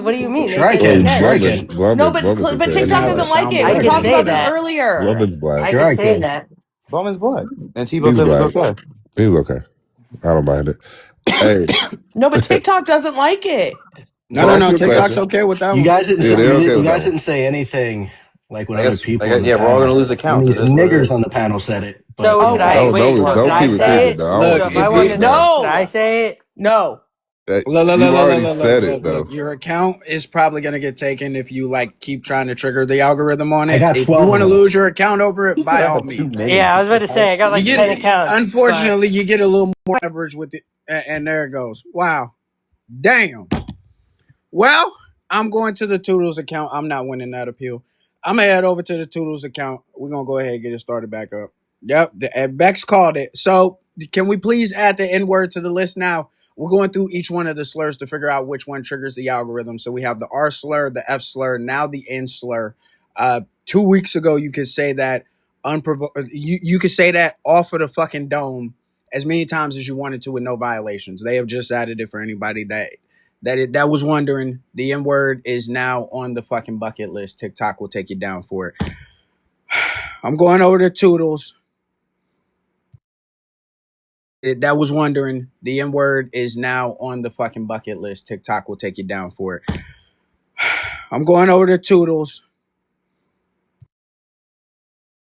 what do you mean? They Sure I say Oh, they're can. Sure I gay. can. No, Blunden can but say Now TikTok the doesn't anything. like sound it. We I were bites could are talking say about this coming that. out. earlier. Blunden's black. I Sure could I say can. that. Bowman's black. And Tebow He's said it was black. okay. He's okay. I don't mind it. Hey, No, but TikTok doesn't like it. No, can I no, ask no. you a TikTok's question? okay with that You one. guys didn't Yeah, say they're okay you with that guys one. didn't say anything like when I other guess, people on the yeah, we're all gonna panel lose when accounts. It these is what it niggers is. on the panel said it. But So you could know, I Okay. wait? So could Don't I keep say repeating it, it? though. I Look, want So if you to I if do you it wanted to, now. could I No, say it? no. You've already look, said it, look, though. look. Your account is probably gonna get taken if you like keep trying to trigger the algorithm on I it. got If you 12 want of to them. lose your account over He it, said by I all have too means. many. Yeah, I was about to say I got You like get 10 accounts, but unfortunately you get a little more leverage with it, and there it goes. Wow, damn. Well, I'm going to the Toodles account. I'm not winning that appeal. I'm gonna head over to the Toodles account. We're gonna go ahead and get it started back up. Yep, Bex called it. So can we please add the N word to the list now? We're going through each one of the slurs to figure out which one triggers the algorithm. So we have the R slur, the F slur, now the N slur. 2 weeks ago, you could say that you could say that off of the fucking dome as many times as you wanted to with no violations. They have just added it for anybody that was wondering. The N word is now on the fucking bucket list. TikTok will take you down for it. I'm going over to Toodles. That was wondering. The N word is now on the fucking bucket list. TikTok will take you down for it. I'm going over to Toodles.